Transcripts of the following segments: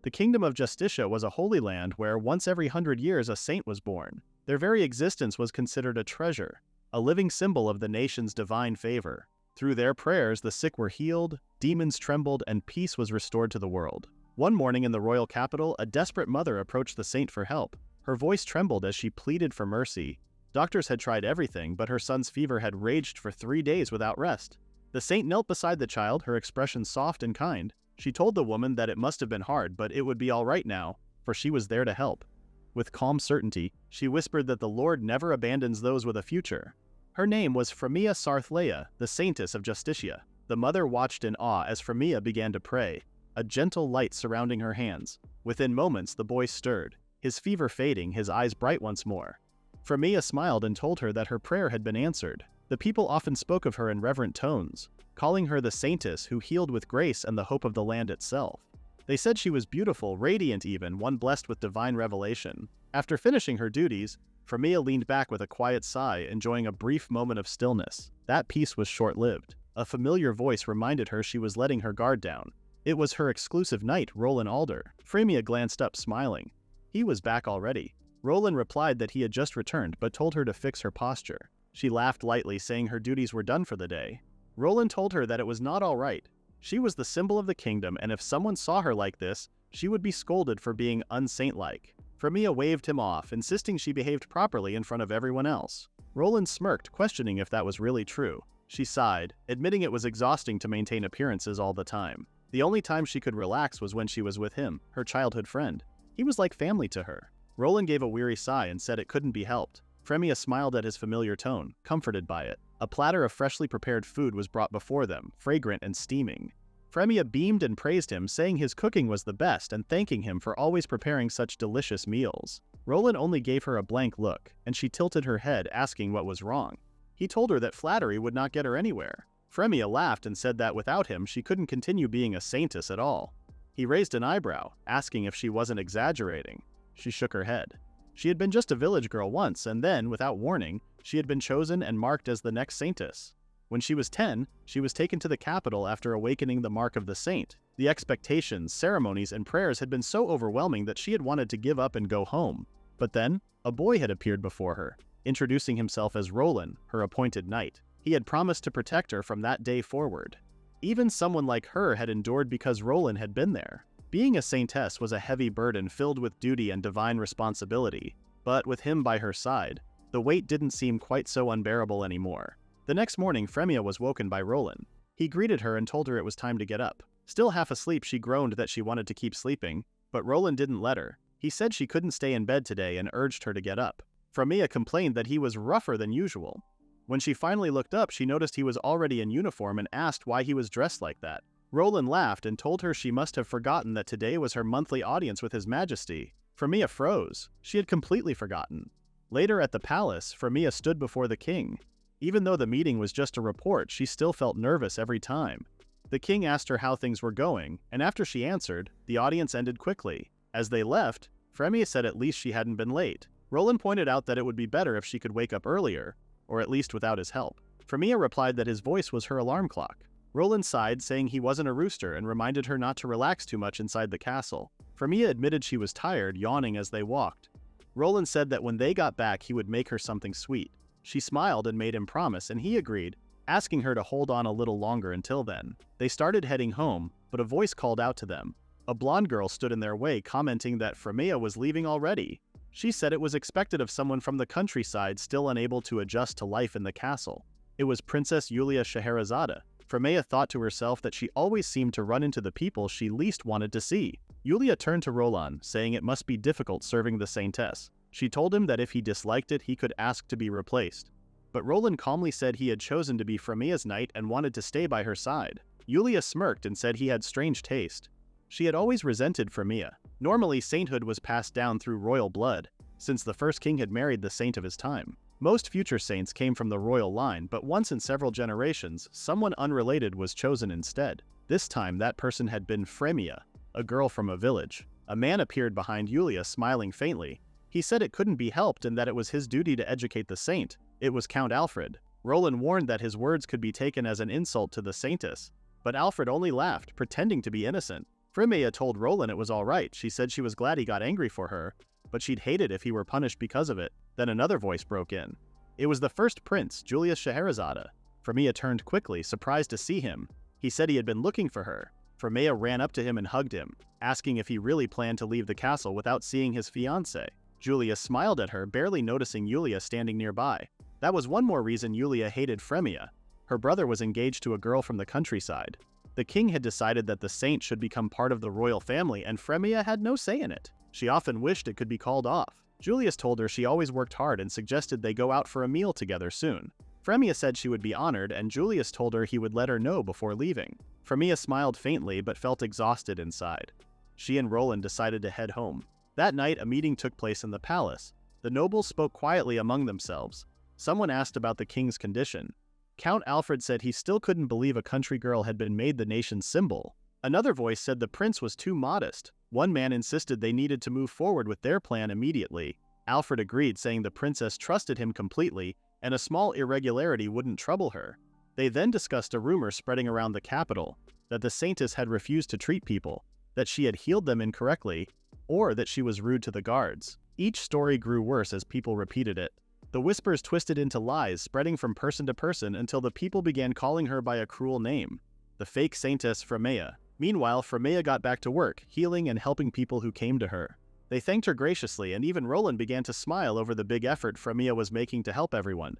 The kingdom of Justitia was a holy land where once every 100 years a saint was born. Their very existence was considered a treasure, a living symbol of the nation's divine favor. Through their prayers, the sick were healed, demons trembled, and peace was restored to the world. One morning in the royal capital, a desperate mother approached the saint for help. Her voice trembled as she pleaded for mercy. Doctors had tried everything, but her son's fever had raged for 3 days without rest. The saint knelt beside the child, her expression soft and kind. She told the woman that it must have been hard, but it would be all right now, for she was there to help. With calm certainty, she whispered that the Lord never abandons those with a future. Her name was Frémea, the Saintess of Justitia. The mother watched in awe as Frémea began to pray, a gentle light surrounding her hands. Within moments, the boy stirred, his fever fading, his eyes bright once more. Frémea smiled and told her that her prayer had been answered. The people often spoke of her in reverent tones, calling her the Saintess who healed with grace and the hope of the land itself. They said she was beautiful, radiant even, one blessed with divine revelation. After finishing her duties, Frémea leaned back with a quiet sigh, enjoying a brief moment of stillness. That peace was short-lived. A familiar voice reminded her she was letting her guard down. It was her exclusive knight, Roland Alder. Frémea glanced up, smiling. He was back already. Roland replied that he had just returned, but told her to fix her posture. She laughed lightly, saying her duties were done for the day. Roland told her that it was not all right. She was the symbol of the kingdom, and if someone saw her like this, she would be scolded for being unsaint-like. Frémea waved him off, insisting she behaved properly in front of everyone else. Roland smirked, questioning if that was really true. She sighed, admitting it was exhausting to maintain appearances all the time. The only time she could relax was when she was with him, her childhood friend. He was like family to her. Roland gave a weary sigh and said it couldn't be helped. Frémea smiled at his familiar tone, comforted by it. A platter of freshly prepared food was brought before them, fragrant and steaming. Frémea beamed and praised him, saying his cooking was the best and thanking him for always preparing such delicious meals. Roland only gave her a blank look, and she tilted her head, asking what was wrong. He told her that flattery would not get her anywhere. Frémea laughed and said that without him she couldn't continue being a saintess at all. He raised an eyebrow, asking if she wasn't exaggerating. She shook her head. She had been just a village girl once, and then, without warning, she had been chosen and marked as the next saintess. When she was 10, she was taken to the capital after awakening the mark of the saint. The expectations, ceremonies, and prayers had been so overwhelming that she had wanted to give up and go home. But then, a boy had appeared before her, introducing himself as Roland, her appointed knight. He had promised to protect her from that day forward. Even someone like her had endured because Roland had been there. Being a saintess was a heavy burden filled with duty and divine responsibility, but with him by her side, the weight didn't seem quite so unbearable anymore. The next morning, Frémea was woken by Roland. He greeted her and told her it was time to get up. Still half asleep, she groaned that she wanted to keep sleeping, but Roland didn't let her. He said she couldn't stay in bed today and urged her to get up. Frémea complained that he was rougher than usual. When she finally looked up, she noticed he was already in uniform and asked why he was dressed like that. Roland laughed and told her she must have forgotten that today was her monthly audience with His Majesty. Frémea froze. She had completely forgotten. Later at the palace, Frémea stood before the king. Even though the meeting was just a report, she still felt nervous every time. The king asked her how things were going, and after she answered, the audience ended quickly. As they left, Frémea said at least she hadn't been late. Roland pointed out that it would be better if she could wake up earlier, or at least without his help. Frémea replied that his voice was her alarm clock. Roland sighed, saying he wasn't a rooster, and reminded her not to relax too much inside the castle. Frémea admitted she was tired, yawning as they walked. Roland said that when they got back he would make her something sweet. She smiled and made him promise, and he agreed, asking her to hold on a little longer until then. They started heading home, but a voice called out to them. A blonde girl stood in their way, commenting that Frémea was leaving already. She said it was expected of someone from the countryside still unable to adjust to life in the castle. It was Princess Yulia Scheherazade. Frémea thought to herself that she always seemed to run into the people she least wanted to see. Yulia turned to Roland, saying it must be difficult serving the Saintess. She told him that if he disliked it, he could ask to be replaced. But Roland calmly said he had chosen to be Frémea's knight and wanted to stay by her side. Yulia smirked and said he had strange taste. She had always resented Frémea. Normally, sainthood was passed down through royal blood, since the first king had married the saint of his time. Most future saints came from the royal line, but once in several generations, someone unrelated was chosen instead. This time, that person had been Frémea, a girl from a village. A man appeared behind Yulia, smiling faintly. He said it couldn't be helped and that it was his duty to educate the saint. It was Count Alfred. Roland warned that his words could be taken as an insult to the saintess, but Alfred only laughed, pretending to be innocent. Frémea told Roland it was alright. She said she was glad he got angry for her, but she'd hate it if he were punished because of it. Then another voice broke in. It was the first prince, Julius Scheherazade. Frémea turned quickly, surprised to see him. He said he had been looking for her. Frémea ran up to him and hugged him, asking if he really planned to leave the castle without seeing his fiancée. Julius smiled at her, barely noticing Julia standing nearby. That was one more reason Julia hated Frémea. Her brother was engaged to a girl from the countryside. The king had decided that the saint should become part of the royal family, and Frémea had no say in it. She often wished it could be called off. Julius told her she always worked hard and suggested they go out for a meal together soon. Frémea said she would be honored, and Julius told her he would let her know before leaving. Frémea smiled faintly but felt exhausted inside. She and Roland decided to head home. That night, a meeting took place in the palace. The nobles spoke quietly among themselves. Someone asked about the king's condition. Count Alfred said he still couldn't believe a country girl had been made the nation's symbol. Another voice said the prince was too modest. One man insisted they needed to move forward with their plan immediately. Alfred agreed, saying the princess trusted him completely, and a small irregularity wouldn't trouble her. They then discussed a rumor spreading around the capital, that the Saintess had refused to treat people, that she had healed them incorrectly, or that she was rude to the guards. Each story grew worse as people repeated it. The whispers twisted into lies, spreading from person to person until the people began calling her by a cruel name, the fake Saintess Frémea. Meanwhile, Frémea got back to work, healing and helping people who came to her. They thanked her graciously, and even Roland began to smile over the big effort Frémea was making to help everyone.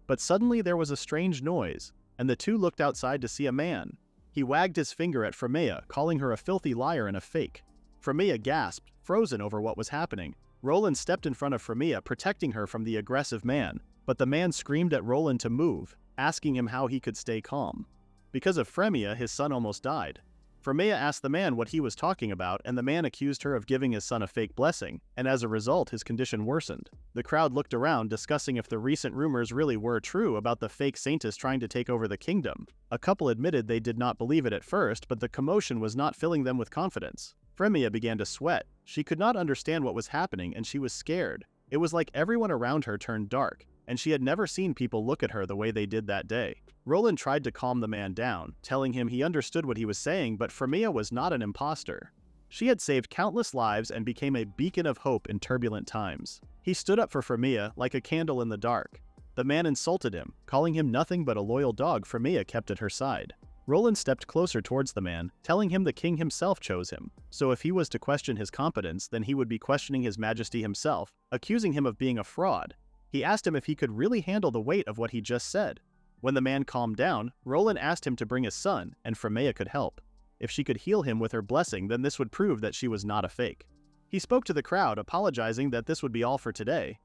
But suddenly there was a strange noise, and the two looked outside to see a man. He wagged his finger at Frémea, calling her a filthy liar and a fake. Frémea gasped, frozen over what was happening. Roland stepped in front of Frémea, protecting her from the aggressive man, but the man screamed at Roland to move, asking him how he could stay calm. Because of Frémea, his son almost died. Frémea asked the man what he was talking about, and the man accused her of giving his son a fake blessing, and as a result his condition worsened. The crowd looked around, discussing if the recent rumors really were true about the fake Saintess trying to take over the kingdom. A couple admitted they did not believe it at first, but the commotion was not filling them with confidence. Frémea began to sweat. She could not understand what was happening, and she was scared. It was like everyone around her turned dark, and she had never seen people look at her the way they did that day. Roland tried to calm the man down, telling him he understood what he was saying, but Frémea was not an imposter. She had saved countless lives and became a beacon of hope in turbulent times. He stood up for Frémea like a candle in the dark. The man insulted him, calling him nothing but a loyal dog. Frémea kept at her side. Roland stepped closer towards the man, telling him the king himself chose him. So if he was to question his competence, then he would be questioning his majesty himself, accusing him of being a fraud. He asked him if he could really handle the weight of what he just said. When the man calmed down, Roland asked him to bring his son, and Frémea could help. If she could heal him with her blessing, then this would prove that she was not a fake. He spoke to the crowd, apologizing that this would be all for today.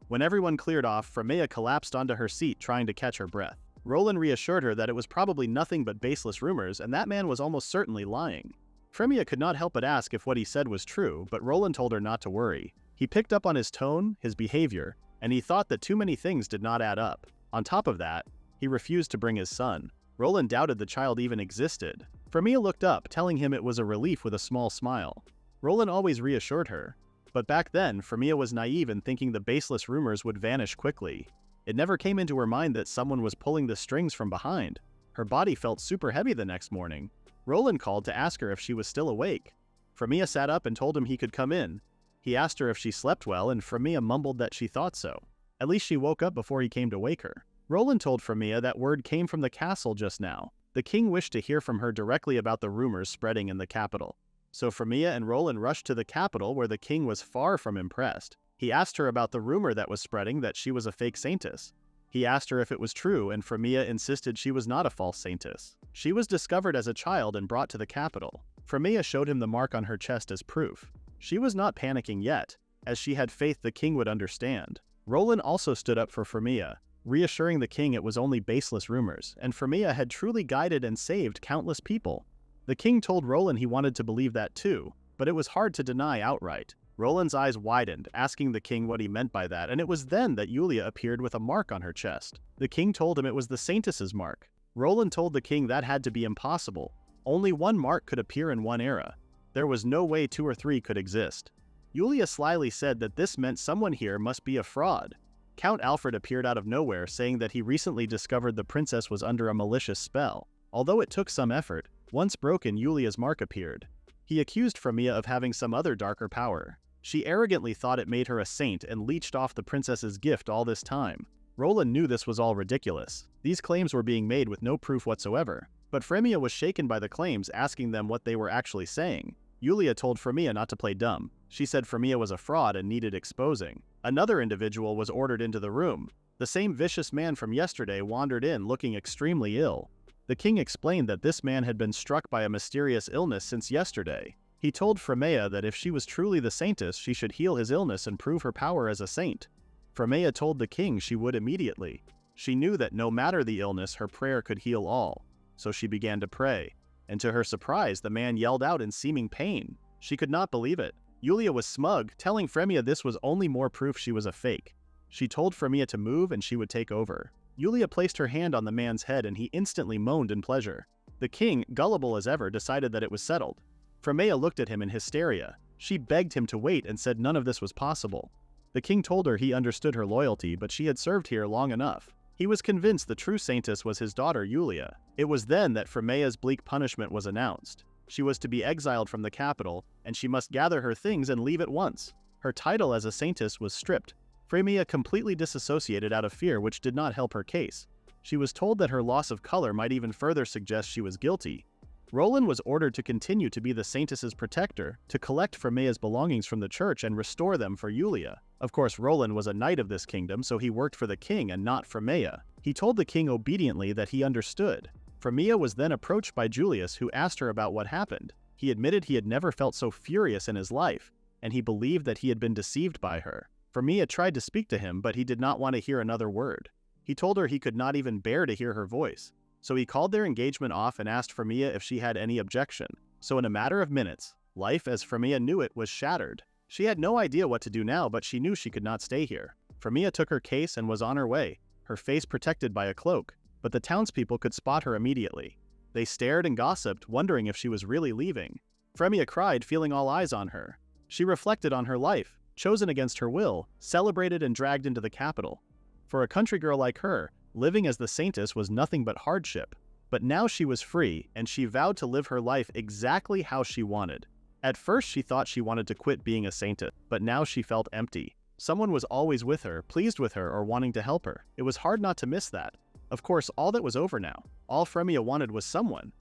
When everyone cleared off, Frémea collapsed onto her seat, trying to catch her breath. Roland reassured her that it was probably nothing but baseless rumors, and that man was almost certainly lying. Frémea could not help but ask if what he said was true, but Roland told her not to worry. He picked up on his tone, his behavior, and he thought that too many things did not add up. On top of that, he refused to bring his son. Roland doubted the child even existed. Frémea looked up, telling him it was a relief with a small smile. Roland always reassured her. But back then, Frémea was naive in thinking the baseless rumors would vanish quickly. It never came into her mind that someone was pulling the strings from behind. Her body felt super heavy the next morning. Roland called to ask her if she was still awake. Frémea sat up and told him he could come in. He asked her if she slept well, and Frémea mumbled that she thought so. At least she woke up before he came to wake her. Roland told Frémea that word came from the castle just now. The king wished to hear from her directly about the rumors spreading in the capital. So Frémea and Roland rushed to the capital, where the king was far from impressed. He asked her about the rumor that was spreading that she was a fake Saintess. He asked her if it was true, and Frémea insisted she was not a false Saintess. She was discovered as a child and brought to the capital. Frémea showed him the mark on her chest as proof. She was not panicking yet, as she had faith the king would understand. Roland also stood up for Frémea, reassuring the king it was only baseless rumors, and Frémea had truly guided and saved countless people. The king told Roland he wanted to believe that too, but it was hard to deny outright. Roland's eyes widened, asking the king what he meant by that, and it was then that Julia appeared with a mark on her chest. The king told him it was the Saintess's mark. Roland told the king that had to be impossible. Only one mark could appear in one era. There was no way two or three could exist. Julia slyly said that this meant someone here must be a fraud. Count Alfred appeared out of nowhere, saying that he recently discovered the princess was under a malicious spell. Although it took some effort, once broken, Julia's mark appeared. He accused Frémea of having some other darker power. She arrogantly thought it made her a saint and leeched off the princess's gift all this time. Roland knew this was all ridiculous. These claims were being made with no proof whatsoever. But Frémea was shaken by the claims, asking them what they were actually saying. Julia told Frémea not to play dumb. She said Frémea was a fraud and needed exposing. Another individual was ordered into the room. The same vicious man from yesterday wandered in looking extremely ill. The king explained that this man had been struck by a mysterious illness since yesterday. He told Frémea that if she was truly the Saintess, she should heal his illness and prove her power as a saint. Frémea told the king she would immediately. She knew that no matter the illness, her prayer could heal all. So she began to pray. And to her surprise, the man yelled out in seeming pain. She could not believe it. Julia was smug, telling Frémea this was only more proof she was a fake. She told Frémea to move and she would take over. Julia placed her hand on the man's head and he instantly moaned in pleasure. The king, gullible as ever, decided that it was settled. Frémea looked at him in hysteria. She begged him to wait and said none of this was possible. The king told her he understood her loyalty, but she had served here long enough. He was convinced the true Saintess was his daughter Julia. It was then that Frémea's bleak punishment was announced. She was to be exiled from the capital, and she must gather her things and leave at once. Her title as a Saintess was stripped. Frémea completely disassociated out of fear, which did not help her case. She was told that her loss of color might even further suggest she was guilty. Roland was ordered to continue to be the Saintess's protector, to collect Frémea's belongings from the church and restore them for Julia. Of course, Roland was a knight of this kingdom, so he worked for the king and not Frémea. He told the king obediently that he understood. Frémea was then approached by Julius, who asked her about what happened. He admitted he had never felt so furious in his life, and he believed that he had been deceived by her. Frémea tried to speak to him, but he did not want to hear another word. He told her he could not even bear to hear her voice. So he called their engagement off and asked Frémea if she had any objection. So in a matter of minutes, life as Frémea knew it was shattered. She had no idea what to do now, but she knew she could not stay here. Frémea took her case and was on her way, her face protected by a cloak, but the townspeople could spot her immediately. They stared and gossiped, wondering if she was really leaving. Frémea cried, feeling all eyes on her. She reflected on her life, chosen against her will, celebrated and dragged into the capital. For a country girl like her, living as the Saintess was nothing but hardship. But now she was free, and she vowed to live her life exactly how she wanted. At first she thought she wanted to quit being a Saintess, but now she felt empty. Someone was always with her, pleased with her, or wanting to help her. It was hard not to miss that. Of course, all that was over now. All Frémea wanted was someone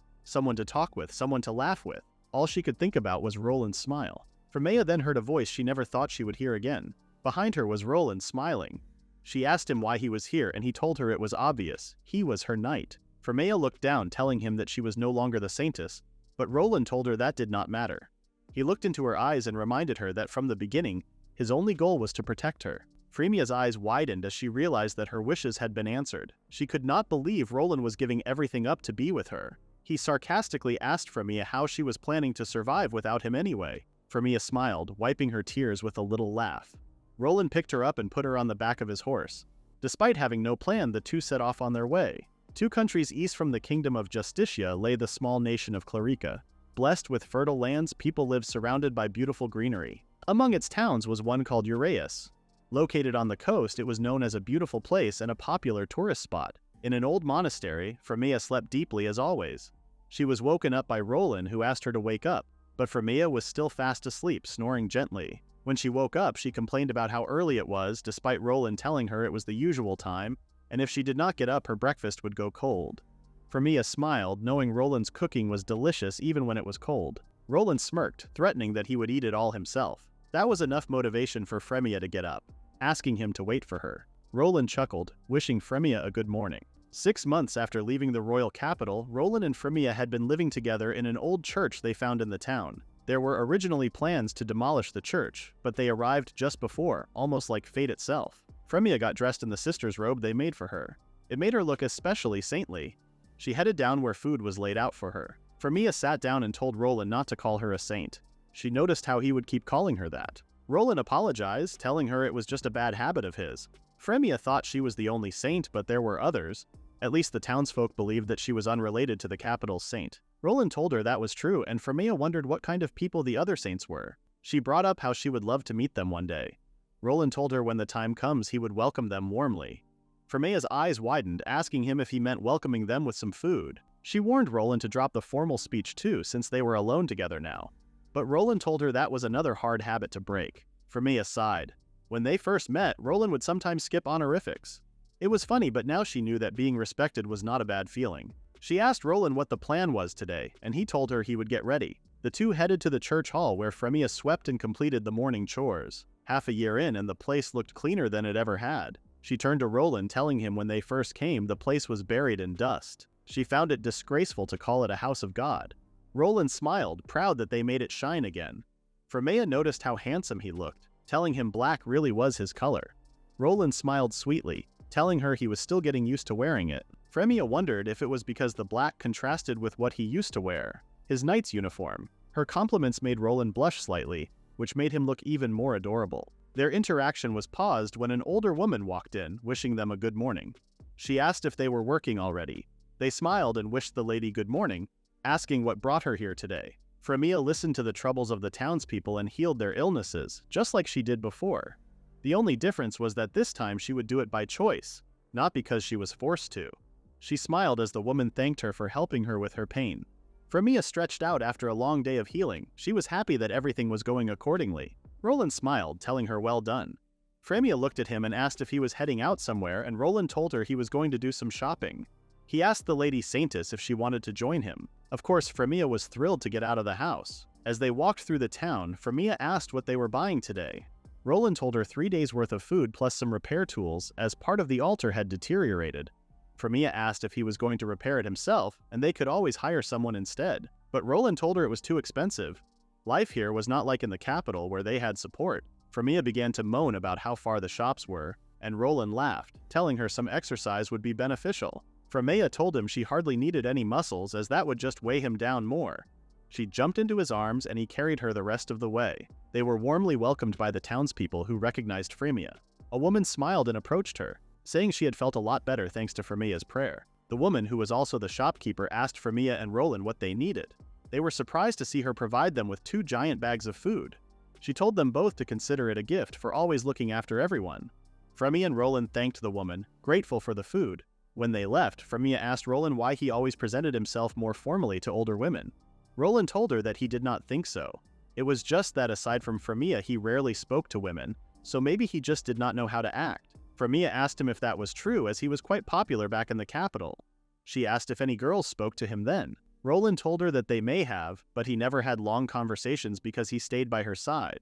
to talk with, someone to laugh with. All she could think about was Roland's smile. Frémea then heard a voice she never thought she would hear again. Behind her was Roland, smiling. She asked him why he was here, and he told her it was obvious. He was her knight. Frémea looked down, telling him that she was no longer the Saintess, but Roland told her that did not matter. He looked into her eyes and reminded her that from the beginning, his only goal was to protect her. Frémea's eyes widened as she realized that her wishes had been answered. She could not believe Roland was giving everything up to be with her. He sarcastically asked Frémea how she was planning to survive without him anyway. Frémea smiled, wiping her tears with a little laugh. Roland picked her up and put her on the back of his horse. Despite having no plan, the two set off on their way. 2 countries east from the kingdom of Justitia lay the small nation of Clarica. Blessed with fertile lands, people lived surrounded by beautiful greenery. Among its towns was one called Uraeus. Located on the coast, it was known as a beautiful place and a popular tourist spot. In an old monastery, Frémea slept deeply as always. She was woken up by Roland, who asked her to wake up, but Frémea was still fast asleep, snoring gently. When she woke up, she complained about how early it was, despite Roland telling her it was the usual time, and if she did not get up, her breakfast would go cold. Frémea smiled, knowing Roland's cooking was delicious even when it was cold. Roland smirked, threatening that he would eat it all himself. That was enough motivation for Frémea to get up, asking him to wait for her. Roland chuckled, wishing Frémea a good morning. 6 months after leaving the royal capital, Roland and Frémea had been living together in an old church they found in the town. There were originally plans to demolish the church, but they arrived just before, almost like fate itself. Frémea got dressed in the sister's robe they made for her. It made her look especially saintly. She headed down where food was laid out for her. Frémea sat down and told Roland not to call her a saint. She noticed how he would keep calling her that. Roland apologized, telling her it was just a bad habit of his. Frémea thought she was the only saint, but there were others. At least the townsfolk believed that she was unrelated to the capital's saint. Roland told her that was true, and Frémea wondered what kind of people the other saints were. She brought up how she would love to meet them one day. Roland told her when the time comes he would welcome them warmly. Frémea's eyes widened, asking him if he meant welcoming them with some food. She warned Roland to drop the formal speech too, since they were alone together now. But Roland told her that was another hard habit to break. Frémea sighed. When they first met, Roland would sometimes skip honorifics. It was funny, but now she knew that being respected was not a bad feeling. She asked Roland what the plan was today, and he told her he would get ready. The two headed to the church hall where Frémea swept and completed the morning chores. Half a year in, and the place looked cleaner than it ever had. She turned to Roland, telling him when they first came, the place was buried in dust. She found it disgraceful to call it a house of God. Roland smiled, proud that they made it shine again. Frémea noticed how handsome he looked, telling him black really was his color. Roland smiled sweetly, telling her he was still getting used to wearing it. Frémea wondered if it was because the black contrasted with what he used to wear, his knight's uniform. Her compliments made Roland blush slightly, which made him look even more adorable. Their interaction was paused when an older woman walked in, wishing them a good morning. She asked if they were working already. They smiled and wished the lady good morning, asking what brought her here today. Frémea listened to the troubles of the townspeople and healed their illnesses, just like she did before. The only difference was that this time she would do it by choice, not because she was forced to. She smiled as the woman thanked her for helping her with her pain. Frémea stretched out after a long day of healing. She was happy that everything was going accordingly. Roland smiled, telling her well done. Frémea looked at him and asked if he was heading out somewhere, and Roland told her he was going to do some shopping. He asked the lady Saintess if she wanted to join him. Of course, Frémea was thrilled to get out of the house. As they walked through the town, Frémea asked what they were buying today. Roland told her 3 days worth of food plus some repair tools, as part of the altar had deteriorated. Frémea asked if he was going to repair it himself, and they could always hire someone instead. But Roland told her it was too expensive. Life here was not like in the capital where they had support. Frémea began to moan about how far the shops were, and Roland laughed, telling her some exercise would be beneficial. Frémea told him she hardly needed any muscles, as that would just weigh him down more. She jumped into his arms and he carried her the rest of the way. They were warmly welcomed by the townspeople who recognized Frémea. A woman smiled and approached her, saying she had felt a lot better thanks to Frémea's prayer. The woman, who was also the shopkeeper, asked Frémea and Roland what they needed. They were surprised to see her provide them with 2 giant bags of food. She told them both to consider it a gift for always looking after everyone. Frémea and Roland thanked the woman, grateful for the food. When they left, Frémea asked Roland why he always presented himself more formally to older women. Roland told her that he did not think so. It was just that aside from Frémea he rarely spoke to women, so maybe he just did not know how to act. Frémea asked him if that was true, as he was quite popular back in the capital. She asked if any girls spoke to him then. Roland told her that they may have, but he never had long conversations because he stayed by her side.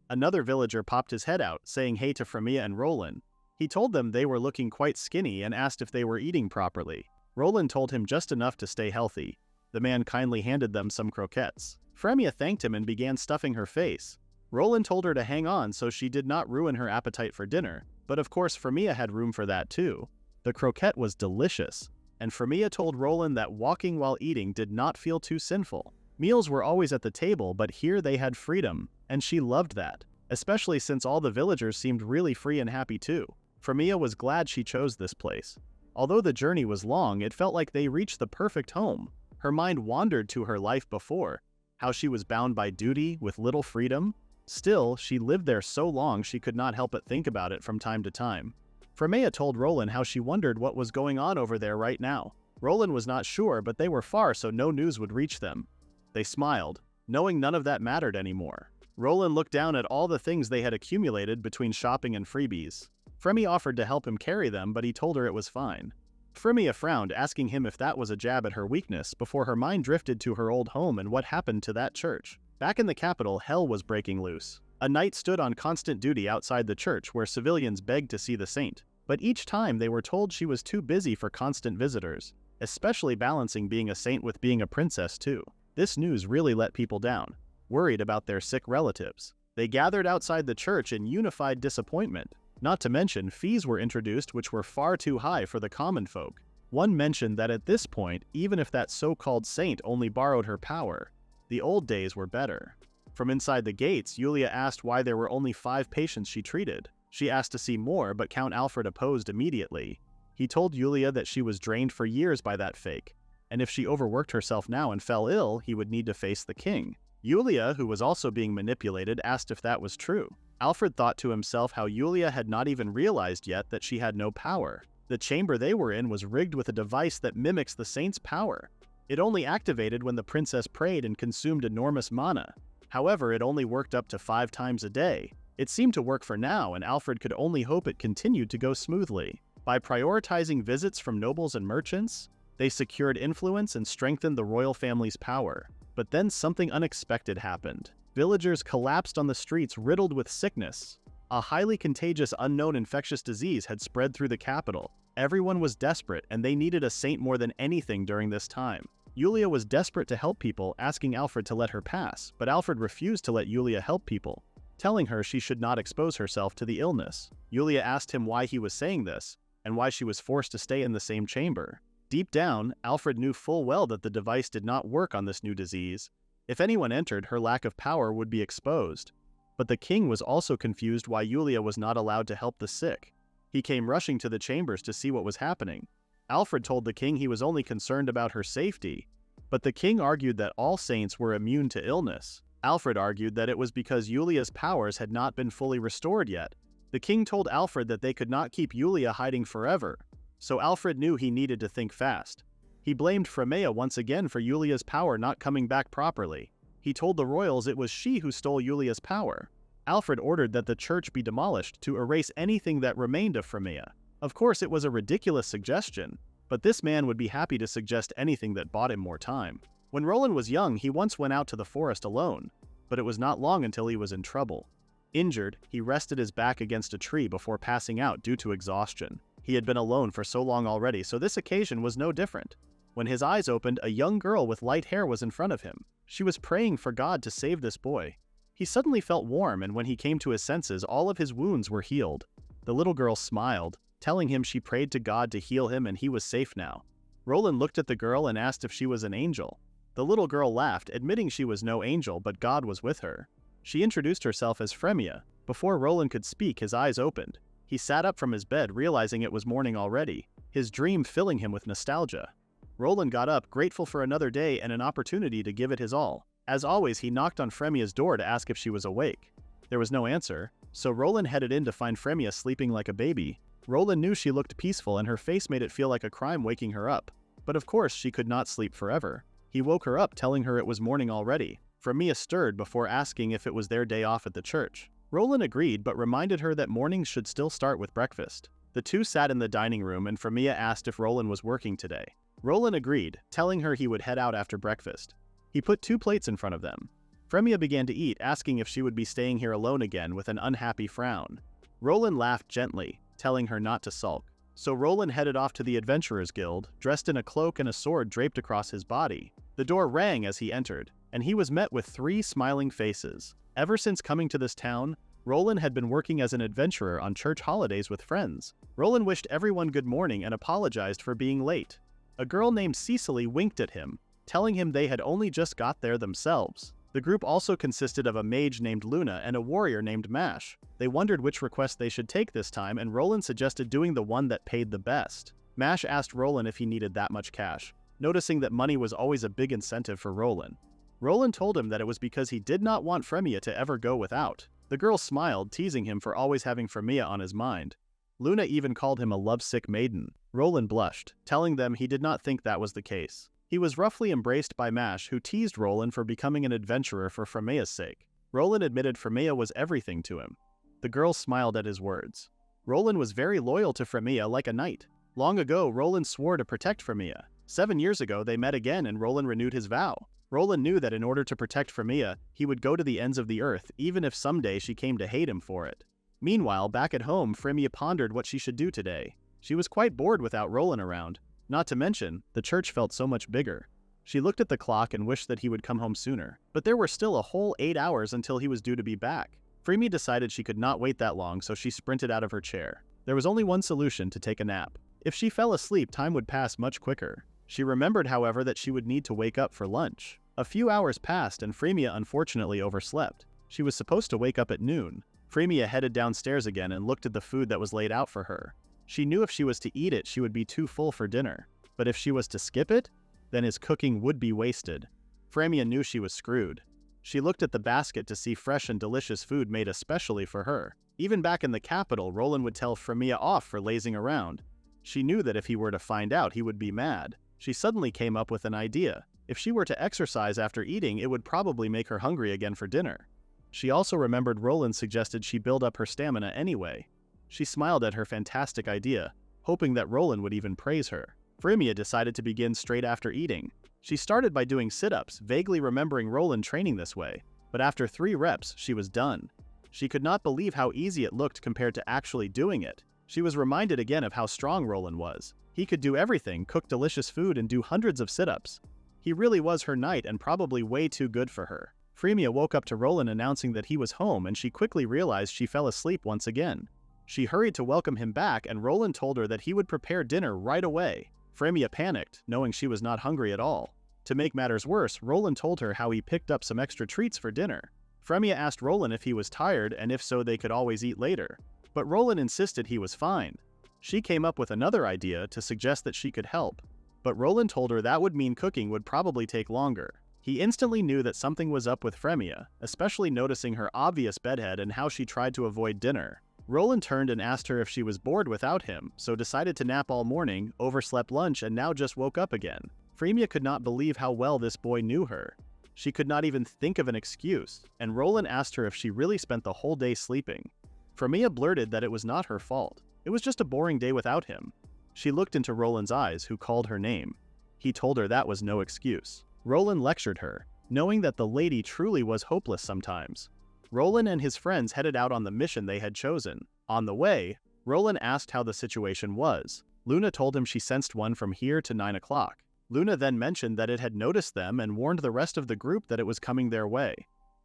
Another villager popped his head out, saying hey to Frémea and Roland. He told them they were looking quite skinny and asked if they were eating properly. Roland told him just enough to stay healthy. The man kindly handed them some croquettes. Frémea thanked him and began stuffing her face. Roland told her to hang on so she did not ruin her appetite for dinner, but of course Frémea had room for that too. The croquette was delicious, and Frémea told Roland that walking while eating did not feel too sinful. Meals were always at the table, but here they had freedom, and she loved that, especially since all the villagers seemed really free and happy too. Frémea was glad she chose this place. Although the journey was long, it felt like they reached the perfect home. Her mind wandered to her life before, how she was bound by duty with little freedom. Still, she lived there so long she could not help but think about it from time to time. Frémea told Roland how she wondered what was going on over there right now. Roland was not sure, but they were far so no news would reach them. They smiled, knowing none of that mattered anymore. Roland looked down at all the things they had accumulated between shopping and freebies. Frémea offered to help him carry them, but he told her it was fine. Frémea frowned, asking him if that was a jab at her weakness, before her mind drifted to her old home and what happened to that church. Back in the capital, hell was breaking loose. A knight stood on constant duty outside the church where civilians begged to see the saint, but each time they were told she was too busy for constant visitors, especially balancing being a saint with being a princess too. This news really let people down, worried about their sick relatives. They gathered outside the church in unified disappointment. Not to mention, fees were introduced which were far too high for the common folk. One mentioned that at this point, even if that so-called saint only borrowed her power, the old days were better. From inside the gates, Julia asked why there were only 5 patients she treated. She asked to see more, but Count Alfred opposed immediately. He told Julia that she was drained for years by that fake, and if she overworked herself now and fell ill, he would need to face the king. Julia, who was also being manipulated, asked if that was true. Alfred thought to himself how Julia had not even realized yet that she had no power. The chamber they were in was rigged with a device that mimics the saint's power. It only activated when the princess prayed and consumed enormous mana. However, it only worked up to 5 times a day. It seemed to work for now, and Alfred could only hope it continued to go smoothly. By prioritizing visits from nobles and merchants, they secured influence and strengthened the royal family's power. But then something unexpected happened. Villagers collapsed on the streets riddled with sickness. A highly contagious unknown infectious disease had spread through the capital. Everyone was desperate, and they needed a saint more than anything during this time. Julia was desperate to help people, asking Alfred to let her pass, but Alfred refused to let Julia help people, telling her she should not expose herself to the illness. Julia asked him why he was saying this, and why she was forced to stay in the same chamber. Deep down, Alfred knew full well that the device did not work on this new disease. If anyone entered, her lack of power would be exposed. But the king was also confused why Julia was not allowed to help the sick. He came rushing to the chambers to see what was happening. Alfred told the king he was only concerned about her safety, but the king argued that all saints were immune to illness. Alfred argued that it was because Julia's powers had not been fully restored yet. The king told Alfred that they could not keep Julia hiding forever, so Alfred knew he needed to think fast. He blamed Frémea once again for Julia's power not coming back properly. He told the royals it was she who stole Julia's power. Alfred ordered that the church be demolished to erase anything that remained of Frémea. Of course, it was a ridiculous suggestion, but this man would be happy to suggest anything that bought him more time. When Roland was young, he once went out to the forest alone, but it was not long until he was in trouble. Injured, he rested his back against a tree before passing out due to exhaustion. He had been alone for so long already, so this occasion was no different. When his eyes opened, a young girl with light hair was in front of him. She was praying for God to save this boy. He suddenly felt warm, and when he came to his senses, all of his wounds were healed. The little girl smiled, telling him she prayed to God to heal him and he was safe now. Roland looked at the girl and asked if she was an angel. The little girl laughed, admitting she was no angel, but God was with her. She introduced herself as Frémea. Before Roland could speak, his eyes opened. He sat up from his bed, realizing it was morning already, his dream filling him with nostalgia. Roland got up, grateful for another day and an opportunity to give it his all. As always, he knocked on Frémea's door to ask if she was awake. There was no answer, so Roland headed in to find Frémea sleeping like a baby. Roland knew she looked peaceful and her face made it feel like a crime waking her up. But of course, she could not sleep forever. He woke her up, telling her it was morning already. Frémea stirred before asking if it was their day off at the church. Roland agreed, but reminded her that mornings should still start with breakfast. The two sat in the dining room and Frémea asked if Roland was working today. Roland agreed, telling her he would head out after breakfast. He put 2 plates in front of them. Frémea began to eat, asking if she would be staying here alone again with an unhappy frown. Roland laughed gently, telling her not to sulk. So Roland headed off to the Adventurers Guild, dressed in a cloak and a sword draped across his body. The door rang as he entered, and he was met with 3 smiling faces. Ever since coming to this town, Roland had been working as an adventurer on church holidays with friends. Roland wished everyone good morning and apologized for being late. A girl named Cecily winked at him, telling him they had only just got there themselves. The group also consisted of a mage named Luna and a warrior named Mash. They wondered which request they should take this time, and Roland suggested doing the one that paid the best. Mash asked Roland if he needed that much cash, noticing that money was always a big incentive for Roland. Roland told him that it was because he did not want Frémea to ever go without. The girl smiled, teasing him for always having Frémea on his mind. Luna even called him a lovesick maiden. Roland blushed, telling them he did not think that was the case. He was roughly embraced by Mash, who teased Roland for becoming an adventurer for Frémea's sake. Roland admitted Frémea was everything to him. The girl smiled at his words. Roland was very loyal to Frémea like a knight. Long ago, Roland swore to protect Frémea. 7 years ago, they met again and Roland renewed his vow. Roland knew that in order to protect Frémea, he would go to the ends of the earth, even if someday she came to hate him for it. Meanwhile, back at home, Frémea pondered what she should do today. She was quite bored without Roland around. Not to mention, the church felt so much bigger. She looked at the clock and wished that he would come home sooner. But there were still a whole 8 hours until he was due to be back. Frémea decided she could not wait that long, so she sprinted out of her chair. There was only one solution: to take a nap. If she fell asleep, time would pass much quicker. She remembered, however, that she would need to wake up for lunch. A few hours passed and Frémea unfortunately overslept. She was supposed to wake up at noon. Frémea headed downstairs again and looked at the food that was laid out for her. She knew if she was to eat it, she would be too full for dinner. But if she was to skip it, then his cooking would be wasted. Frémea knew she was screwed. She looked at the basket to see fresh and delicious food made especially for her. Even back in the capital, Roland would tell Frémea off for lazing around. She knew that if he were to find out, he would be mad. She suddenly came up with an idea. If she were to exercise after eating, it would probably make her hungry again for dinner. She also remembered Roland suggested she build up her stamina anyway. She smiled at her fantastic idea, hoping that Roland would even praise her. Frémea decided to begin straight after eating. She started by doing sit-ups, vaguely remembering Roland training this way, but after 3 reps, she was done. She could not believe how easy it looked compared to actually doing it. She was reminded again of how strong Roland was. He could do everything, cook delicious food and do hundreds of sit-ups. He really was her knight and probably way too good for her. Frémea woke up to Roland announcing that he was home, and she quickly realized she fell asleep once again. She hurried to welcome him back, and Roland told her that he would prepare dinner right away. Frémea panicked, knowing she was not hungry at all. To make matters worse, Roland told her how he picked up some extra treats for dinner. Frémea asked Roland if he was tired, and if so they could always eat later. But Roland insisted he was fine. She came up with another idea to suggest that she could help. But Roland told her that would mean cooking would probably take longer. He instantly knew that something was up with Frémea, especially noticing her obvious bedhead and how she tried to avoid dinner. Roland turned and asked her if she was bored without him, so decided to nap all morning, overslept lunch, and now just woke up again. Frémea could not believe how well this boy knew her. She could not even think of an excuse, and Roland asked her if she really spent the whole day sleeping. Frémea blurted that it was not her fault. It was just a boring day without him. She looked into Roland's eyes, who called her name. He told her that was no excuse. Roland lectured her, knowing that the lady truly was hopeless sometimes. Roland and his friends headed out on the mission they had chosen. On the way, Roland asked how the situation was. Luna told him she sensed one from here to 9 o'clock. Luna then mentioned that it had noticed them and warned the rest of the group that it was coming their way.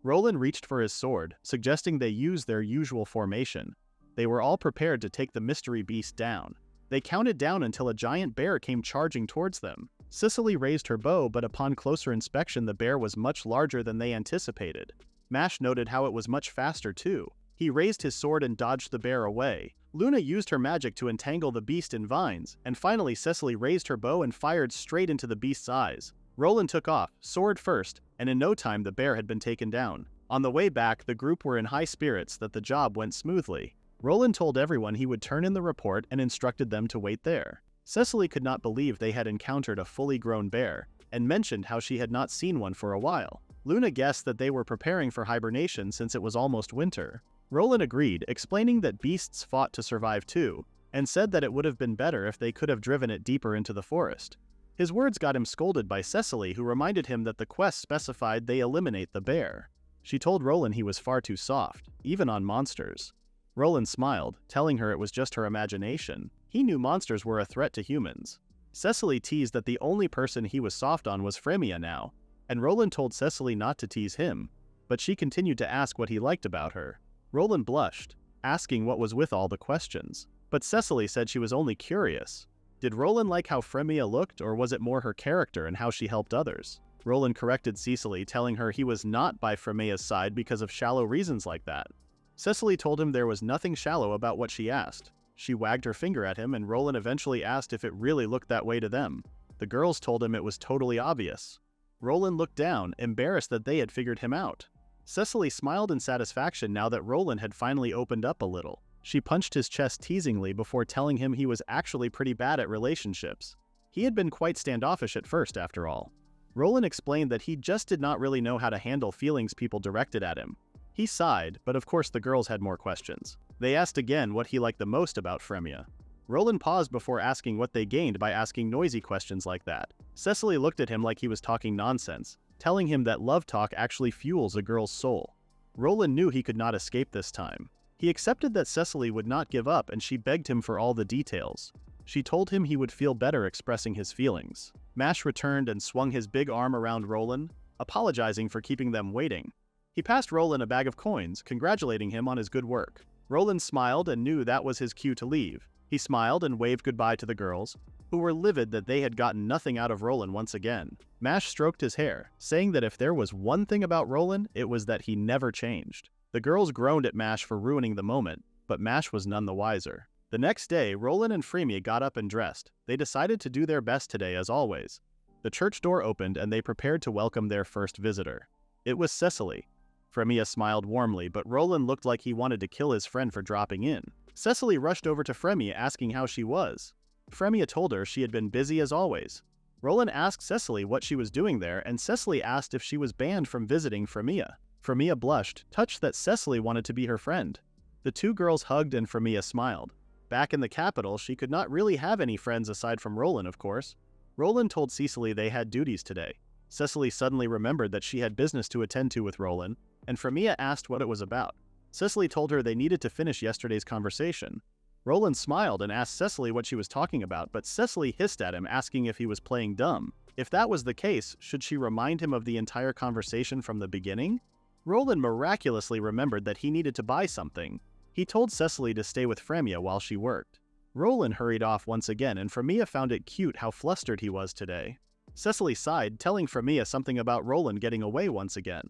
Roland reached for his sword, suggesting they use their usual formation. They were all prepared to take the mystery beast down. They counted down until a giant bear came charging towards them. Cicely raised her bow, but upon closer inspection the bear was much larger than they anticipated. Mash noted how it was much faster too. He raised his sword and dodged the bear away. Luna used her magic to entangle the beast in vines, and finally Cicely raised her bow and fired straight into the beast's eyes. Roland took off, sword first, and in no time the bear had been taken down. On the way back, the group were in high spirits that the job went smoothly. Roland told everyone he would turn in the report and instructed them to wait there. Cicely could not believe they had encountered a fully grown bear, and mentioned how she had not seen one for a while. Luna guessed that they were preparing for hibernation since it was almost winter. Roland agreed, explaining that beasts fought to survive too, and said that it would have been better if they could have driven it deeper into the forest. His words got him scolded by Cicely, who reminded him that the quest specified they eliminate the bear. She told Roland he was far too soft, even on monsters. Roland smiled, telling her it was just her imagination. He knew monsters were a threat to humans. Cicely teased that the only person he was soft on was Frémea now, and Roland told Cicely not to tease him, but she continued to ask what he liked about her. Roland blushed, asking what was with all the questions, but Cicely said she was only curious. Did Roland like how Frémea looked, or was it more her character and how she helped others? Roland corrected Cicely, telling her he was not by Frémea's side because of shallow reasons like that. Cicely told him there was nothing shallow about what she asked. She wagged her finger at him, and Roland eventually asked if it really looked that way to them. The girls told him it was totally obvious. Roland looked down, embarrassed that they had figured him out. Cicely smiled in satisfaction now that Roland had finally opened up a little. She punched his chest teasingly before telling him he was actually pretty bad at relationships. He had been quite standoffish at first, after all. Roland explained that he just did not really know how to handle feelings people directed at him. He sighed, but of course the girls had more questions. They asked again what he liked the most about Frémea. Roland paused before asking what they gained by asking noisy questions like that. Cicely looked at him like he was talking nonsense, telling him that love talk actually fuels a girl's soul. Roland knew he could not escape this time. He accepted that Cicely would not give up, and she begged him for all the details. She told him he would feel better expressing his feelings. Mash returned and swung his big arm around Roland, apologizing for keeping them waiting. He passed Roland a bag of coins, congratulating him on his good work. Roland smiled and knew that was his cue to leave. He smiled and waved goodbye to the girls, who were livid that they had gotten nothing out of Roland once again. Mash stroked his hair, saying that if there was one thing about Roland, it was that he never changed. The girls groaned at Mash for ruining the moment, but Mash was none the wiser. The next day, Roland and Frémea got up and dressed. They decided to do their best today as always. The church door opened and they prepared to welcome their first visitor. It was Cicely. Frémea smiled warmly, but Roland looked like he wanted to kill his friend for dropping in. Cicely rushed over to Frémea asking how she was. Frémea told her she had been busy as always. Roland asked Cecily what she was doing there, and Cecily asked if she was banned from visiting Frémea. Frémea blushed, touched that Cecily wanted to be her friend. The two girls hugged and Frémea smiled. Back in the capital, she could not really have any friends aside from Roland, of course. Roland told Cecily they had duties today. Cecily suddenly remembered that she had business to attend to with Roland, and Frémea asked what it was about. Cecily told her they needed to finish yesterday's conversation. Roland smiled and asked Cecily what she was talking about, but Cecily hissed at him, asking if he was playing dumb. If that was the case, should she remind him of the entire conversation from the beginning? Roland miraculously remembered that he needed to buy something. He told Cecily to stay with Frémea while she worked. Roland hurried off once again, and Frémea found it cute how flustered he was today. Cecily sighed, telling Frémea something about Roland getting away once again.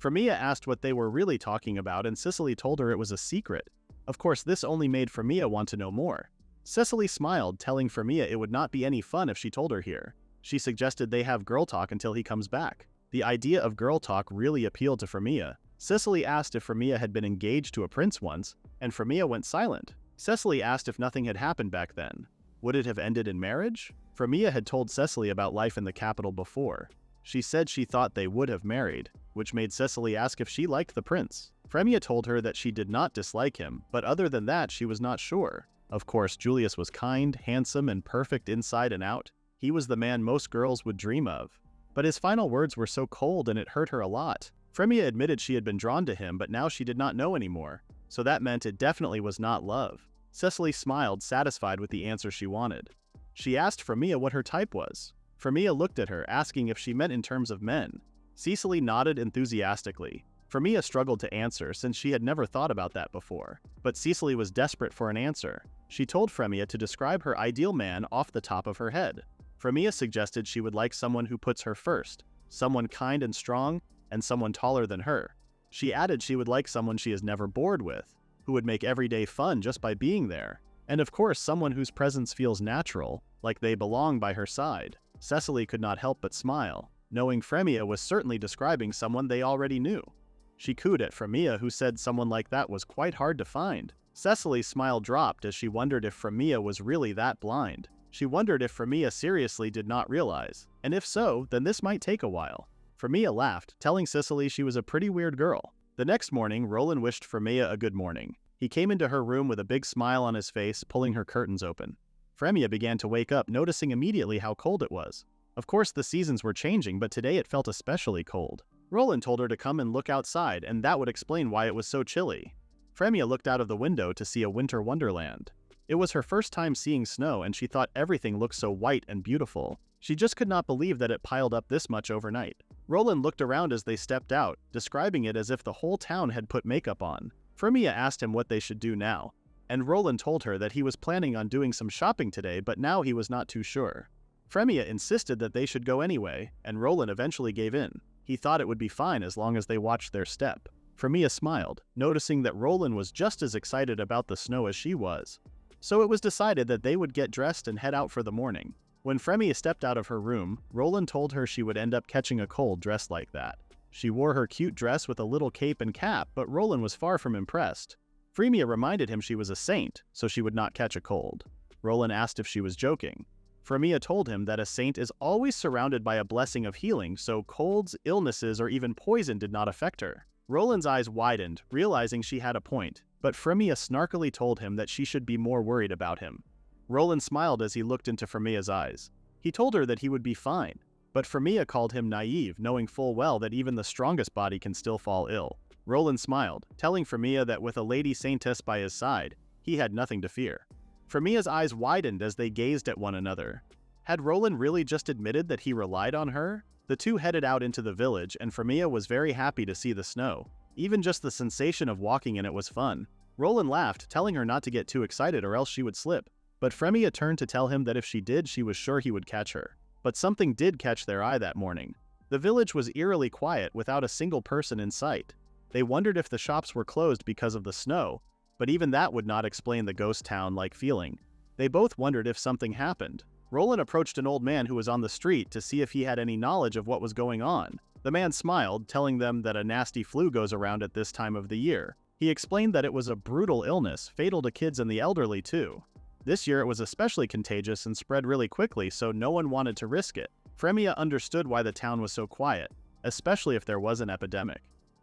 Frémea asked what they were really talking about, and Cecily told her it was a secret. Of course, this only made Frémea want to know more. Cecily smiled, telling Frémea it would not be any fun if she told her here. She suggested they have girl talk until he comes back. The idea of girl talk really appealed to Frémea. Cecily asked if Frémea had been engaged to a prince once, and Frémea went silent. Cecily asked if nothing had happened back then. Would it have ended in marriage? Frémea had told Cecily about life in the capital before. She said she thought they would have married, which made Cecily ask if she liked the prince. Frémea told her that she did not dislike him, but other than that she was not sure. Of course, Julius was kind, handsome, and perfect inside and out. He was the man most girls would dream of. But his final words were so cold and it hurt her a lot. Frémea admitted she had been drawn to him, but now she did not know anymore. So that meant it definitely was not love. Cecily smiled, satisfied with the answer she wanted. She asked Frémea what her type was. Frémea looked at her, asking if she meant in terms of men. Cecily nodded enthusiastically. Frémea struggled to answer since she had never thought about that before. But Cecily was desperate for an answer. She told Frémea to describe her ideal man off the top of her head. Frémea suggested she would like someone who puts her first, someone kind and strong, and someone taller than her. She added she would like someone she is never bored with, who would make every day fun just by being there. And of course, someone whose presence feels natural, like they belong by her side. Cecily could not help but smile, knowing Frémea was certainly describing someone they already knew. She cooed at Frémea, who said someone like that was quite hard to find. Cecily's smile dropped as she wondered if Frémea was really that blind. She wondered if Frémea seriously did not realize, and if so, then this might take a while. Frémea laughed, telling Cecily she was a pretty weird girl. The next morning, Roland wished Frémea a good morning. He came into her room with a big smile on his face, pulling her curtains open. Frémea began to wake up, noticing immediately how cold it was. Of course, the seasons were changing, but today it felt especially cold. Roland told her to come and look outside, and that would explain why it was so chilly. Frémea looked out of the window to see a winter wonderland. It was her first time seeing snow, and she thought everything looked so white and beautiful. She just could not believe that it piled up this much overnight. Roland looked around as they stepped out, describing it as if the whole town had put makeup on. Frémea asked him what they should do now, and Roland told her that he was planning on doing some shopping today, but now he was not too sure. Frémea insisted that they should go anyway, and Roland eventually gave in. He thought it would be fine as long as they watched their step. Frémea smiled, noticing that Roland was just as excited about the snow as she was. So it was decided that they would get dressed and head out for the morning. When Frémea stepped out of her room, Roland told her she would end up catching a cold dressed like that. She wore her cute dress with a little cape and cap, but Roland was far from impressed. Frémea reminded him she was a saint, so she would not catch a cold. Roland asked if she was joking. Frémea told him that a saint is always surrounded by a blessing of healing, so colds, illnesses, or even poison did not affect her. Roland's eyes widened, realizing she had a point, but Frémea snarkily told him that she should be more worried about him. Roland smiled as he looked into Frémea's eyes. He told her that he would be fine, but Frémea called him naive, knowing full well that even the strongest body can still fall ill. Roland smiled, telling Frémea that with a lady Saintess by his side, he had nothing to fear. Frémea's eyes widened as they gazed at one another. Had Roland really just admitted that he relied on her? The two headed out into the village, and Frémea was very happy to see the snow. Even just the sensation of walking in it was fun. Roland laughed, telling her not to get too excited or else she would slip. But Frémea turned to tell him that if she did, she was sure he would catch her. But something did catch their eye that morning. The village was eerily quiet without a single person in sight. They wondered if the shops were closed because of the snow, but even that would not explain the ghost town-like feeling. They both wondered if something happened. Roland approached an old man who was on the street to see if he had any knowledge of what was going on. The man smiled, telling them that a nasty flu goes around at this time of the year. He explained that it was a brutal illness, fatal to kids and the elderly too. This year it was especially contagious and spread really quickly, so no one wanted to risk it. Frémea understood why the town was so quiet, especially if there was an epidemic.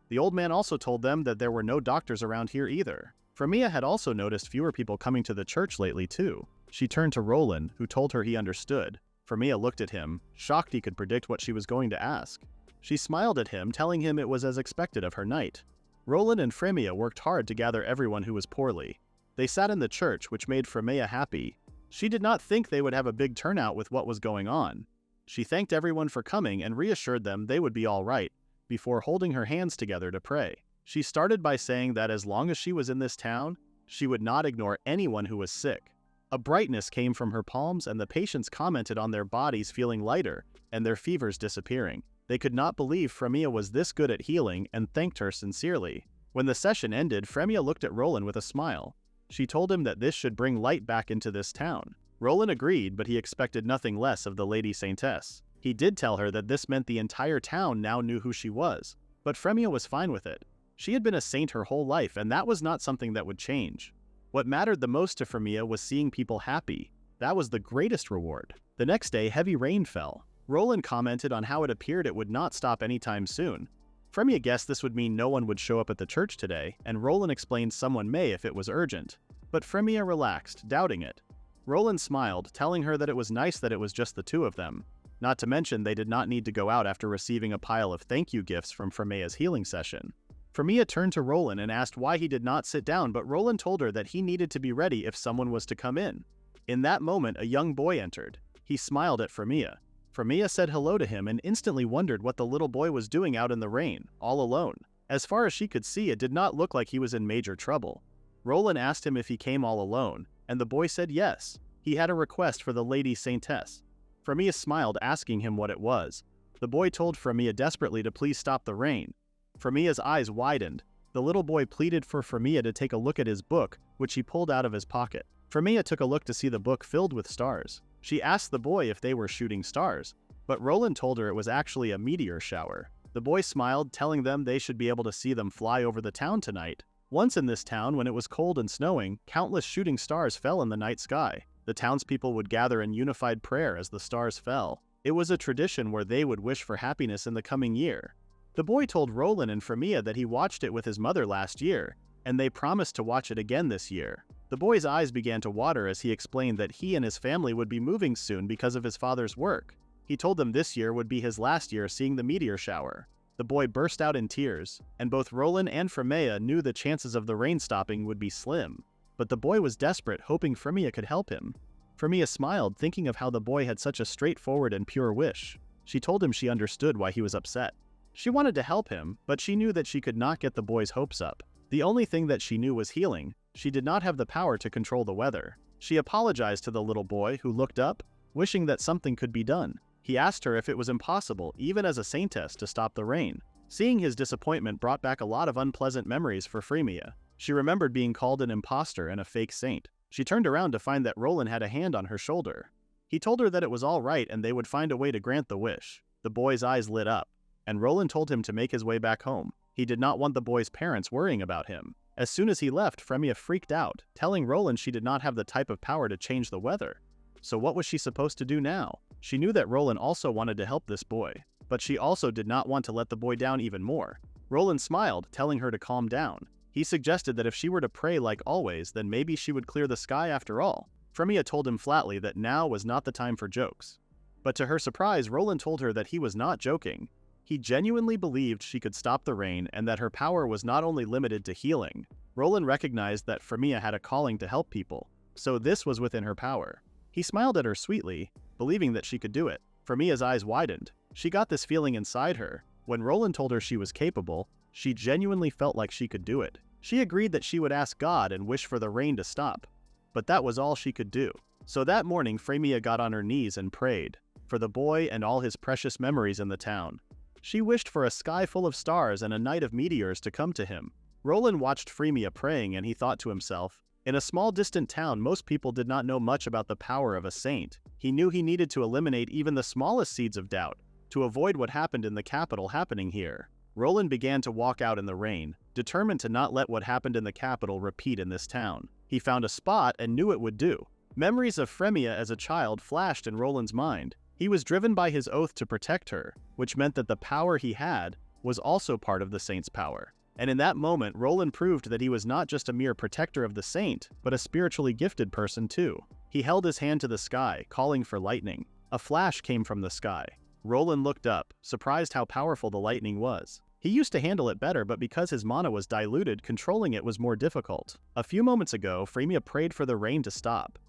The old man also told them that there were no doctors around here either. Frémea had also noticed fewer people coming to the church lately too. She turned to Roland, who told her he understood. Frémea looked at him, shocked he could predict what she was going to ask. She smiled at him, telling him it was as expected of her knight. Roland and Frémea worked hard to gather everyone who was poorly. They sat in the church, which made Frémea happy. She did not think they would have a big turnout with what was going on. She thanked everyone for coming and reassured them they would be all right, before holding her hands together to pray. She started by saying that as long as she was in this town, she would not ignore anyone who was sick. A brightness came from her palms, and the patients commented on their bodies feeling lighter and their fevers disappearing. They could not believe Frémea was this good at healing and thanked her sincerely. When the session ended, Frémea looked at Roland with a smile. She told him that this should bring light back into this town. Roland agreed, but he expected nothing less of the Lady Saintess. He did tell her that this meant the entire town now knew who she was, but Frémea was fine with it. She had been a saint her whole life, and that was not something that would change. What mattered the most to Frémea was seeing people happy. That was the greatest reward. The next day, heavy rain fell. Roland commented on how it appeared it would not stop anytime soon. Frémea guessed this would mean no one would show up at the church today, and Roland explained someone may if it was urgent. But Frémea relaxed, doubting it. Roland smiled, telling her that it was nice that it was just the two of them. Not to mention they did not need to go out after receiving a pile of thank you gifts from Frémea's healing session. Frémea turned to Roland and asked why he did not sit down, but Roland told her that he needed to be ready if someone was to come in. In that moment, a young boy entered. He smiled at Frémea. Frémea said hello to him and instantly wondered what the little boy was doing out in the rain, all alone. As far as she could see, it did not look like he was in major trouble. Roland asked him if he came all alone, and the boy said yes. He had a request for the Lady Saintess. Frémea smiled, asking him what it was. The boy told Frémea desperately to please stop the rain. Frémea's eyes widened. The little boy pleaded for Frémea to take a look at his book, which he pulled out of his pocket. Frémea took a look to see the book filled with stars. She asked the boy if they were shooting stars, but Roland told her it was actually a meteor shower. The boy smiled, telling them they should be able to see them fly over the town tonight. Once in this town, when it was cold and snowing, countless shooting stars fell in the night sky. The townspeople would gather in unified prayer as the stars fell. It was a tradition where they would wish for happiness in the coming year. The boy told Roland and Frémea that he watched it with his mother last year, and they promised to watch it again this year. The boy's eyes began to water as he explained that he and his family would be moving soon because of his father's work. He told them this year would be his last year seeing the meteor shower. The boy burst out in tears, and both Roland and Frémea knew the chances of the rain stopping would be slim. But the boy was desperate, hoping Frémea could help him. Frémea smiled, thinking of how the boy had such a straightforward and pure wish. She told him she understood why he was upset. She wanted to help him, but she knew that she could not get the boy's hopes up. The only thing that she knew was healing. She did not have the power to control the weather. She apologized to the little boy, who looked up, wishing that something could be done. He asked her if it was impossible, even as a saintess, to stop the rain. Seeing his disappointment brought back a lot of unpleasant memories for Frémea. She remembered being called an imposter and a fake saint. She turned around to find that Roland had a hand on her shoulder. He told her that it was all right and they would find a way to grant the wish. The boy's eyes lit up, and Roland told him to make his way back home. He did not want the boy's parents worrying about him. As soon as he left, Frémea freaked out, telling Roland she did not have the type of power to change the weather. So what was she supposed to do now? She knew that Roland also wanted to help this boy, but she also did not want to let the boy down even more. Roland smiled, telling her to calm down. He suggested that if she were to pray like always, then maybe she would clear the sky after all. Frémea told him flatly that now was not the time for jokes. But to her surprise, Roland told her that he was not joking. He genuinely believed she could stop the rain and that her power was not only limited to healing. Roland recognized that Frémea had a calling to help people, so this was within her power. He smiled at her sweetly, believing that she could do it. Frémea's eyes widened. She got this feeling inside her. When Roland told her she was capable, she genuinely felt like she could do it. She agreed that she would ask God and wish for the rain to stop. But that was all she could do. So that morning, Frémea got on her knees and prayed for the boy and all his precious memories in the town. She wished for a sky full of stars and a night of meteors to come to him. Roland watched Frémea praying and he thought to himself, in a small distant town, most people did not know much about the power of a saint. He knew he needed to eliminate even the smallest seeds of doubt to avoid what happened in the capital happening here. Roland began to walk out in the rain, determined to not let what happened in the capital repeat in this town. He found a spot and knew it would do. Memories of Frémea as a child flashed in Roland's mind. He was driven by his oath to protect her, which meant that the power he had was also part of the saint's power. And in that moment, Roland proved that he was not just a mere protector of the saint, but a spiritually gifted person too. He held his hand to the sky, calling for lightning. A flash came from the sky. Roland looked up, surprised how powerful the lightning was. He used to handle it better, but because his mana was diluted, controlling it was more difficult. A few moments ago, Frémea prayed for the rain to stop.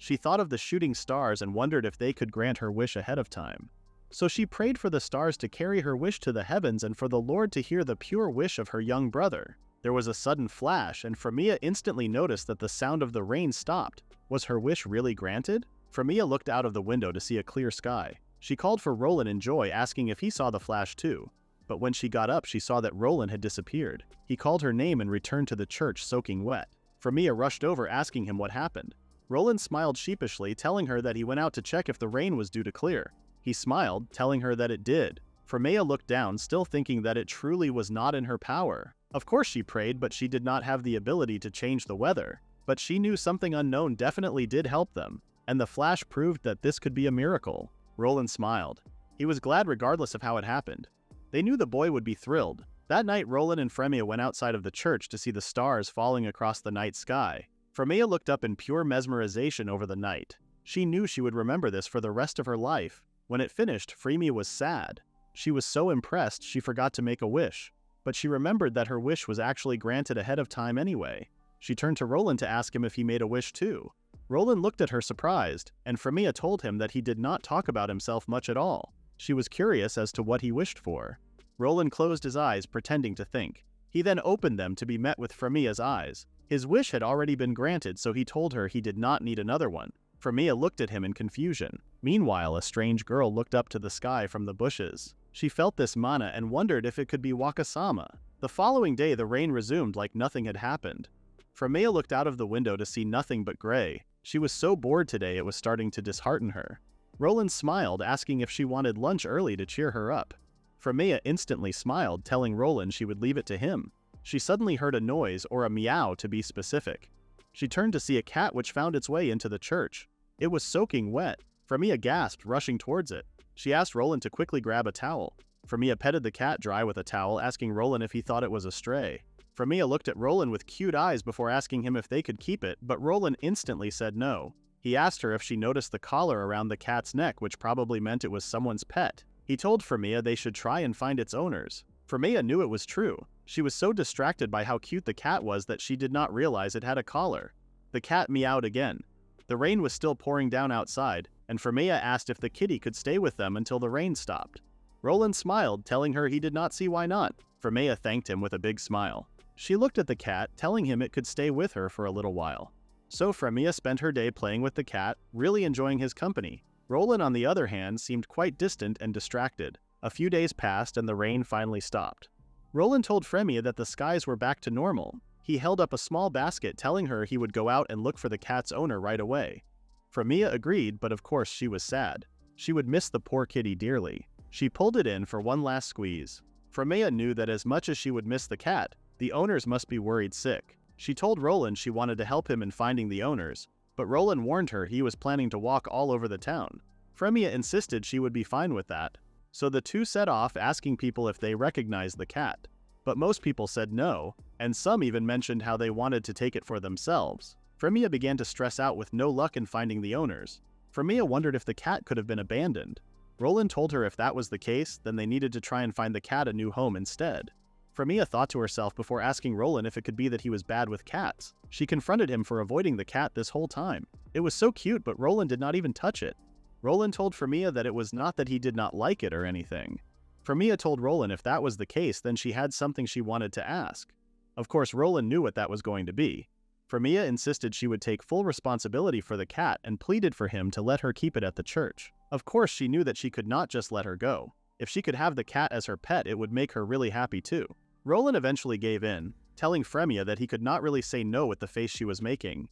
She thought of the shooting stars and wondered if they could grant her wish ahead of time. So she prayed for the stars to carry her wish to the heavens and for the Lord to hear the pure wish of her young brother. There was a sudden flash, and Frémea instantly noticed that the sound of the rain stopped. Was her wish really granted? Frémea looked out of the window to see a clear sky. She called for Roland in joy, asking if he saw the flash too. But when she got up, she saw that Roland had disappeared. He called her name and returned to the church soaking wet. Frémea rushed over, asking him what happened. Roland smiled sheepishly, telling her that he went out to check if the rain was due to clear. He smiled, telling her that it did. Frémea looked down, still thinking that it truly was not in her power. Of course she prayed, but she did not have the ability to change the weather. But she knew something unknown definitely did help them, and the flash proved that this could be a miracle. Roland smiled. He was glad regardless of how it happened. They knew the boy would be thrilled. That night, Roland and Frémea went outside of the church to see the stars falling across the night sky. Frémea looked up in pure mesmerization over the night. She knew she would remember this for the rest of her life. When it finished, Frémea was sad. She was so impressed she forgot to make a wish. But she remembered that her wish was actually granted ahead of time anyway. She turned to Roland to ask him if he made a wish too. Roland looked at her surprised, and Frémea told him that he did not talk about himself much at all. She was curious as to what he wished for. Roland closed his eyes, pretending to think. He then opened them to be met with Frémea's eyes. His wish had already been granted, so he told her he did not need another one. Frémea looked at him in confusion. Meanwhile, a strange girl looked up to the sky from the bushes. She felt this mana and wondered if it could be Wakasama. The following day, the rain resumed like nothing had happened. Frémea looked out of the window to see nothing but gray. She was so bored today it was starting to dishearten her. Roland smiled, asking if she wanted lunch early to cheer her up. Frémea instantly smiled, telling Roland she would leave it to him. She suddenly heard a noise, or a meow to be specific. She turned to see a cat which found its way into the church. It was soaking wet. Frémea gasped, rushing towards it. She asked Roland to quickly grab a towel. Frémea petted the cat dry with a towel, asking Roland if he thought it was a stray. Frémea looked at Roland with cute eyes before asking him if they could keep it, but Roland instantly said no. He asked her if she noticed the collar around the cat's neck, which probably meant it was someone's pet. He told Frémea they should try and find its owners. Frémea knew it was true. She was so distracted by how cute the cat was that she did not realize it had a collar. The cat meowed again. The rain was still pouring down outside, and Frémea asked if the kitty could stay with them until the rain stopped. Roland smiled, telling her he did not see why not. Frémea thanked him with a big smile. She looked at the cat, telling him it could stay with her for a little while. So Frémea spent her day playing with the cat, really enjoying his company. Roland, on the other hand, seemed quite distant and distracted. A few days passed and the rain finally stopped. Roland told Frémea that the skies were back to normal. He held up a small basket, telling her he would go out and look for the cat's owner right away. Frémea agreed, but of course she was sad. She would miss the poor kitty dearly. She pulled it in for one last squeeze. Frémea knew that as much as she would miss the cat, the owners must be worried sick. She told Roland she wanted to help him in finding the owners, but Roland warned her he was planning to walk all over the town. Frémea insisted she would be fine with that. So the two set off, asking people if they recognized the cat. But most people said no, and some even mentioned how they wanted to take it for themselves. Frémea began to stress out with no luck in finding the owners. Frémea wondered if the cat could have been abandoned. Roland told her if that was the case, then they needed to try and find the cat a new home instead. Frémea thought to herself before asking Roland if it could be that he was bad with cats. She confronted him for avoiding the cat this whole time. It was so cute, but Roland did not even touch it. Roland told Frémea that it was not that he did not like it or anything. Frémea told Roland if that was the case, then she had something she wanted to ask. Of course, Roland knew what that was going to be. Frémea insisted she would take full responsibility for the cat and pleaded for him to let her keep it at the church. Of course, she knew that she could not just let her go. If she could have the cat as her pet, it would make her really happy too. Roland eventually gave in, telling Frémea that he could not really say no with the face she was making.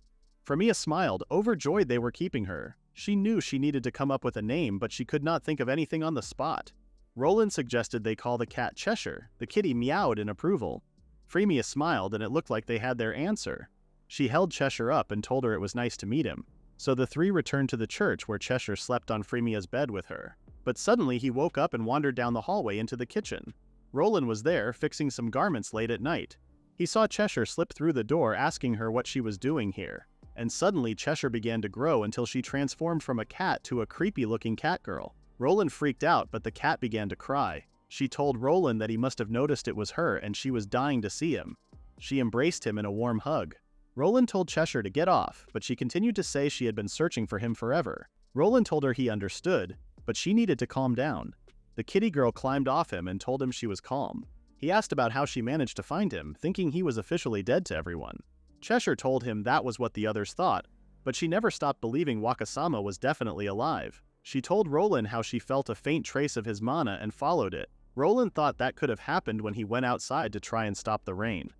Frémea smiled, overjoyed they were keeping her. She knew she needed to come up with a name, but she could not think of anything on the spot. Roland suggested they call the cat Cheshire. The kitty meowed in approval. Frémea smiled, and it looked like they had their answer. She held Cheshire up and told her it was nice to meet him. So the three returned to the church where Cheshire slept on Fréméa's bed with her. But suddenly he woke up and wandered down the hallway into the kitchen. Roland was there, fixing some garments late at night. He saw Cheshire slip through the door, asking her what she was doing here. And suddenly Cheshire began to grow until she transformed from a cat to a creepy-looking cat girl. Roland freaked out, but the cat began to cry. She told Roland that he must have noticed it was her and she was dying to see him. She embraced him in a warm hug. Roland told Cheshire to get off, but she continued to say she had been searching for him forever. Roland told her he understood, but she needed to calm down. The kitty girl climbed off him and told him she was calm. He asked about how she managed to find him, thinking he was officially dead to everyone. Cheshire told him that was what the others thought, but she never stopped believing Wakasama was definitely alive. She told Roland how she felt a faint trace of his mana and followed it. Roland thought that could have happened when he went outside to try and stop the rain.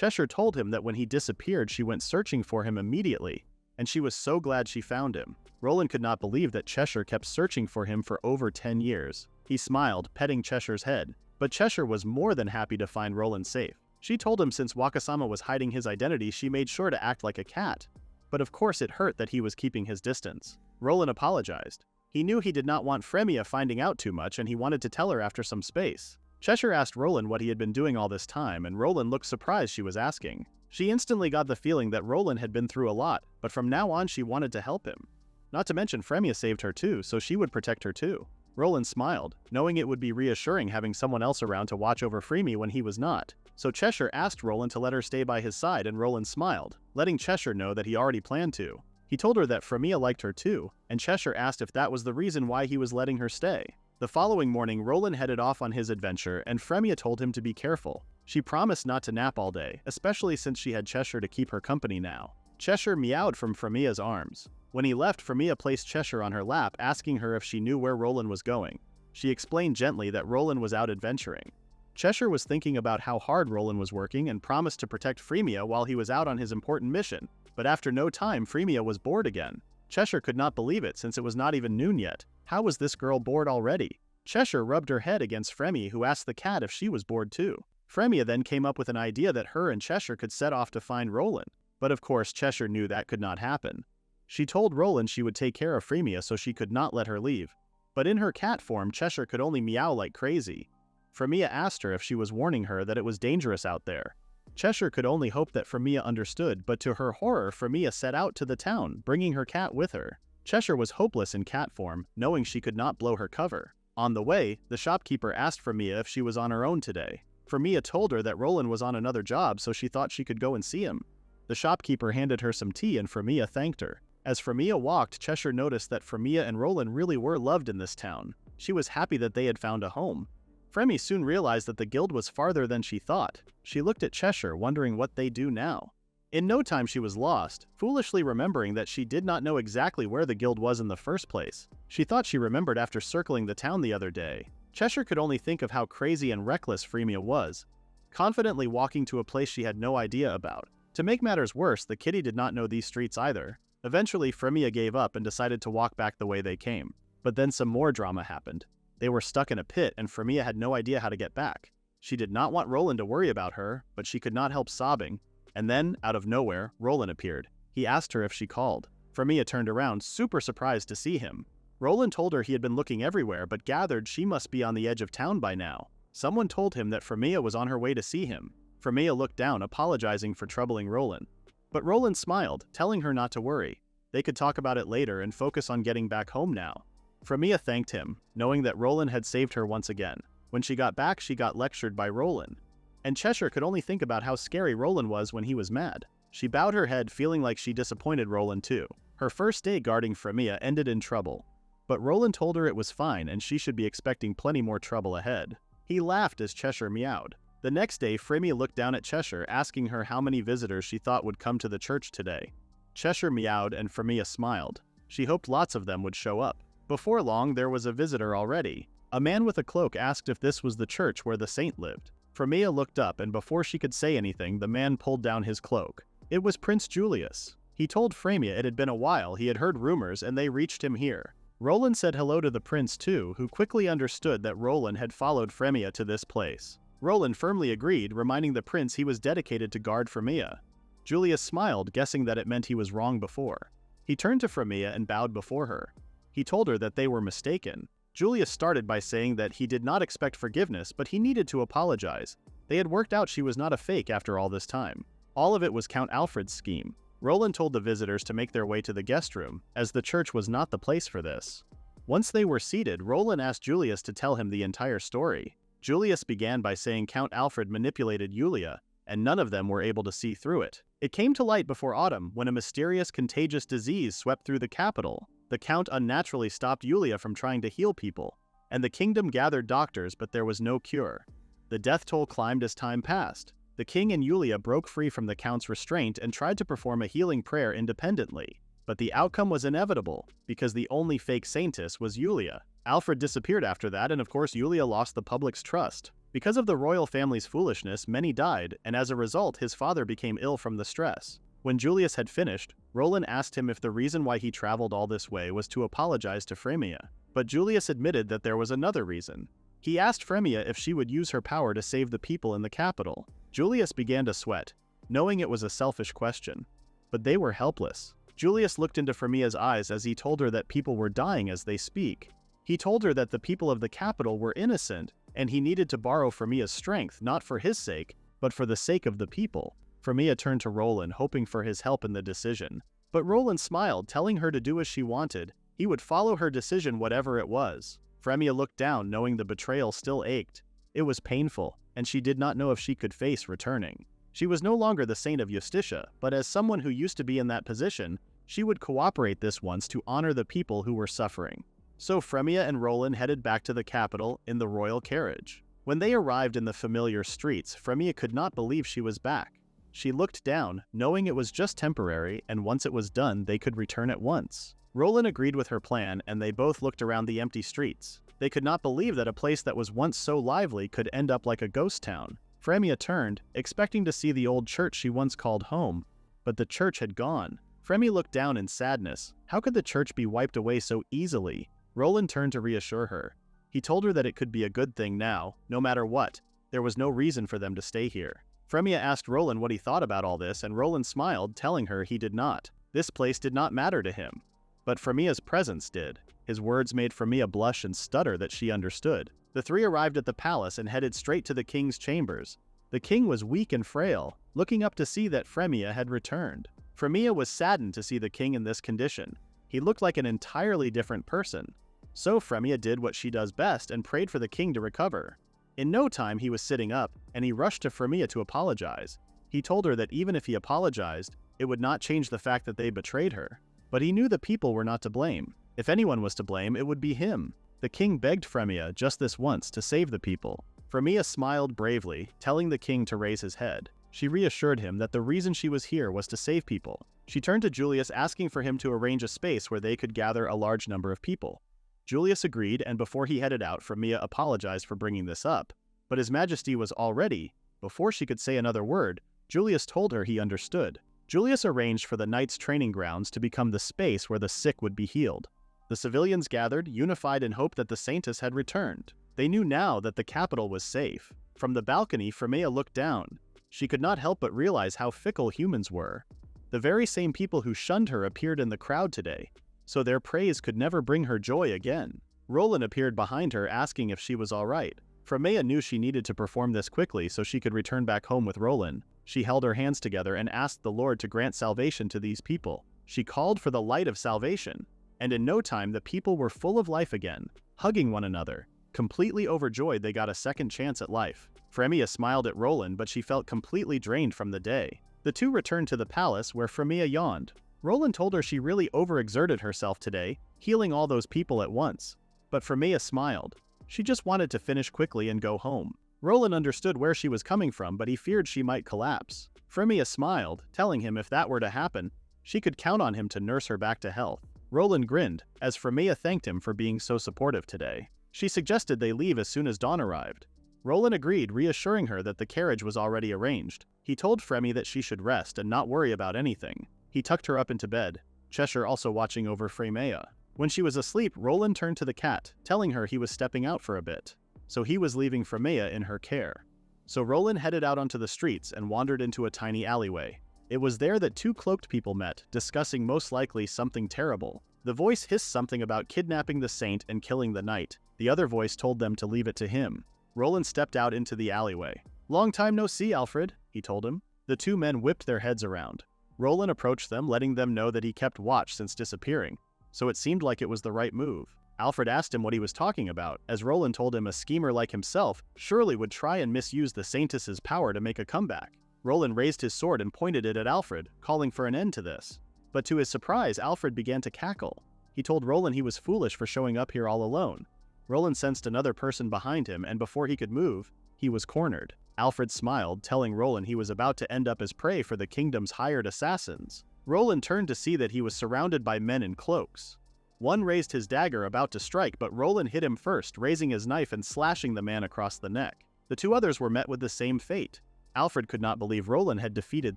Cheshire told him that when he disappeared she went searching for him immediately, and she was so glad she found him. Roland could not believe that Cheshire kept searching for him for over 10 years. He smiled, petting Cheshire's head, but Cheshire was more than happy to find Roland safe. She told him since Wakasama was hiding his identity, she made sure to act like a cat. But of course it hurt that he was keeping his distance. Roland apologized. He knew he did not want Frémea finding out too much and he wanted to tell her after some space. Cheshire asked Roland what he had been doing all this time, and Roland looked surprised she was asking. She instantly got the feeling that Roland had been through a lot, but from now on she wanted to help him. Not to mention Frémea saved her too, so she would protect her too. Roland smiled, knowing it would be reassuring having someone else around to watch over Frémea when he was not. So Cheshire asked Roland to let her stay by his side, and Roland smiled, letting Cheshire know that he already planned to. He told her that Frémea liked her too, and Cheshire asked if that was the reason why he was letting her stay. The following morning, Roland headed off on his adventure, and Frémea told him to be careful. She promised not to nap all day, especially since she had Cheshire to keep her company now. Cheshire meowed from Frémea's arms. When he left, Frémea placed Cheshire on her lap, asking her if she knew where Roland was going. She explained gently that Roland was out adventuring. Cheshire was thinking about how hard Roland was working and promised to protect Frémea while he was out on his important mission, but after no time, Frémea was bored again. Cheshire could not believe it since it was not even noon yet. How was this girl bored already? Cheshire rubbed her head against Frémea, who asked the cat if she was bored too. Frémea then came up with an idea that her and Cheshire could set off to find Roland, but of course Cheshire knew that could not happen. She told Roland she would take care of Frémea so she could not let her leave. But in her cat form, Cheshire could only meow like crazy. Frémea asked her if she was warning her that it was dangerous out there. Cheshire could only hope that Frémea understood, but to her horror, Frémea set out to the town, bringing her cat with her. Cheshire was hopeless in cat form, knowing she could not blow her cover. On the way, the shopkeeper asked Frémea if she was on her own today. Frémea told her that Roland was on another job, so she thought she could go and see him. The shopkeeper handed her some tea and Frémea thanked her. As Frémea walked, Cheshire noticed that Frémea and Roland really were loved in this town. She was happy that they had found a home. Frémea soon realized that the guild was farther than she thought. She looked at Cheshire, wondering what they do now. In no time she was lost, foolishly remembering that she did not know exactly where the guild was in the first place. She thought she remembered after circling the town the other day. Cheshire could only think of how crazy and reckless Frémea was, confidently walking to a place she had no idea about. To make matters worse, the kitty did not know these streets either. Eventually, Frémea gave up and decided to walk back the way they came. But then some more drama happened. They were stuck in a pit and Frémea had no idea how to get back. She did not want Roland to worry about her, but she could not help sobbing. And then, out of nowhere, Roland appeared. He asked her if she called. Frémea turned around, super surprised to see him. Roland told her he had been looking everywhere, but gathered she must be on the edge of town by now. Someone told him that Frémea was on her way to see him. Frémea looked down, apologizing for troubling Roland. But Roland smiled, telling her not to worry. They could talk about it later and focus on getting back home now. Frémea thanked him, knowing that Roland had saved her once again. When she got back, she got lectured by Roland. And Cheshire could only think about how scary Roland was when he was mad. She bowed her head, feeling like she disappointed Roland too. Her first day guarding Frémea ended in trouble. But Roland told her it was fine and she should be expecting plenty more trouble ahead. He laughed as Cheshire meowed. The next day, Frémea looked down at Cheshire, asking her how many visitors she thought would come to the church today. Cheshire meowed and Frémea smiled. She hoped lots of them would show up. Before long, there was a visitor already. A man with a cloak asked if this was the church where the saint lived. Frémea looked up, and before she could say anything, the man pulled down his cloak. It was Prince Julius. He told Frémea it had been a while, he had heard rumors, and they reached him here. Roland said hello to the prince too, who quickly understood that Roland had followed Frémea to this place. Roland firmly agreed, reminding the prince he was dedicated to guard Frémea. Julius smiled, guessing that it meant he was wrong before. He turned to Frémea and bowed before her. He told her that they were mistaken. Julius started by saying that he did not expect forgiveness, but he needed to apologize. They had worked out she was not a fake after all this time. All of it was Count Alfred's scheme. Roland told the visitors to make their way to the guest room, as the church was not the place for this. Once they were seated, Roland asked Julius to tell him the entire story. Julius began by saying Count Alfred manipulated Julia, and none of them were able to see through it. It came to light before autumn when a mysterious contagious disease swept through the capital. The Count unnaturally stopped Julia from trying to heal people, and the kingdom gathered doctors, but there was no cure. The death toll climbed as time passed. The king and Julia broke free from the Count's restraint and tried to perform a healing prayer independently. But the outcome was inevitable, because the only fake Saintess was Julia. Alfred disappeared after that, and of course Julia lost the public's trust. Because of the royal family's foolishness, many died, and as a result his father became ill from the stress. When Julius had finished, Roland asked him if the reason why he traveled all this way was to apologize to Frémea. But Julius admitted that there was another reason. He asked Frémea if she would use her power to save the people in the capital. Julius began to sweat, knowing it was a selfish question. But they were helpless. Julius looked into Frémea's eyes as he told her that people were dying as they speak. He told her that the people of the capital were innocent, and he needed to borrow Frémea's strength not for his sake, but for the sake of the people. Frémea turned to Roland, hoping for his help in the decision. But Roland smiled, telling her to do as she wanted. He would follow her decision whatever it was. Frémea looked down, knowing the betrayal still ached. It was painful, and she did not know if she could face returning. She was no longer the Saint of Justitia, but as someone who used to be in that position, she would cooperate this once to honor the people who were suffering. So Frémea and Roland headed back to the capital in the royal carriage. When they arrived in the familiar streets, Frémea could not believe she was back. She looked down, knowing it was just temporary, and once it was done, they could return at once. Roland agreed with her plan, and they both looked around the empty streets. They could not believe that a place that was once so lively could end up like a ghost town. Frémea turned, expecting to see the old church she once called home, but the church had gone. Frémea looked down in sadness. How could the church be wiped away so easily? Roland turned to reassure her. He told her that it could be a good thing now, no matter what. There was no reason for them to stay here. Frémea asked Roland what he thought about all this, and Roland smiled, telling her he did not. This place did not matter to him. But Frémea's presence did. His words made Frémea blush and stutter that she understood. The three arrived at the palace and headed straight to the king's chambers. The king was weak and frail, looking up to see that Frémea had returned. Frémea was saddened to see the king in this condition. He looked like an entirely different person. So Frémea did what she does best and prayed for the king to recover. In no time he was sitting up, and he rushed to Frémea to apologize. He told her that even if he apologized, it would not change the fact that they betrayed her. But he knew the people were not to blame. If anyone was to blame, it would be him. The king begged Frémea just this once to save the people. Frémea smiled bravely, telling the king to raise his head. She reassured him that the reason she was here was to save people. She turned to Julius, asking for him to arrange a space where they could gather a large number of people. Julius agreed, and before he headed out, Frémea apologized for bringing this up. But His Majesty was already. Before she could say another word, Julius told her he understood. Julius arranged for the knights' training grounds to become the space where the sick would be healed. The civilians gathered, unified in hope that the Saintess had returned. They knew now that the capital was safe. From the balcony, Frémea looked down. She could not help but realize how fickle humans were. The very same people who shunned her appeared in the crowd today, so their praise could never bring her joy again. Roland appeared behind her, asking if she was all right. Frémea knew she needed to perform this quickly so she could return back home with Roland. She held her hands together and asked the Lord to grant salvation to these people. She called for the light of salvation, and in no time the people were full of life again, hugging one another. Completely overjoyed, they got a second chance at life. Frémea smiled at Roland, but she felt completely drained from the day. The two returned to the palace, where Frémea yawned. Roland told her she really overexerted herself today, healing all those people at once. But Frémea smiled. She just wanted to finish quickly and go home. Roland understood where she was coming from, but he feared she might collapse. Frémea smiled, telling him if that were to happen, she could count on him to nurse her back to health. Roland grinned, as Frémea thanked him for being so supportive today. She suggested they leave as soon as dawn arrived. Roland agreed, reassuring her that the carriage was already arranged. He told Frémea that she should rest and not worry about anything. He tucked her up into bed, Cheshire also watching over Frémea. When she was asleep, Roland turned to the cat, telling her he was stepping out for a bit. So he was leaving Frémea in her care. So Roland headed out onto the streets and wandered into a tiny alleyway. It was there that two cloaked people met, discussing most likely something terrible. The voice hissed something about kidnapping the saint and killing the knight. The other voice told them to leave it to him. Roland stepped out into the alleyway. "Long time no see, Alfred," he told him. The two men whipped their heads around. Roland approached them, letting them know that he kept watch since disappearing, so it seemed like it was the right move. Alfred asked him what he was talking about, as Roland told him a schemer like himself surely would try and misuse the Saintess's power to make a comeback. Roland raised his sword and pointed it at Alfred, calling for an end to this. But to his surprise, Alfred began to cackle. He told Roland he was foolish for showing up here all alone. Roland sensed another person behind him, and before he could move, he was cornered. Alfred smiled, telling Roland he was about to end up as prey for the kingdom's hired assassins. Roland turned to see that he was surrounded by men in cloaks. One raised his dagger about to strike, but Roland hit him first, raising his knife and slashing the man across the neck. The two others were met with the same fate. Alfred could not believe Roland had defeated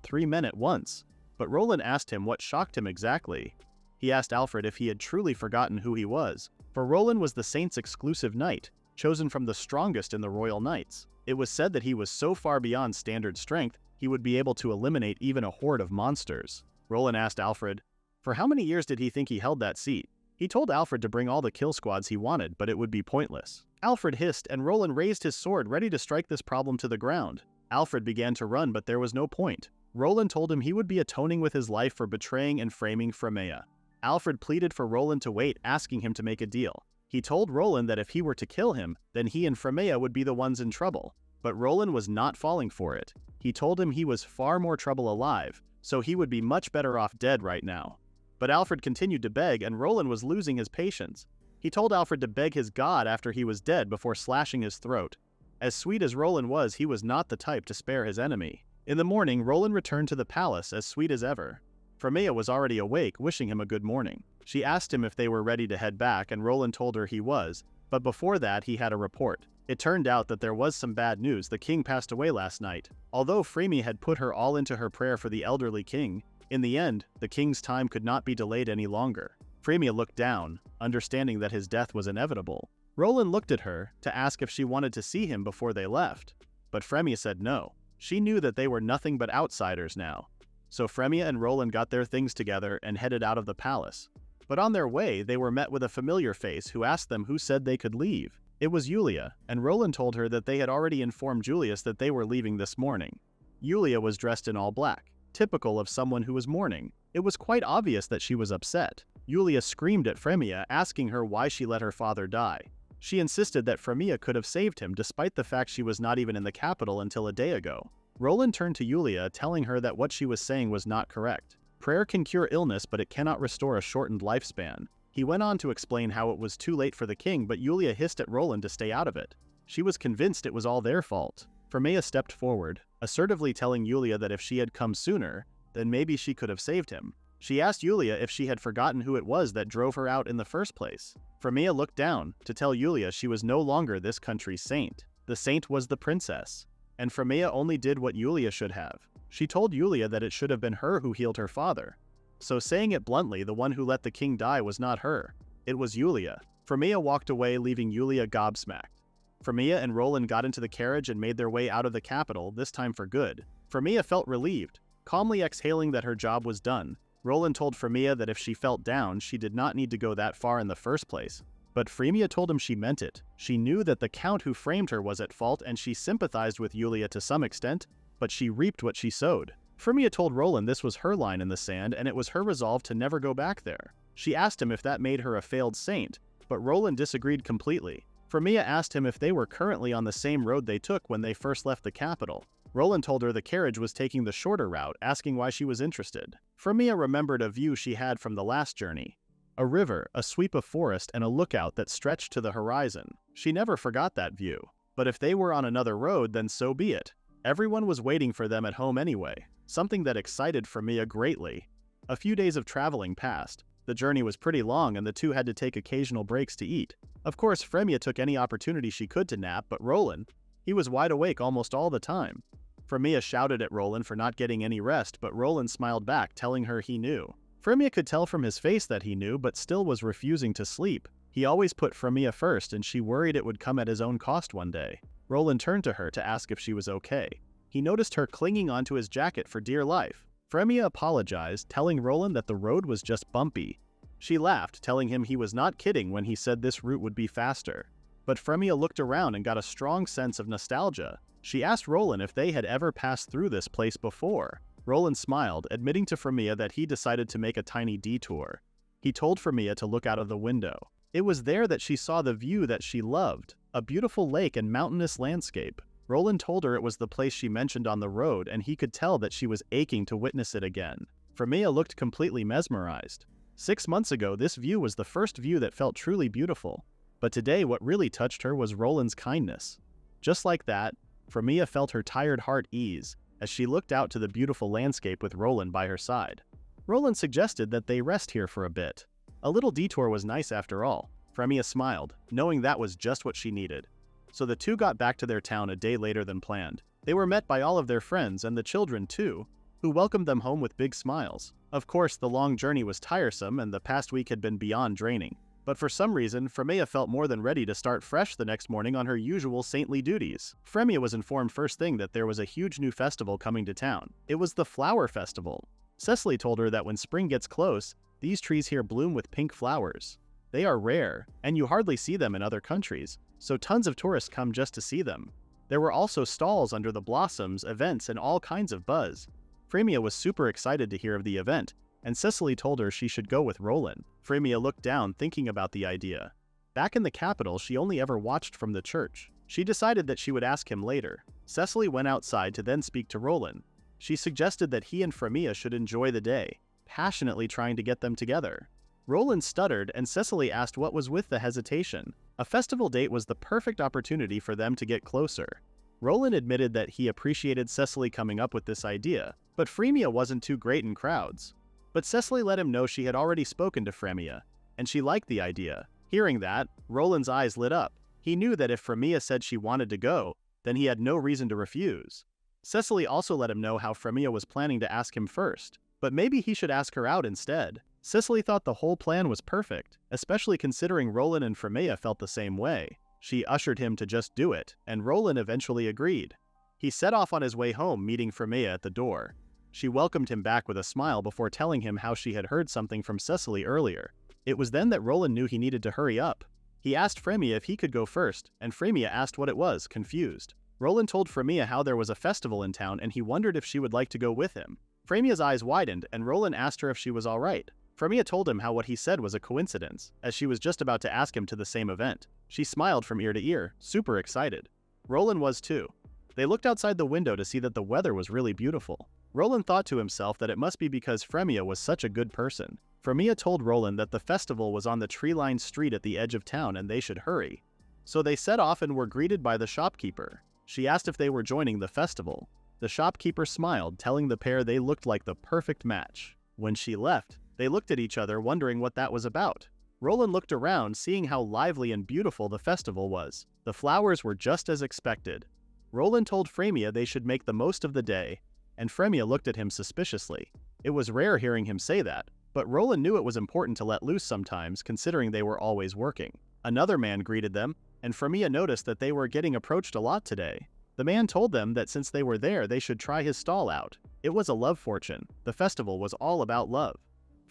3 men at once, but Roland asked him what shocked him exactly. He asked Alfred if he had truly forgotten who he was, for Roland was the saint's exclusive knight, chosen from the strongest in the royal knights. It was said that he was so far beyond standard strength, he would be able to eliminate even a horde of monsters. Roland asked Alfred, for how many years did he think he held that seat? He told Alfred to bring all the kill squads he wanted, but it would be pointless. Alfred hissed, and Roland raised his sword ready to strike this problem to the ground. Alfred began to run, but there was no point. Roland told him he would be atoning with his life for betraying and framing Frémea. Alfred pleaded for Roland to wait, asking him to make a deal. He told Roland that if he were to kill him, then he and Frémea would be the ones in trouble. But Roland was not falling for it. He told him he was far more trouble alive, so he would be much better off dead right now. But Alfred continued to beg, and Roland was losing his patience. He told Alfred to beg his god after he was dead before slashing his throat. As sweet as Roland was, he was not the type to spare his enemy. In the morning, Roland returned to the palace as sweet as ever. Frémea was already awake, wishing him a good morning. She asked him if they were ready to head back, and Roland told her he was, but before that he had a report. It turned out that there was some bad news. The king passed away last night. Although Frémea had put her all into her prayer for the elderly king, in the end, the king's time could not be delayed any longer. Frémea looked down, understanding that his death was inevitable. Roland looked at her to ask if she wanted to see him before they left, but Frémea said no. She knew that they were nothing but outsiders now. So Frémea and Roland got their things together and headed out of the palace. But on their way, they were met with a familiar face who asked them who said they could leave. It was Julia, and Roland told her that they had already informed Julius that they were leaving this morning. Julia was dressed in all black, typical of someone who was mourning. It was quite obvious that she was upset. Julia screamed at Frémea, asking her why she let her father die. She insisted that Frémea could have saved him despite the fact she was not even in the capital until a day ago. Roland turned to Julia, telling her that what she was saying was not correct. Prayer can cure illness, but it cannot restore a shortened lifespan. He went on to explain how it was too late for the king, but Julia hissed at Roland to stay out of it. She was convinced it was all their fault. Frémea stepped forward, assertively telling Julia that if she had come sooner, then maybe she could have saved him. She asked Julia if she had forgotten who it was that drove her out in the first place. Frémea looked down to tell Julia she was no longer this country's saint. The saint was the princess, and Frémea only did what Julia should have. She told Julia that it should have been her who healed her father. So saying it bluntly, the one who let the king die was not her. It was Julia. Frémea walked away, leaving Julia gobsmacked. Frémea and Roland got into the carriage and made their way out of the capital, this time for good. Frémea felt relieved, calmly exhaling that her job was done. Roland told Frémea that if she felt down, she did not need to go that far in the first place. But Frémea told him she meant it. She knew that the count who framed her was at fault, and she sympathized with Julia to some extent, but she reaped what she sowed. Frémea told Roland this was her line in the sand, and it was her resolve to never go back there. She asked him if that made her a failed saint, but Roland disagreed completely. Frémea asked him if they were currently on the same road they took when they first left the capital. Roland told her the carriage was taking the shorter route, asking why she was interested. Frémea remembered a view she had from the last journey. A river, a sweep of forest, and a lookout that stretched to the horizon. She never forgot that view. But if they were on another road, then so be it. Everyone was waiting for them at home anyway, something that excited Frémea greatly. A few days of traveling passed. The journey was pretty long, and the two had to take occasional breaks to eat. Of course, Frémea took any opportunity she could to nap, but Roland, he was wide awake almost all the time. Frémea shouted at Roland for not getting any rest, but Roland smiled back, telling her he knew. Frémea could tell from his face that he knew, but still was refusing to sleep. He always put Frémea first, and she worried it would come at his own cost one day. Roland turned to her to ask if she was okay. He noticed her clinging onto his jacket for dear life. Frémea apologized, telling Roland that the road was just bumpy. She laughed, telling him he was not kidding when he said this route would be faster. But Frémea looked around and got a strong sense of nostalgia. She asked Roland if they had ever passed through this place before. Roland smiled, admitting to Frémea that he decided to make a tiny detour. He told Frémea to look out of the window. It was there that she saw the view that she loved, a beautiful lake and mountainous landscape. Roland told her it was the place she mentioned on the road, and he could tell that she was aching to witness it again. Frémea looked completely mesmerized. 6 months ago, this view was the first view that felt truly beautiful. But today, what really touched her was Roland's kindness. Just like that, Frémea felt her tired heart ease as she looked out to the beautiful landscape with Roland by her side. Roland suggested that they rest here for a bit. A little detour was nice after all. Frémea smiled, knowing that was just what she needed. So the two got back to their town a day later than planned. They were met by all of their friends and the children too, who welcomed them home with big smiles. Of course, the long journey was tiresome and the past week had been beyond draining. But for some reason, Frémea felt more than ready to start fresh the next morning on her usual saintly duties. Frémea was informed first thing that there was a huge new festival coming to town. It was the Flower Festival. Cecily told her that when spring gets close, these trees here bloom with pink flowers. They are rare, and you hardly see them in other countries, so tons of tourists come just to see them. There were also stalls under the blossoms, events, and all kinds of buzz. Frémea was super excited to hear of the event, and Cecily told her she should go with Roland. Frémea looked down, thinking about the idea. Back in the capital, she only ever watched from the church. She decided that she would ask him later. Cecily went outside to then speak to Roland. She suggested that he and Frémea should enjoy the day, passionately trying to get them together. Roland stuttered, and Cecily asked what was with the hesitation. A festival date was the perfect opportunity for them to get closer. Roland admitted that he appreciated Cecily coming up with this idea, but Frémea wasn't too great in crowds. But Cecily let him know she had already spoken to Frémea, and she liked the idea. Hearing that, Roland's eyes lit up. He knew that if Frémea said she wanted to go, then he had no reason to refuse. Cecily also let him know how Frémea was planning to ask him first, but maybe he should ask her out instead. Cecily thought the whole plan was perfect, especially considering Roland and Frémea felt the same way. She ushered him to just do it, and Roland eventually agreed. He set off on his way home, meeting Frémea at the door. She welcomed him back with a smile before telling him how she had heard something from Cecily earlier. It was then that Roland knew he needed to hurry up. He asked Frémea if he could go first, and Frémea asked what it was, confused. Roland told Frémea how there was a festival in town and he wondered if she would like to go with him. Frémea's eyes widened, and Roland asked her if she was alright. Frémea told him how what he said was a coincidence, as she was just about to ask him to the same event. She smiled from ear to ear, super excited. Roland was too. They looked outside the window to see that the weather was really beautiful. Roland thought to himself that it must be because Frémea was such a good person. Frémea told Roland that the festival was on the tree-lined street at the edge of town and they should hurry. So they set off and were greeted by the shopkeeper. She asked if they were joining the festival. The shopkeeper smiled, telling the pair they looked like the perfect match. When she left, they looked at each other, wondering what that was about. Roland looked around, seeing how lively and beautiful the festival was. The flowers were just as expected. Roland told Frémea they should make the most of the day, and Frémea looked at him suspiciously. It was rare hearing him say that, but Roland knew it was important to let loose sometimes, considering they were always working. Another man greeted them, and Frémea noticed that they were getting approached a lot today. The man told them that since they were there, they should try his stall out. It was a love fortune. The festival was all about love.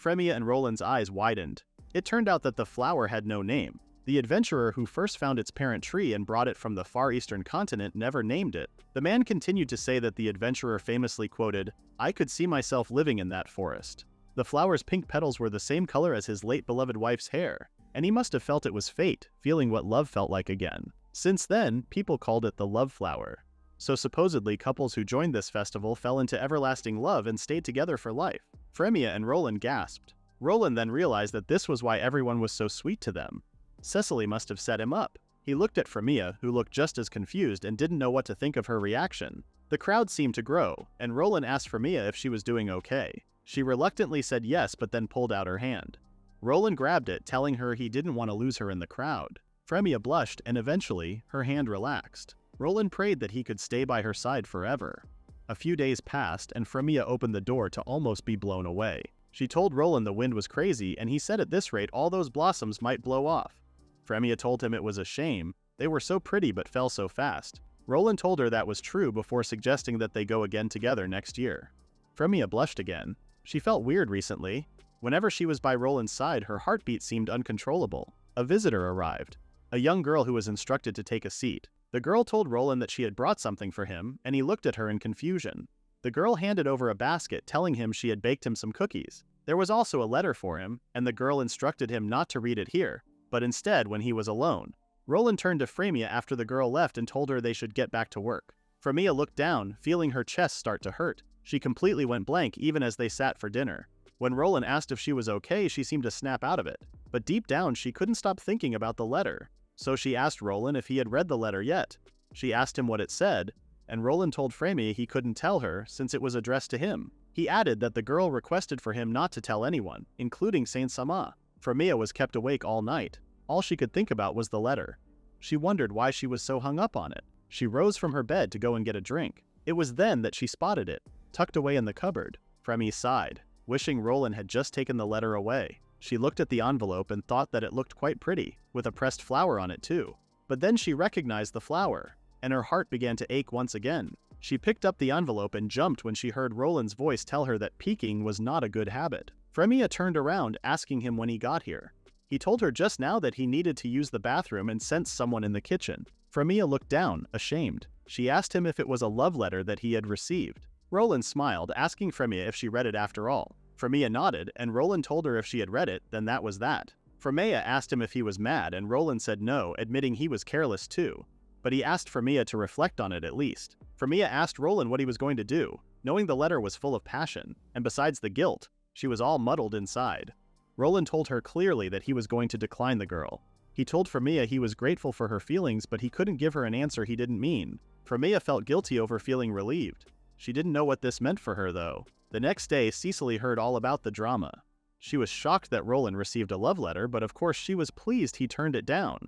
Frémea and Roland's eyes widened. It turned out that the flower had no name. The adventurer who first found its parent tree and brought it from the far eastern continent never named it. The man continued to say that the adventurer famously quoted, "I could see myself living in that forest." The flower's pink petals were the same color as his late beloved wife's hair, and he must have felt it was fate, feeling what love felt like again. Since then, people called it the love flower. So supposedly couples who joined this festival fell into everlasting love and stayed together for life. Frémea and Roland gasped. Roland then realized that this was why everyone was so sweet to them. Cecily must have set him up. He looked at Frémea, who looked just as confused and didn't know what to think of her reaction. The crowd seemed to grow, and Roland asked Frémea if she was doing okay. She reluctantly said yes, but then pulled out her hand. Roland grabbed it, telling her he didn't want to lose her in the crowd. Frémea blushed, and eventually, her hand relaxed. Roland prayed that he could stay by her side forever. A few days passed, and Frémea opened the door to almost be blown away. She told Roland the wind was crazy, and he said at this rate all those blossoms might blow off. Frémea told him it was a shame. They were so pretty but fell so fast. Roland told her that was true before suggesting that they go again together next year. Frémea blushed again. She felt weird recently. Whenever she was by Roland's side, her heartbeat seemed uncontrollable. A visitor arrived. A young girl who was instructed to take a seat. The girl told Roland that she had brought something for him, and he looked at her in confusion. The girl handed over a basket, telling him she had baked him some cookies. There was also a letter for him, and the girl instructed him not to read it here, but instead when he was alone. Roland turned to Frémea after the girl left and told her they should get back to work. Frémea looked down, feeling her chest start to hurt. She completely went blank even as they sat for dinner. When Roland asked if she was okay, she seemed to snap out of it. But deep down, she couldn't stop thinking about the letter. So she asked Roland if he had read the letter yet. She asked him what it said, and Roland told Frémea he couldn't tell her since it was addressed to him. He added that the girl requested for him not to tell anyone, including Saintess. Frémea was kept awake all night. All she could think about was the letter. She wondered why she was so hung up on it. She rose from her bed to go and get a drink. It was then that she spotted it, tucked away in the cupboard. Frémea sighed, wishing Roland had just taken the letter away. She looked at the envelope and thought that it looked quite pretty, with a pressed flower on it too. But then she recognized the flower, and her heart began to ache once again. She picked up the envelope and jumped when she heard Roland's voice tell her that peeking was not a good habit. Frémea turned around, asking him when he got here. He told her just now that he needed to use the bathroom and sensed someone in the kitchen. Frémea looked down, ashamed. She asked him if it was a love letter that he had received. Roland smiled, asking Frémea if she read it after all. Frémea nodded, and Roland told her if she had read it, then that was that. Frémea asked him if he was mad, and Roland said no, admitting he was careless too. But he asked Frémea to reflect on it at least. Frémea asked Roland what he was going to do, knowing the letter was full of passion, and besides the guilt, she was all muddled inside. Roland told her clearly that he was going to decline the girl. He told Frémea he was grateful for her feelings, but he couldn't give her an answer he didn't mean. Frémea felt guilty over feeling relieved. She didn't know what this meant for her, though. The next day, Cecily heard all about the drama. She was shocked that Roland received a love letter, but of course she was pleased he turned it down.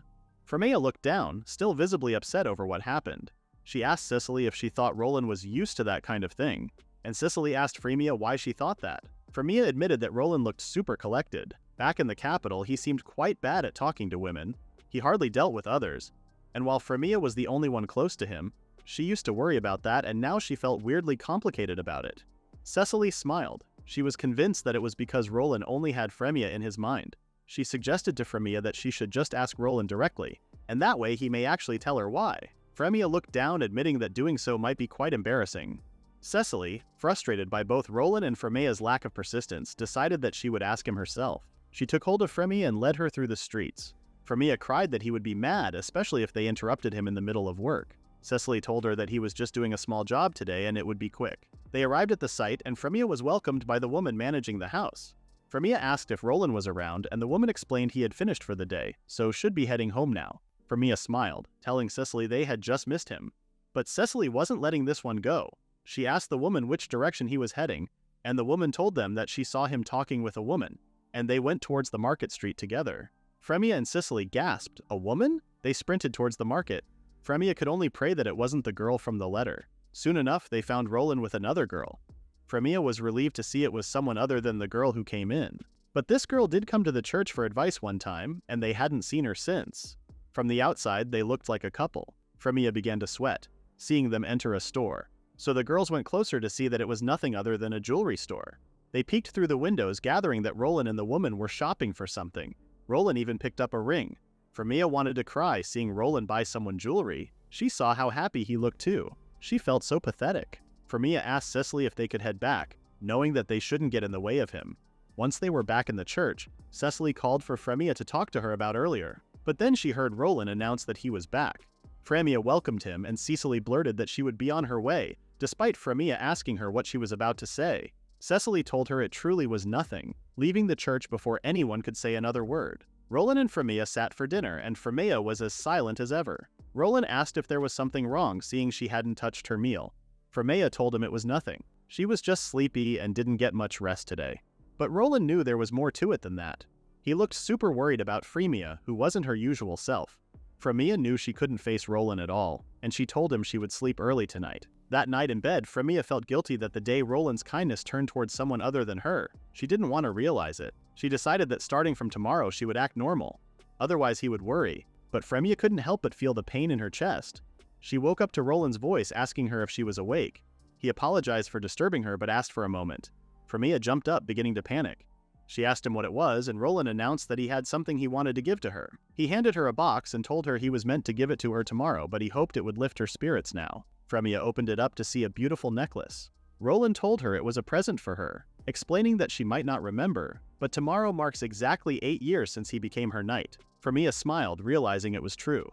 Frémea looked down, still visibly upset over what happened. She asked Cecily if she thought Roland was used to that kind of thing, and Cecily asked Frémea why she thought that. Frémea admitted that Roland looked super collected. Back in the capital, he seemed quite bad at talking to women. He hardly dealt with others. And while Frémea was the only one close to him, she used to worry about that, and now she felt weirdly complicated about it. Cecily smiled. She was convinced that it was because Roland only had Frémea in his mind. She suggested to Frémea that she should just ask Roland directly, and that way he may actually tell her why. Frémea looked down, admitting that doing so might be quite embarrassing. Cecily, frustrated by both Roland and Frémea's lack of persistence, decided that she would ask him herself. She took hold of Frémea and led her through the streets. Frémea cried that he would be mad, especially if they interrupted him in the middle of work. Cecily told her that he was just doing a small job today and it would be quick. They arrived at the site, and Frémea was welcomed by the woman managing the house. Frémea asked if Roland was around, and the woman explained he had finished for the day, so should be heading home now. Frémea smiled, telling Cecily they had just missed him. But Cecily wasn't letting this one go. She asked the woman which direction he was heading, and the woman told them that she saw him talking with a woman, and they went towards the market street together. Frémea and Cecily gasped, "A woman?" They sprinted towards the market. Frémea could only pray that it wasn't the girl from the letter. Soon enough, they found Roland with another girl. Frémea was relieved to see it was someone other than the girl who came in. But this girl did come to the church for advice one time, and they hadn't seen her since. From the outside, they looked like a couple. Frémea began to sweat, seeing them enter a store. So the girls went closer to see that it was nothing other than a jewelry store. They peeked through the windows, gathering that Roland and the woman were shopping for something. Roland even picked up a ring. Frémea wanted to cry seeing Roland buy someone jewelry. She saw how happy he looked too. She felt so pathetic. Frémea asked Cecily if they could head back, knowing that they shouldn't get in the way of him. Once they were back in the church, Cecily called for Frémea to talk to her about earlier. But then she heard Roland announce that he was back. Frémea welcomed him, and Cecily blurted that she would be on her way, despite Frémea asking her what she was about to say. Cecily told her it truly was nothing, leaving the church before anyone could say another word. Roland and Frémea sat for dinner, and Frémea was as silent as ever. Roland asked if there was something wrong, seeing she hadn't touched her meal. Frémea told him it was nothing. She was just sleepy and didn't get much rest today. But Roland knew there was more to it than that. He looked super worried about Frémea, who wasn't her usual self. Frémea knew she couldn't face Roland at all, and she told him she would sleep early tonight. That night in bed, Frémea felt guilty that the day Roland's kindness turned towards someone other than her. She didn't want to realize it. She decided that starting from tomorrow she would act normal. Otherwise he would worry. But Frémea couldn't help but feel the pain in her chest. She woke up to Roland's voice asking her if she was awake. He apologized for disturbing her but asked for a moment. Frémea jumped up, beginning to panic. She asked him what it was, and Roland announced that he had something he wanted to give to her. He handed her a box and told her he was meant to give it to her tomorrow, but he hoped it would lift her spirits now. Frémea opened it up to see a beautiful necklace. Roland told her it was a present for her, explaining that she might not remember, but tomorrow marks exactly 8 years since he became her knight. Frémea smiled, realizing it was true.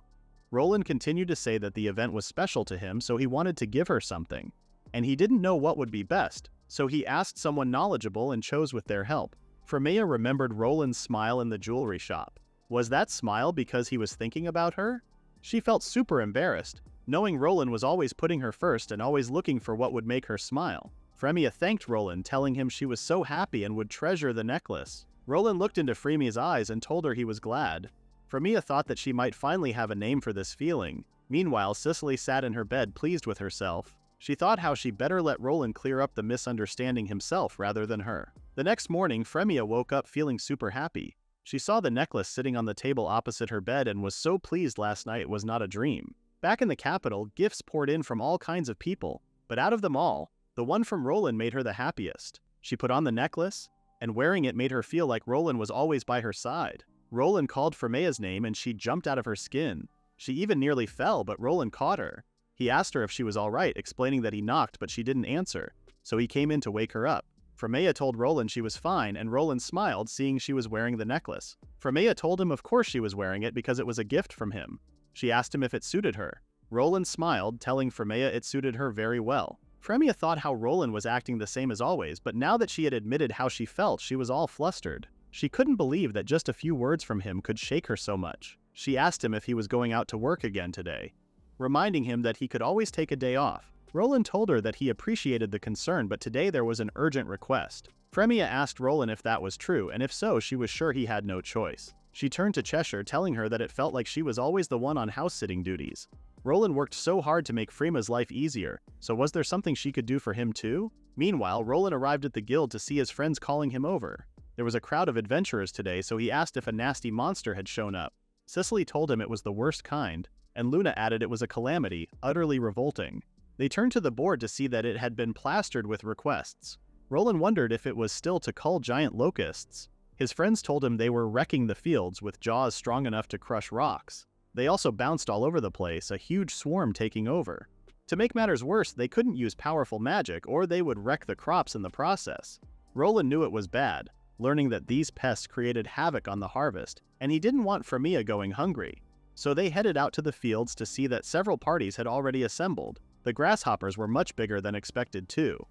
Roland continued to say that the event was special to him, so he wanted to give her something. And he didn't know what would be best, so he asked someone knowledgeable and chose with their help. Frémea remembered Roland's smile in the jewelry shop. Was that smile because he was thinking about her? She felt super embarrassed, knowing Roland was always putting her first and always looking for what would make her smile. Frémea thanked Roland, telling him she was so happy and would treasure the necklace. Roland looked into Frémea's eyes and told her he was glad. Frémea thought that she might finally have a name for this feeling. Meanwhile, Cicely sat in her bed pleased with herself. She thought how she better let Roland clear up the misunderstanding himself rather than her. The next morning, Frémea woke up feeling super happy. She saw the necklace sitting on the table opposite her bed and was so pleased last night it was not a dream. Back in the capital, gifts poured in from all kinds of people, but out of them all, the one from Roland made her the happiest. She put on the necklace, and wearing it made her feel like Roland was always by her side. Roland called Frémea's name and she jumped out of her skin. She even nearly fell, but Roland caught her. He asked her if she was alright, explaining that he knocked but she didn't answer, so he came in to wake her up. Frémea told Roland she was fine, and Roland smiled, seeing she was wearing the necklace. Frémea told him of course she was wearing it because it was a gift from him. She asked him if it suited her. Roland smiled, telling Frémea it suited her very well. Frémea thought how Roland was acting the same as always, but now that she had admitted how she felt, she was all flustered. She couldn't believe that just a few words from him could shake her so much. She asked him if he was going out to work again today, reminding him that he could always take a day off. Roland told her that he appreciated the concern, but today there was an urgent request. Frémea asked Roland if that was true, and if so, she was sure he had no choice. She turned to Cheshire, telling her that it felt like she was always the one on house-sitting duties. Roland worked so hard to make Frémea's life easier, so was there something she could do for him too? Meanwhile, Roland arrived at the guild to see his friends calling him over. There was a crowd of adventurers today, so he asked if a nasty monster had shown up. Cicely told him it was the worst kind, and Luna added it was a calamity, utterly revolting. They turned to the board to see that it had been plastered with requests. Roland wondered if it was still to cull giant locusts. His friends told him they were wrecking the fields with jaws strong enough to crush rocks. They also bounced all over the place, a huge swarm taking over. To make matters worse, they couldn't use powerful magic or they would wreck the crops in the process. Roland knew it was bad, learning that these pests created havoc on the harvest, and he didn't want Frémea going hungry. So they headed out to the fields to see that several parties had already assembled. The grasshoppers were much bigger than expected too.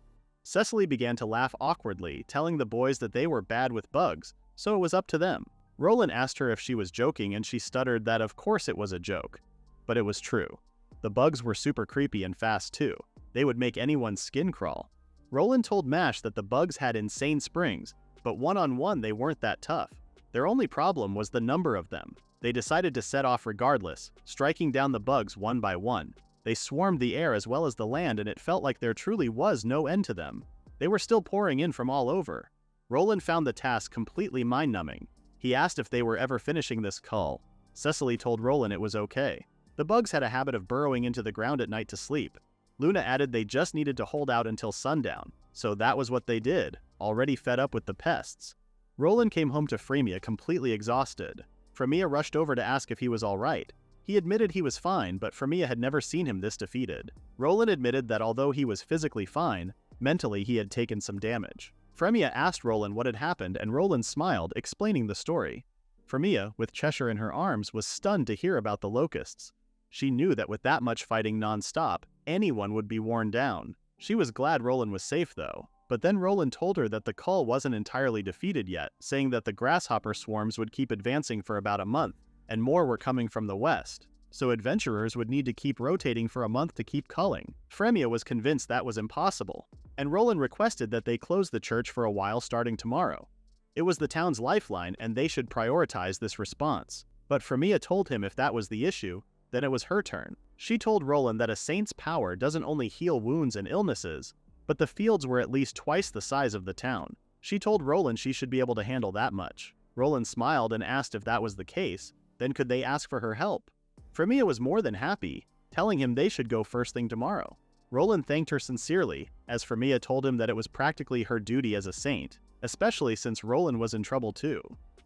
Cicely began to laugh awkwardly, telling the boys that they were bad with bugs, so it was up to them. Roland asked her if she was joking and she stuttered that of course it was a joke. But it was true. The bugs were super creepy and fast too. They would make anyone's skin crawl. Roland told Mash that the bugs had insane springs, but one-on-one they weren't that tough. Their only problem was the number of them. They decided to set off regardless, striking down the bugs one by one. They swarmed the air as well as the land, and it felt like there truly was no end to them. They were still pouring in from all over. Roland found the task completely mind-numbing. He asked if they were ever finishing this cull. Cicely told Roland it was okay. The bugs had a habit of burrowing into the ground at night to sleep. Luna added they just needed to hold out until sundown, so that was what they did, already fed up with the pests. Roland came home to Frémea completely exhausted. Frémea rushed over to ask if he was alright. He admitted he was fine, but Frémea had never seen him this defeated. Roland admitted that although he was physically fine, mentally he had taken some damage. Frémea asked Roland what had happened, and Roland smiled, explaining the story. Frémea, with Cheshire in her arms, was stunned to hear about the locusts. She knew that with that much fighting non-stop, anyone would be worn down. She was glad Roland was safe though. But then Roland told her that the cull wasn't entirely defeated yet, saying that the grasshopper swarms would keep advancing for about a month, and more were coming from the west. So adventurers would need to keep rotating for a month to keep culling. Frémea was convinced that was impossible, and Roland requested that they close the church for a while starting tomorrow. It was the town's lifeline and they should prioritize this response. But Frémea told him if that was the issue, then it was her turn. She told Roland that a saint's power doesn't only heal wounds and illnesses, but the fields were at least twice the size of the town. She told Roland she should be able to handle that much. Roland smiled and asked if that was the case, then could they ask for her help? Frémea was more than happy, telling him they should go first thing tomorrow. Roland thanked her sincerely, as Frémea told him that it was practically her duty as a saint, especially since Roland was in trouble too.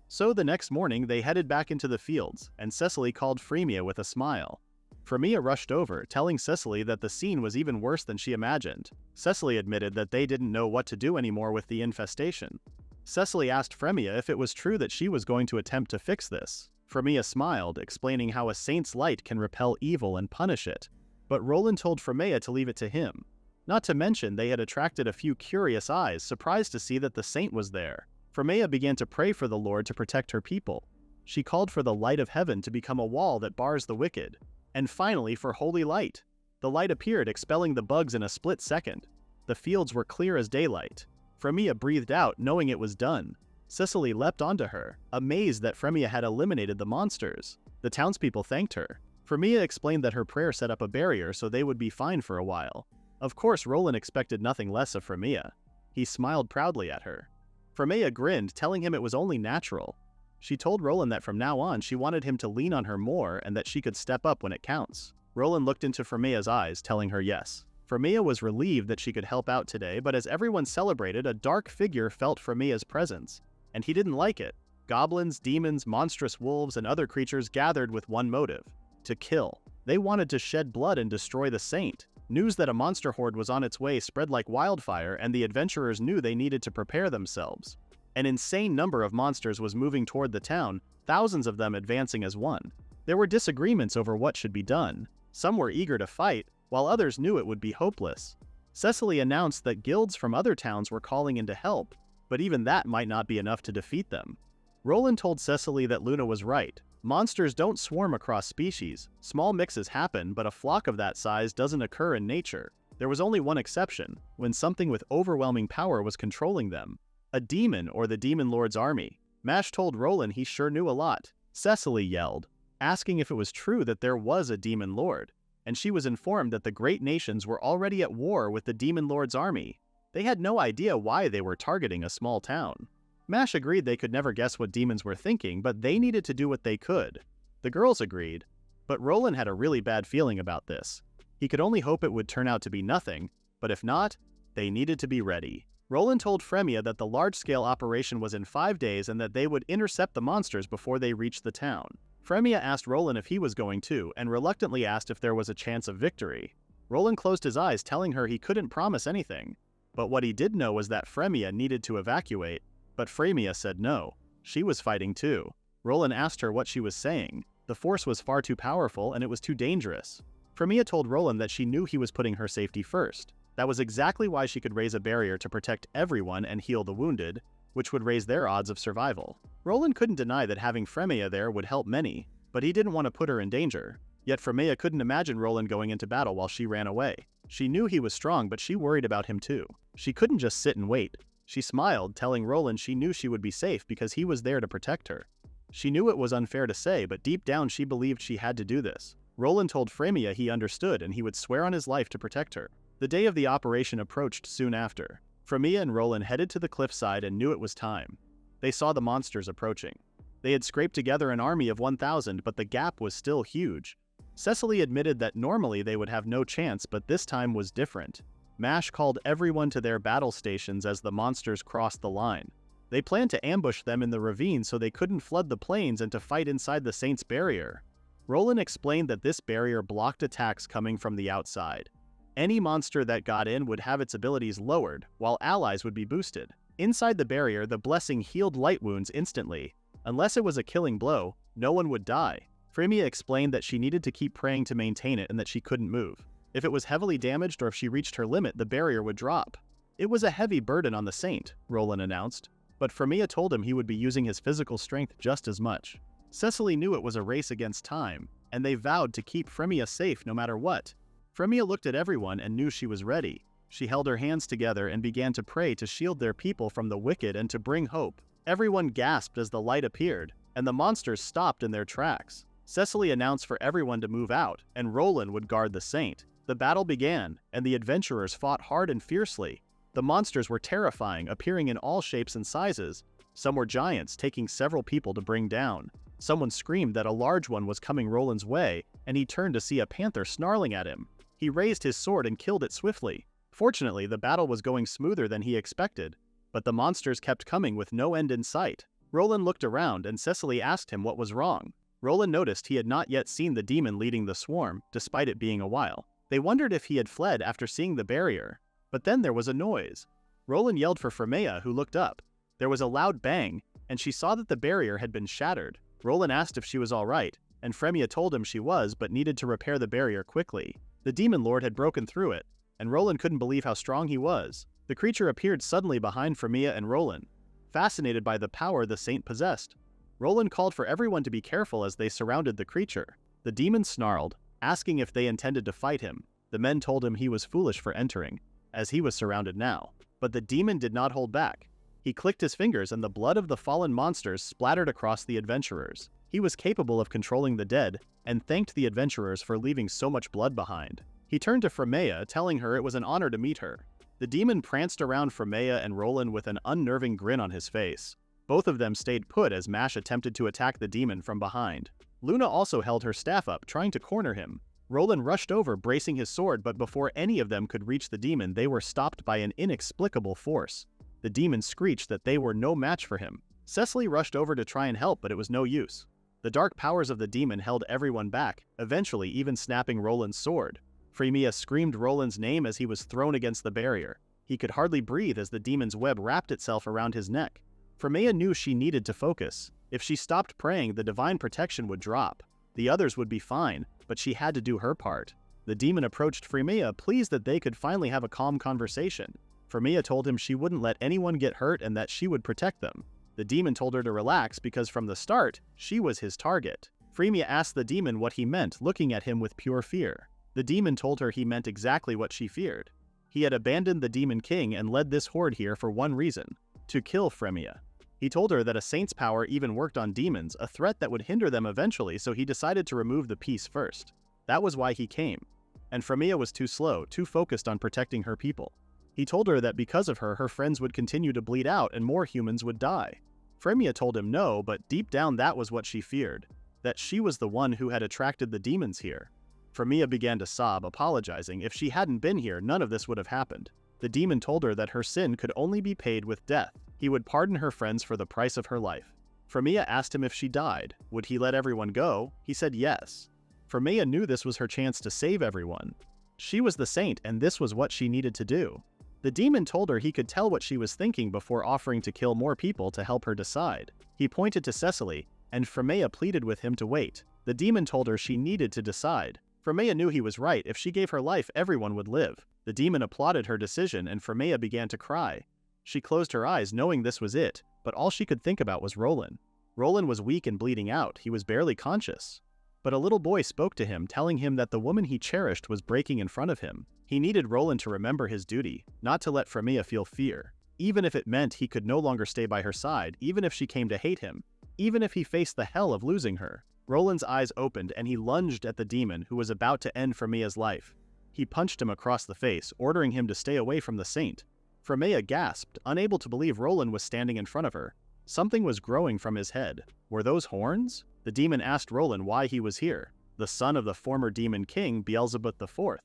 So the next morning they headed back into the fields, and Cecily called Frémea with a smile. Frémea rushed over, telling Cecily that the scene was even worse than she imagined. Cecily admitted that they didn't know what to do anymore with the infestation. Cecily asked Frémea if it was true that she was going to attempt to fix this. Frémea smiled, explaining how a saint's light can repel evil and punish it, but Roland told Frémea to leave it to him. Not to mention they had attracted a few curious eyes, surprised to see that the saint was there. Frémea began to pray for the Lord to protect her people. She called for the light of heaven to become a wall that bars the wicked. And finally for holy light. The light appeared, expelling the bugs in a split second. The fields were clear as daylight. Frémea breathed out, knowing it was done. Cecily leapt onto her, amazed that Frémea had eliminated the monsters. The townspeople thanked her. Frémea explained that her prayer set up a barrier so they would be fine for a while. Of course, Roland expected nothing less of Frémea. He smiled proudly at her. Frémea grinned, telling him it was only natural. She told Roland that from now on she wanted him to lean on her more and that she could step up when it counts. Roland looked into Frémea's eyes, telling her yes. Frémea was relieved that she could help out today, but as everyone celebrated, a dark figure felt Frémea's presence. And he didn't like it. Goblins, demons, monstrous wolves, and other creatures gathered with one motive: to kill. They wanted to shed blood and destroy the saint. News that a monster horde was on its way spread like wildfire, and the adventurers knew they needed to prepare themselves. An insane number of monsters was moving toward the town, thousands of them advancing as one. There were disagreements over what should be done. Some were eager to fight, while others knew it would be hopeless. Cecily announced that guilds from other towns were calling in to help, but even that might not be enough to defeat them. Roland told Cecily that Luna was right. Monsters don't swarm across species. Small mixes happen, but a flock of that size doesn't occur in nature. There was only one exception, when something with overwhelming power was controlling them. A demon or the Demon Lord's army. Mash told Roland he sure knew a lot. Cecily yelled, asking if it was true that there was a Demon Lord, and she was informed that the great nations were already at war with the Demon Lord's army. They had no idea why they were targeting a small town. Mash agreed they could never guess what demons were thinking, but they needed to do what they could. The girls agreed, but Roland had a really bad feeling about this. He could only hope it would turn out to be nothing, but if not, they needed to be ready. Roland told Frémea that the large-scale operation was in 5 days and that they would intercept the monsters before they reached the town. Frémea asked Roland if he was going too, and reluctantly asked if there was a chance of victory. Roland closed his eyes, telling her he couldn't promise anything. But what he did know was that Frémea needed to evacuate, but Frémea said no. She was fighting too. Roland asked her what she was saying. The force was far too powerful and it was too dangerous. Frémea told Roland that she knew he was putting her safety first. That was exactly why she could raise a barrier to protect everyone and heal the wounded, which would raise their odds of survival. Roland couldn't deny that having Frémea there would help many, but he didn't want to put her in danger. Yet Frémea couldn't imagine Roland going into battle while she ran away. She knew he was strong, but she worried about him too. She couldn't just sit and wait. She smiled, telling Roland she knew she would be safe because he was there to protect her. She knew it was unfair to say, but deep down she believed she had to do this. Roland told Frémea he understood and he would swear on his life to protect her. The day of the operation approached soon after. Frémea and Roland headed to the cliffside and knew it was time. They saw the monsters approaching. They had scraped together an army of 1,000, but the gap was still huge. Cecily admitted that normally they would have no chance, but this time was different. Mash called everyone to their battle stations as the monsters crossed the line. They planned to ambush them in the ravine so they couldn't flood the plains and to fight inside the Saint's barrier. Roland explained that this barrier blocked attacks coming from the outside. Any monster that got in would have its abilities lowered, while allies would be boosted. Inside the barrier, the blessing healed light wounds instantly. Unless it was a killing blow, no one would die. Frémea explained that she needed to keep praying to maintain it and that she couldn't move. If it was heavily damaged or if she reached her limit, the barrier would drop. It was a heavy burden on the Saint, Roland announced, but Frémea told him he would be using his physical strength just as much. Cecily knew it was a race against time, and they vowed to keep Frémea safe no matter what. Frémea looked at everyone and knew she was ready. She held her hands together and began to pray to shield their people from the wicked and to bring hope. Everyone gasped as the light appeared, and the monsters stopped in their tracks. Cecily announced for everyone to move out, and Roland would guard the Saint. The battle began, and the adventurers fought hard and fiercely. The monsters were terrifying, appearing in all shapes and sizes. Some were giants, taking several people to bring down. Someone screamed that a large one was coming Roland's way, and he turned to see a panther snarling at him. He raised his sword and killed it swiftly. Fortunately, the battle was going smoother than he expected, but the monsters kept coming with no end in sight. Roland looked around and Cecily asked him what was wrong. Roland noticed he had not yet seen the demon leading the swarm, despite it being a while. They wondered if he had fled after seeing the barrier. But then there was a noise. Roland yelled for Frémea, who looked up. There was a loud bang, and she saw that the barrier had been shattered. Roland asked if she was all right, and Frémea told him she was but needed to repair the barrier quickly. The demon lord had broken through it, and Roland couldn't believe how strong he was. The creature appeared suddenly behind Frémea and Roland, fascinated by the power the saint possessed. Roland called for everyone to be careful as they surrounded the creature. The demon snarled, asking if they intended to fight him. The men told him he was foolish for entering, as he was surrounded now. But the demon did not hold back. He clicked his fingers and the blood of the fallen monsters splattered across the adventurers. He was capable of controlling the dead, and thanked the adventurers for leaving so much blood behind. He turned to Frémea, telling her it was an honor to meet her. The demon pranced around Frémea and Roland with an unnerving grin on his face. Both of them stayed put as Mash attempted to attack the demon from behind. Luna also held her staff up, trying to corner him. Roland rushed over, bracing his sword, but before any of them could reach the demon, they were stopped by an inexplicable force. The demon screeched that they were no match for him. Cecily rushed over to try and help, but it was no use. The dark powers of the demon held everyone back, eventually even snapping Roland's sword. Frémea screamed Roland's name as he was thrown against the barrier. He could hardly breathe as the demon's web wrapped itself around his neck. Frémea knew she needed to focus. If she stopped praying, the divine protection would drop. The others would be fine, but she had to do her part. The demon approached Frémea, pleased that they could finally have a calm conversation. Frémea told him she wouldn't let anyone get hurt and that she would protect them. The demon told her to relax because from the start, she was his target. Frémea asked the demon what he meant, looking at him with pure fear. The demon told her he meant exactly what she feared. He had abandoned the demon king and led this horde here for one reason: to kill Frémea. He told her that a saint's power even worked on demons, a threat that would hinder them eventually, so he decided to remove the peace first. That was why he came. And Frémea was too slow, too focused on protecting her people. He told her that because of her, her friends would continue to bleed out and more humans would die. Frémea told him no, but deep down that was what she feared, that she was the one who had attracted the demons here. Frémea began to sob, apologizing. If she hadn't been here, none of this would have happened. The demon told her that her sin could only be paid with death. He would pardon her friends for the price of her life. Frémea asked him if she died. Would he let everyone go? He said yes. Frémea knew this was her chance to save everyone. She was the saint, and this was what she needed to do. The demon told her he could tell what she was thinking before offering to kill more people to help her decide. He pointed to Cecily, and Frémea pleaded with him to wait. The demon told her she needed to decide. Frémea knew he was right. If she gave her life, everyone would live. The demon applauded her decision, and Frémea began to cry. She closed her eyes, knowing this was it, but all she could think about was Roland. Roland was weak and bleeding out. He was barely conscious. But a little boy spoke to him, telling him that the woman he cherished was breaking in front of him. He needed Roland to remember his duty, not to let Frémea feel fear. Even if it meant he could no longer stay by her side, even if she came to hate him, even if he faced the hell of losing her. Roland's eyes opened and he lunged at the demon who was about to end Frémea's life. He punched him across the face, ordering him to stay away from the saint. Frémea gasped, unable to believe Roland was standing in front of her. Something was growing from his head. Were those horns? The demon asked Roland why he was here. The son of the former demon king, Beelzebub IV.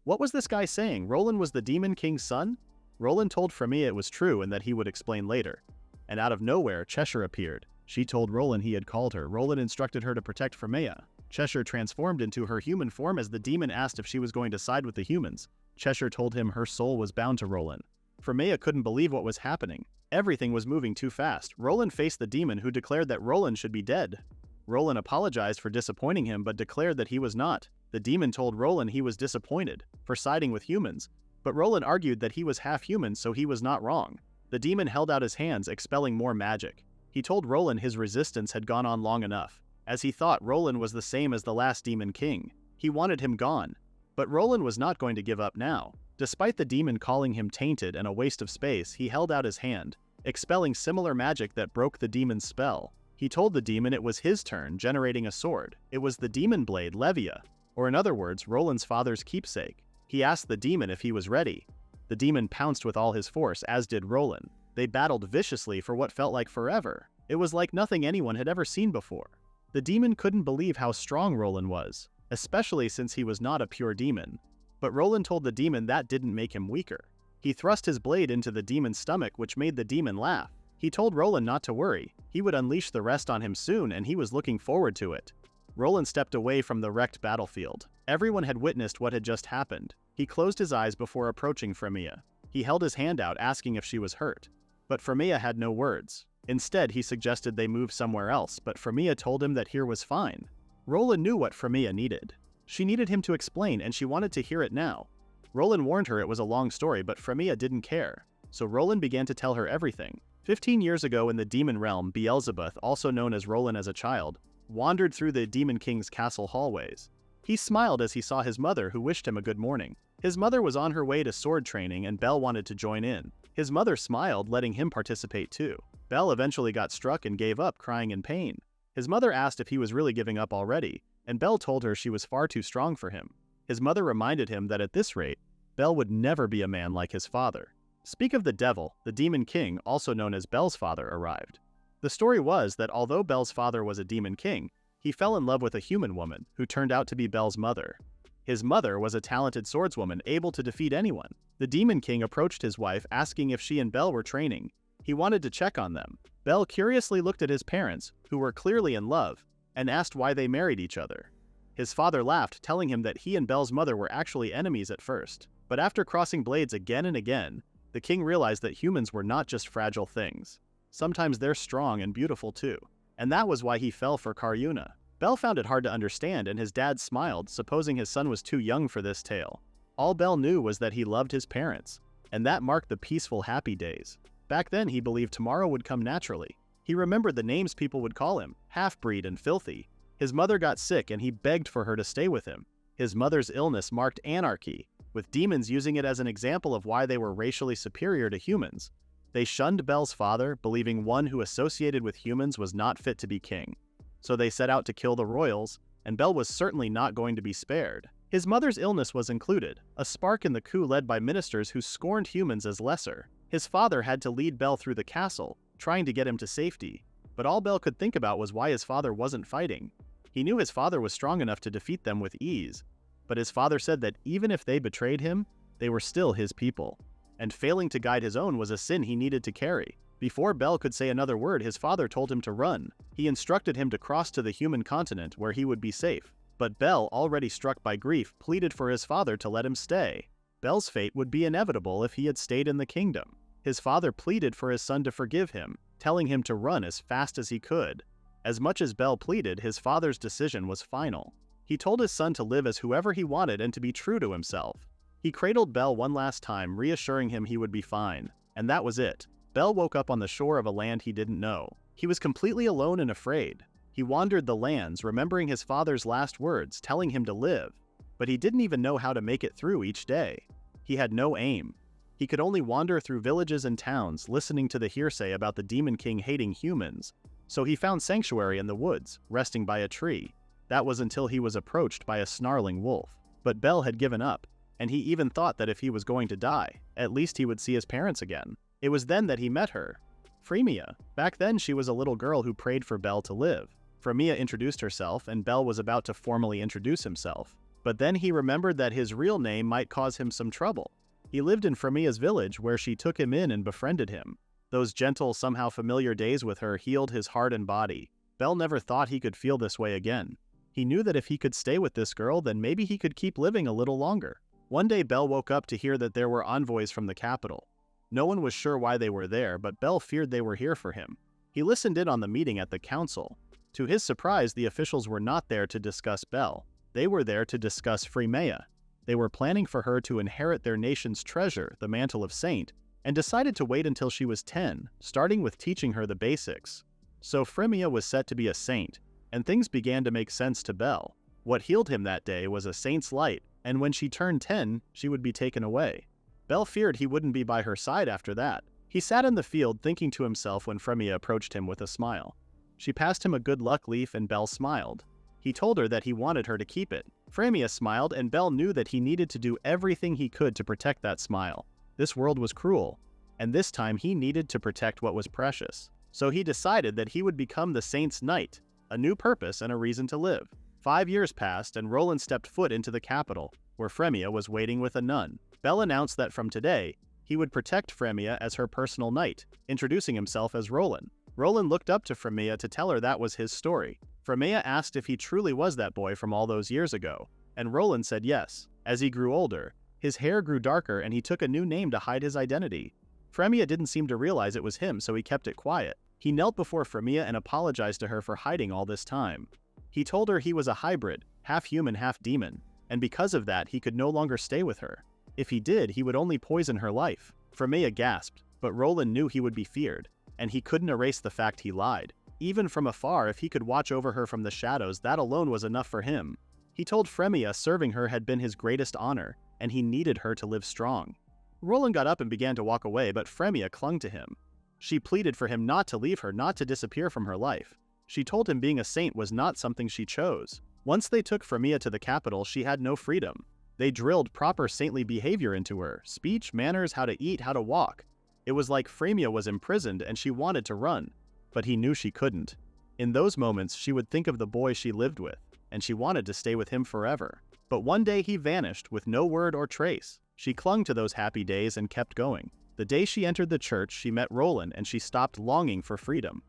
What was this guy saying? Roland was the demon king's son? Roland told Frémea it was true and that he would explain later. And out of nowhere, Cheshire appeared. She told Roland he had called her. Roland instructed her to protect Frémea. Cheshire transformed into her human form as the demon asked if she was going to side with the humans. Cheshire told him her soul was bound to Roland. Frémea couldn't believe what was happening. Everything was moving too fast. Roland faced the demon, who declared that Roland should be dead. Roland apologized for disappointing him but declared that he was not. The demon told Roland he was disappointed for siding with humans, but Roland argued that he was half human, so he was not wrong. The demon held out his hands, expelling more magic. He told Roland his resistance had gone on long enough, as he thought Roland was the same as the last demon king. He wanted him gone. But Roland was not going to give up now. Despite the demon calling him tainted and a waste of space, he held out his hand, expelling similar magic that broke the demon's spell. He told the demon it was his turn, generating a sword. It was the demon blade, Levia, or in other words, Roland's father's keepsake. He asked the demon if he was ready. The demon pounced with all his force, as did Roland. They battled viciously for what felt like forever. It was like nothing anyone had ever seen before. The demon couldn't believe how strong Roland was, especially since he was not a pure demon. But Roland told the demon that didn't make him weaker. He thrust his blade into the demon's stomach, which made the demon laugh. He told Roland not to worry, he would unleash the rest on him soon and he was looking forward to it. Roland stepped away from the wrecked battlefield. Everyone had witnessed what had just happened. He closed his eyes before approaching Frémea. He held his hand out asking if she was hurt. But Frémea had no words. Instead, he suggested they move somewhere else, but Frémea told him that here was fine. Roland knew what Frémea needed. She needed him to explain and she wanted to hear it now. Roland warned her it was a long story, but Frémea didn't care. So Roland began to tell her everything. 15 years ago in the demon realm, Beelzebub, also known as Roland as a child, wandered through the Demon King's castle hallways. He smiled as he saw his mother, who wished him a good morning. His mother was on her way to sword training and Belle wanted to join in. His mother smiled, letting him participate too. Belle eventually got struck and gave up, crying in pain. His mother asked if he was really giving up already, and Belle told her she was far too strong for him. His mother reminded him that at this rate, Belle would never be a man like his father. Speak of the devil, the Demon King, also known as Belle's father, arrived. The story was that although Belle's father was a Demon King, he fell in love with a human woman who turned out to be Belle's mother. His mother was a talented swordswoman able to defeat anyone. The Demon King approached his wife asking if she and Belle were training. He wanted to check on them. Belle curiously looked at his parents, who were clearly in love, and asked why they married each other. His father laughed, telling him that he and Belle's mother were actually enemies at first. But after crossing blades again and again, the king realized that humans were not just fragile things. Sometimes they're strong and beautiful too. And that was why he fell for Karyuna. Belle found it hard to understand and his dad smiled, supposing his son was too young for this tale. All Belle knew was that he loved his parents, and that marked the peaceful, happy days. Back then he believed tomorrow would come naturally. He remembered the names people would call him, half-breed and filthy. His mother got sick and he begged for her to stay with him. His mother's illness marked anarchy, with demons using it as an example of why they were racially superior to humans. They shunned Belle's father, believing one who associated with humans was not fit to be king. So they set out to kill the royals, and Belle was certainly not going to be spared. His mother's illness was included, a spark in the coup led by ministers who scorned humans as lesser. His father had to lead Belle through the castle, trying to get him to safety. But all Belle could think about was why his father wasn't fighting. He knew his father was strong enough to defeat them with ease, but his father said that even if they betrayed him, they were still his people. And failing to guide his own was a sin he needed to carry. Before Belle could say another word, his father told him to run. He instructed him to cross to the human continent where he would be safe. But Belle, already struck by grief, pleaded for his father to let him stay. Belle's fate would be inevitable if he had stayed in the kingdom. His father pleaded for his son to forgive him, telling him to run as fast as he could. As much as Belle pleaded, his father's decision was final. He told his son to live as whoever he wanted and to be true to himself. He cradled Belle one last time, reassuring him he would be fine. And that was it. Belle woke up on the shore of a land he didn't know. He was completely alone and afraid. He wandered the lands, remembering his father's last words, telling him to live. But he didn't even know how to make it through each day. He had no aim. He could only wander through villages and towns, listening to the hearsay about the Demon King hating humans. So he found sanctuary in the woods, resting by a tree. That was until he was approached by a snarling wolf. But Belle had given up, and he even thought that if he was going to die, at least he would see his parents again. It was then that he met her. Frémea. Back then she was a little girl who prayed for Belle to live. Frémea introduced herself, and Belle was about to formally introduce himself. But then he remembered that his real name might cause him some trouble. He lived in Frémea's village, where she took him in and befriended him. Those gentle, somehow familiar days with her healed his heart and body. Belle never thought he could feel this way again. He knew that if he could stay with this girl, then maybe he could keep living a little longer. One day Belle woke up to hear that there were envoys from the capital. No one was sure why they were there, but Belle feared they were here for him. He listened in on the meeting at the council. To his surprise, the officials were not there to discuss Belle. They were there to discuss Frémea. They were planning for her to inherit their nation's treasure, the mantle of saint, and decided to wait until she was 10, starting with teaching her the basics. So Frémea was set to be a saint, and things began to make sense to Belle. What healed him that day was a saint's light, and when she turned 10, she would be taken away. Belle feared he wouldn't be by her side after that. He sat in the field thinking to himself when Frémea approached him with a smile. She passed him a good luck leaf and Belle smiled. He told her that he wanted her to keep it. Frémea smiled and Belle knew that he needed to do everything he could to protect that smile. This world was cruel, and this time he needed to protect what was precious. So he decided that he would become the saint's knight, a new purpose and a reason to live. 5 years passed and Roland stepped foot into the capital, where Frémea was waiting with a nun. Bel announced that from today, he would protect Frémea as her personal knight, introducing himself as Roland. Roland looked up to Frémea to tell her that was his story. Frémea asked if he truly was that boy from all those years ago, and Roland said yes. As he grew older, his hair grew darker and he took a new name to hide his identity. Frémea didn't seem to realize it was him, so he kept it quiet. He knelt before Frémea and apologized to her for hiding all this time. He told her he was a hybrid, half human, half demon, and because of that he could no longer stay with her. If he did, he would only poison her life. Frémea gasped, but Roland knew he would be feared, and he couldn't erase the fact he lied. Even from afar, if he could watch over her from the shadows, that alone was enough for him. He told Frémea serving her had been his greatest honor, and he needed her to live strong. Roland got up and began to walk away, but Frémea clung to him. She pleaded for him not to leave her, not to disappear from her life. She told him being a saint was not something she chose. Once they took Frémea to the capital, she had no freedom. They drilled proper saintly behavior into her, speech, manners, how to eat, how to walk. It was like Frémea was imprisoned and she wanted to run, but he knew she couldn't. In those moments, she would think of the boy she lived with, and she wanted to stay with him forever. But one day he vanished with no word or trace. She clung to those happy days and kept going. The day she entered the church, she met Roland and she stopped longing for freedom.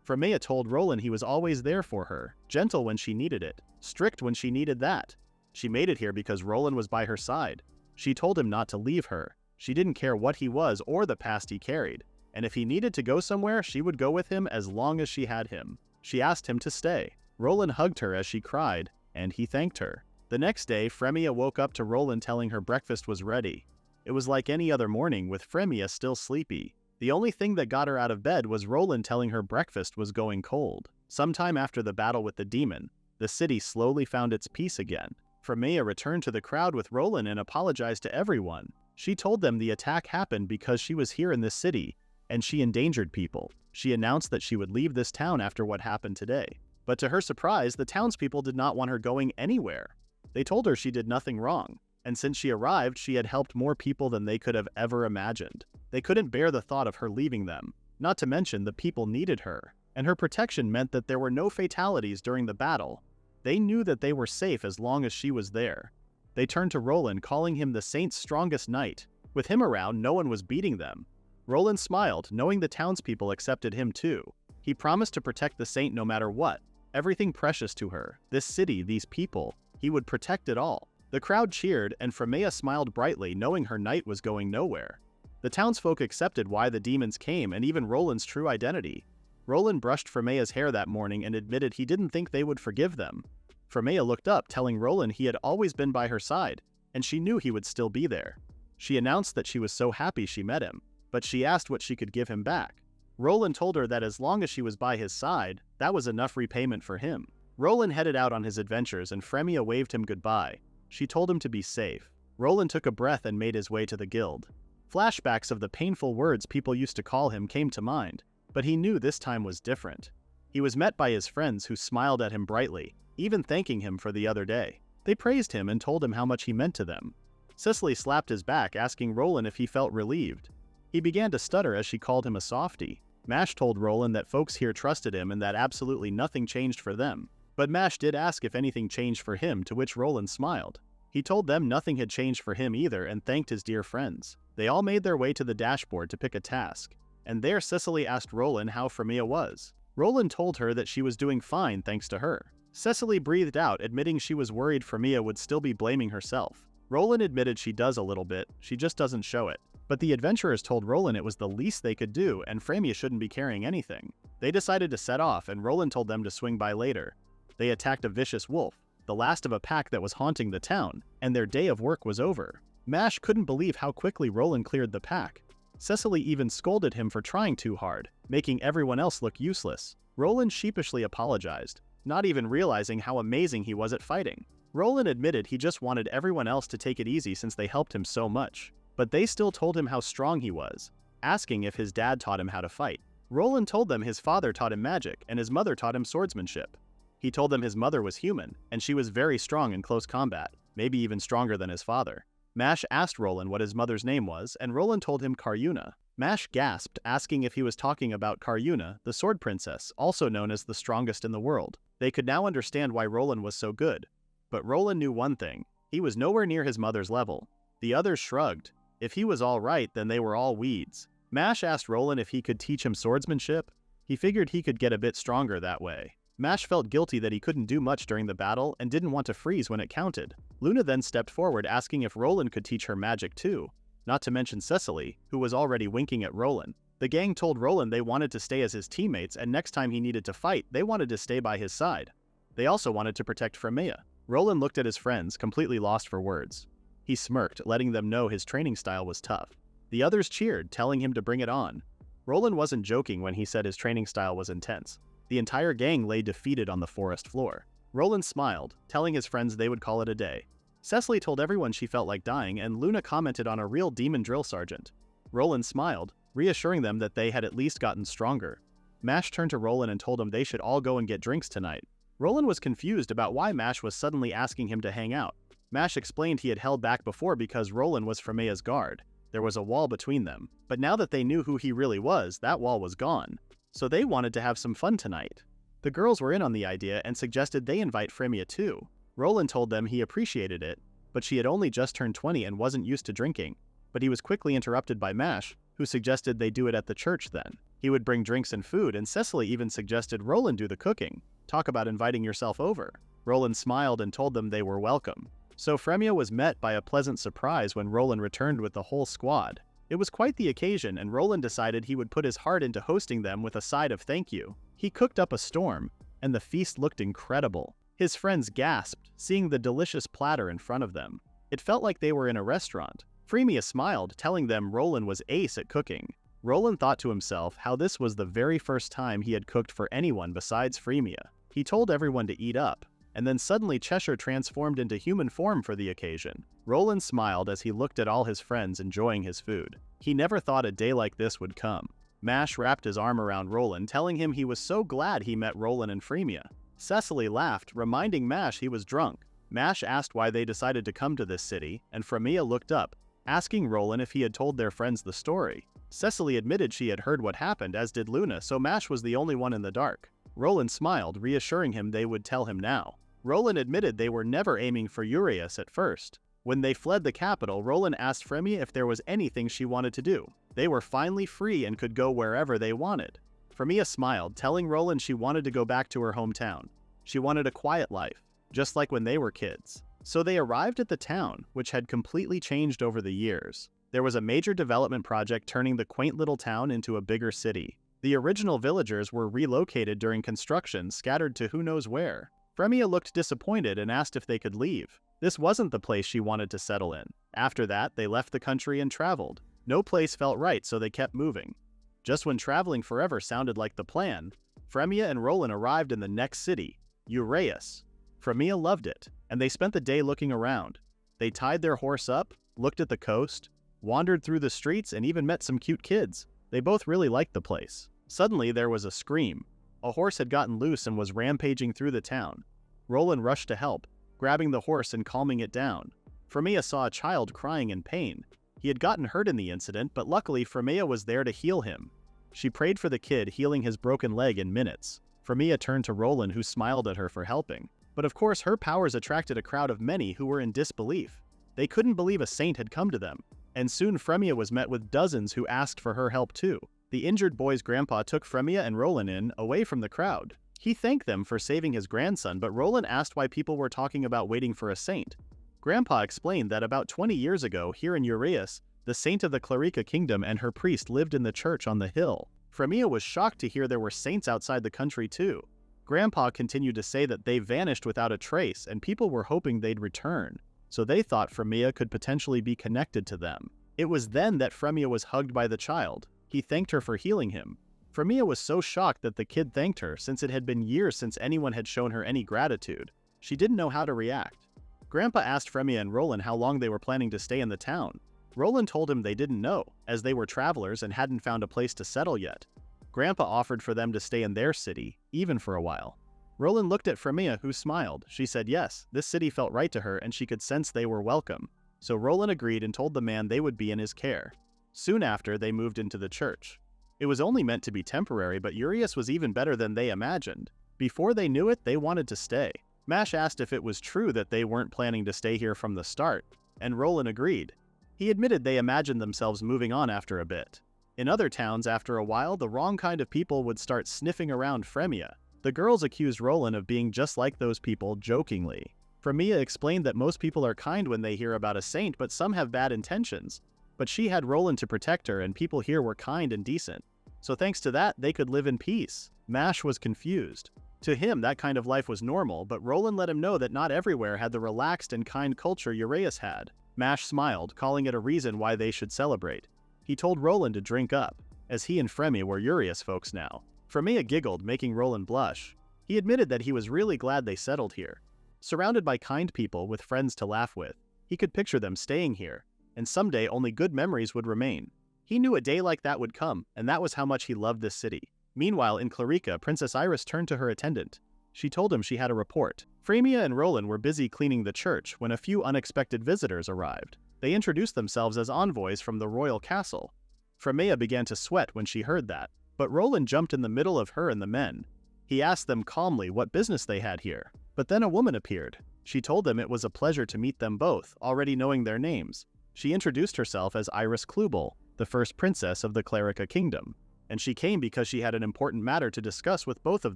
Frémea told Roland he was always there for her, gentle when she needed it, strict when she needed that. She made it here because Roland was by her side. She told him not to leave her. She didn't care what he was or the past he carried, and if he needed to go somewhere, she would go with him as long as she had him. She asked him to stay. Roland hugged her as she cried, and he thanked her. The next day, Frémea woke up to Roland telling her breakfast was ready. It was like any other morning, with Frémea still sleepy. The only thing that got her out of bed was Roland telling her breakfast was going cold. Sometime after the battle with the demon, the city slowly found its peace again. Frémea returned to the crowd with Roland and apologized to everyone. She told them the attack happened because she was here in this city, and she endangered people. She announced that she would leave this town after what happened today. But to her surprise, the townspeople did not want her going anywhere. They told her she did nothing wrong, and since she arrived, she had helped more people than they could have ever imagined. They couldn't bear the thought of her leaving them, not to mention the people needed her, and her protection meant that there were no fatalities during the battle. They knew that they were safe as long as she was there. They turned to Roland, calling him the saint's strongest knight. With him around, no one was beating them. Roland smiled, knowing the townspeople accepted him too. He promised to protect the saint no matter what. Everything precious to her, this city, these people, he would protect it all. The crowd cheered, and Frémea smiled brightly, knowing her knight was going nowhere. The townsfolk accepted why the demons came and even Roland's true identity. Roland brushed Frémea's hair that morning and admitted he didn't think they would forgive them. Frémea looked up, telling Roland he had always been by her side, and she knew he would still be there. She announced that she was so happy she met him, but she asked what she could give him back. Roland told her that as long as she was by his side, that was enough repayment for him. Roland headed out on his adventures and Frémea waved him goodbye. She told him to be safe. Roland took a breath and made his way to the guild. Flashbacks of the painful words people used to call him came to mind, but he knew this time was different. He was met by his friends who smiled at him brightly, even thanking him for the other day. They praised him and told him how much he meant to them. Cicely slapped his back, asking Roland if he felt relieved. He began to stutter as she called him a softie. Mash told Roland that folks here trusted him and that absolutely nothing changed for them. But Mash did ask if anything changed for him, to which Roland smiled. He told them nothing had changed for him either and thanked his dear friends. They all made their way to the dashboard to pick a task, and there Cicely asked Roland how Frémea was. Roland told her that she was doing fine thanks to her. Cicely breathed out, admitting she was worried Frémea would still be blaming herself. Roland admitted she does a little bit, she just doesn't show it. But the adventurers told Roland it was the least they could do and Frémea shouldn't be carrying anything. They decided to set off and Roland told them to swing by later. They attacked a vicious wolf, the last of a pack that was haunting the town, and their day of work was over. Mash couldn't believe how quickly Roland cleared the pack. Cicely even scolded him for trying too hard, making everyone else look useless. Roland sheepishly apologized, not even realizing how amazing he was at fighting. Roland admitted he just wanted everyone else to take it easy since they helped him so much. But they still told him how strong he was, asking if his dad taught him how to fight. Roland told them his father taught him magic and his mother taught him swordsmanship. He told them his mother was human, and she was very strong in close combat, maybe even stronger than his father. Mash asked Roland what his mother's name was, and Roland told him Karyuna. Mash gasped, asking if he was talking about Karyuna, the sword princess, also known as the strongest in the world. They could now understand why Roland was so good. But Roland knew one thing. He was nowhere near his mother's level. The others shrugged. If he was all right, then they were all weeds. Mash asked Roland if he could teach him swordsmanship. He figured he could get a bit stronger that way. Mash felt guilty that he couldn't do much during the battle and didn't want to freeze when it counted. Luna then stepped forward asking if Roland could teach her magic too, not to mention Cecily, who was already winking at Roland. The gang told Roland they wanted to stay as his teammates, and next time he needed to fight, they wanted to stay by his side. They also wanted to protect Frémea. Roland looked at his friends, completely lost for words. He smirked, letting them know his training style was tough. The others cheered, telling him to bring it on. Roland wasn't joking when he said his training style was intense. The entire gang lay defeated on the forest floor. Roland smiled, telling his friends they would call it a day. Cecily told everyone she felt like dying, and Luna commented on a real demon drill sergeant. Roland smiled, reassuring them that they had at least gotten stronger. Mash turned to Roland and told him they should all go and get drinks tonight. Roland was confused about why Mash was suddenly asking him to hang out. Mash explained he had held back before because Roland was Frémea's guard. There was a wall between them, but now that they knew who he really was, that wall was gone. So they wanted to have some fun tonight. The girls were in on the idea and suggested they invite Frémea too. Roland told them he appreciated it, but she had only just turned 20 and wasn't used to drinking. But he was quickly interrupted by Mash, who suggested they do it at the church then. He would bring drinks and food, and Cecily even suggested Roland do the cooking. Talk about inviting yourself over. Roland smiled and told them they were welcome. So Frémea was met by a pleasant surprise when Roland returned with the whole squad. It was quite the occasion, and Roland decided he would put his heart into hosting them with a side of thank you. He cooked up a storm, and the feast looked incredible. His friends gasped, seeing the delicious platter in front of them. It felt like they were in a restaurant. Frémea smiled, telling them Roland was ace at cooking. Roland thought to himself how this was the very first time he had cooked for anyone besides Frémea. He told everyone to eat up, and then suddenly Cheshire transformed into human form for the occasion. Roland smiled as he looked at all his friends enjoying his food. He never thought a day like this would come. Mash wrapped his arm around Roland, telling him he was so glad he met Roland and Frémea. Cecily laughed, reminding Mash he was drunk. Mash asked why they decided to come to this city, and Frémea looked up, asking Roland if he had told their friends the story. Cecily admitted she had heard what happened, as did Luna, so Mash was the only one in the dark. Roland smiled, reassuring him they would tell him now. Roland admitted they were never aiming for Urias at first. When they fled the capital, Roland asked Frémea if there was anything she wanted to do. They were finally free and could go wherever they wanted. Frémea smiled, telling Roland she wanted to go back to her hometown. She wanted a quiet life, just like when they were kids. So they arrived at the town, which had completely changed over the years. There was a major development project turning the quaint little town into a bigger city. The original villagers were relocated during construction, scattered to who knows where. Frémea looked disappointed and asked if they could leave. This wasn't the place she wanted to settle in. After that, they left the country and traveled. No place felt right, so they kept moving. Just when traveling forever sounded like the plan, Frémea and Roland arrived in the next city, Urias. Frémea loved it, and they spent the day looking around. They tied their horse up, looked at the coast, wandered through the streets, and even met some cute kids. They both really liked the place. Suddenly, there was a scream. A horse had gotten loose and was rampaging through the town. Roland rushed to help, grabbing the horse and calming it down. Frémea saw a child crying in pain. He had gotten hurt in the incident, but luckily Frémea was there to heal him. She prayed for the kid, healing his broken leg in minutes. Frémea turned to Roland, who smiled at her for helping. But of course, her powers attracted a crowd of many who were in disbelief. They couldn't believe a saint had come to them, and soon Frémea was met with dozens who asked for her help too. The injured boy's grandpa took Frémea and Roland away from the crowd. He thanked them for saving his grandson, but Roland asked why people were talking about waiting for a saint. Grandpa explained that about 20 years ago, here in Urias, the saint of the Clerica kingdom and her priest lived in the church on the hill. Frémea was shocked to hear there were saints outside the country too. Grandpa continued to say that they vanished without a trace, and people were hoping they'd return, so they thought Frémea could potentially be connected to them. It was then that Frémea was hugged by the child. He thanked her for healing him. Frémea was so shocked that the kid thanked her, since it had been years since anyone had shown her any gratitude. She didn't know how to react. Grandpa asked Frémea and Roland how long they were planning to stay in the town. Roland told him they didn't know, as they were travelers and hadn't found a place to settle yet. Grandpa offered for them to stay in their city, even for a while. Roland looked at Frémea, who smiled. She said yes, this city felt right to her and she could sense they were welcome. So Roland agreed and told the man they would be in his care. Soon after, they moved into the church. It was only meant to be temporary, but Urias was even better than they imagined. Before they knew it, they wanted to stay. Mash asked if it was true that they weren't planning to stay here from the start, and Roland agreed. He admitted they imagined themselves moving on after a bit. In other towns, after a while, the wrong kind of people would start sniffing around Frémea. The girls accused Roland of being just like those people, jokingly. Frémea explained that most people are kind when they hear about a saint, but some have bad intentions. But she had Roland to protect her, and people here were kind and decent. So thanks to that, they could live in peace. Mash was confused. To him, that kind of life was normal, but Roland let him know that not everywhere had the relaxed and kind culture Uraeus had. Mash smiled, calling it a reason why they should celebrate. He told Roland to drink up, as he and Frémea were Uraeus folks now. Frémea giggled, making Roland blush. He admitted that he was really glad they settled here. Surrounded by kind people with friends to laugh with, he could picture them staying here, and someday only good memories would remain. He knew a day like that would come, and that was how much he loved this city. Meanwhile, in Clarica, Princess Iris turned to her attendant. She told him she had a report. Frémea and Roland were busy cleaning the church when a few unexpected visitors arrived. They introduced themselves as envoys from the royal castle. Frémea began to sweat when she heard that, but Roland jumped in the middle of her and the men. He asked them calmly what business they had here. But then a woman appeared. She told them it was a pleasure to meet them both, already knowing their names. She introduced herself as Iris Klubal, the first princess of the Clarica kingdom. And she came because she had an important matter to discuss with both of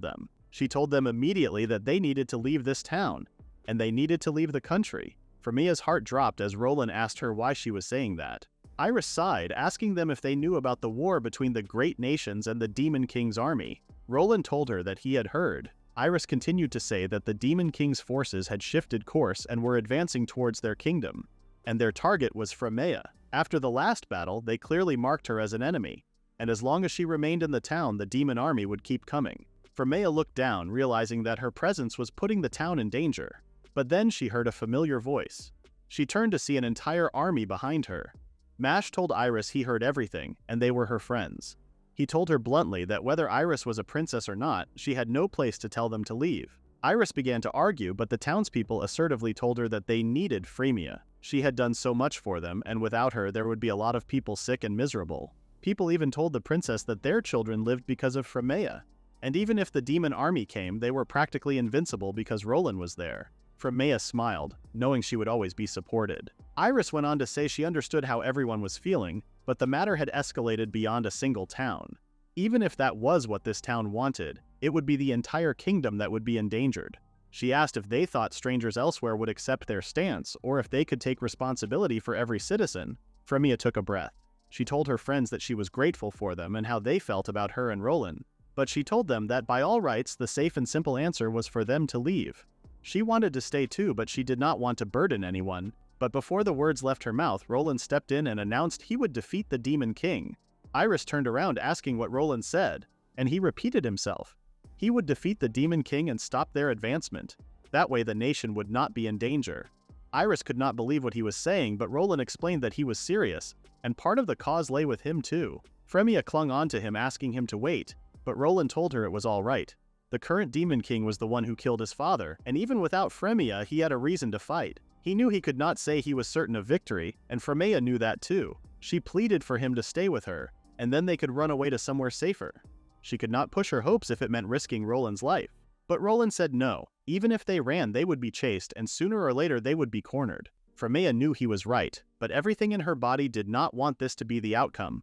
them. She told them immediately that they needed to leave this town, and they needed to leave the country. Frémea's heart dropped as Roland asked her why she was saying that. Iris sighed, asking them if they knew about the war between the great nations and the Demon King's army. Roland told her that he had heard. Iris continued to say that the Demon King's forces had shifted course and were advancing towards their kingdom, and their target was Frémea. After the last battle, they clearly marked her as an enemy, and as long as she remained in the town, the demon army would keep coming. Frémea looked down, realizing that her presence was putting the town in danger. But then she heard a familiar voice. She turned to see an entire army behind her. Mash told Iris he heard everything, and they were her friends. He told her bluntly that whether Iris was a princess or not, she had no place to tell them to leave. Iris began to argue, but the townspeople assertively told her that they needed Frémea. She had done so much for them, and without her there would be a lot of people sick and miserable. People even told the princess that their children lived because of Frémea. And even if the demon army came, they were practically invincible because Roland was there. Frémea smiled, knowing she would always be supported. Iris went on to say she understood how everyone was feeling, but the matter had escalated beyond a single town. Even if that was what this town wanted, it would be the entire kingdom that would be endangered. She asked if they thought strangers elsewhere would accept their stance, or if they could take responsibility for every citizen. Frémea took a breath. She told her friends that she was grateful for them and how they felt about her and Roland. But she told them that by all rights, the safe and simple answer was for them to leave. She wanted to stay too, but she did not want to burden anyone. But before the words left her mouth, Roland stepped in and announced he would defeat the Demon King. Iris turned around asking what Roland said, and he repeated himself. He would defeat the Demon King and stop their advancement. That way the nation would not be in danger. Iris could not believe what he was saying, but Roland explained that he was serious, and part of the cause lay with him too. Frémea clung on to him, asking him to wait, but Roland told her it was all right. The current Demon King was the one who killed his father, and even without Frémea, he had a reason to fight. He knew he could not say he was certain of victory, and Frémea knew that too. She pleaded for him to stay with her, and then they could run away to somewhere safer. She could not push her hopes if it meant risking Roland's life. But Roland said no. Even if they ran, they would be chased, and sooner or later they would be cornered. Frémea knew he was right, but everything in her body did not want this to be the outcome.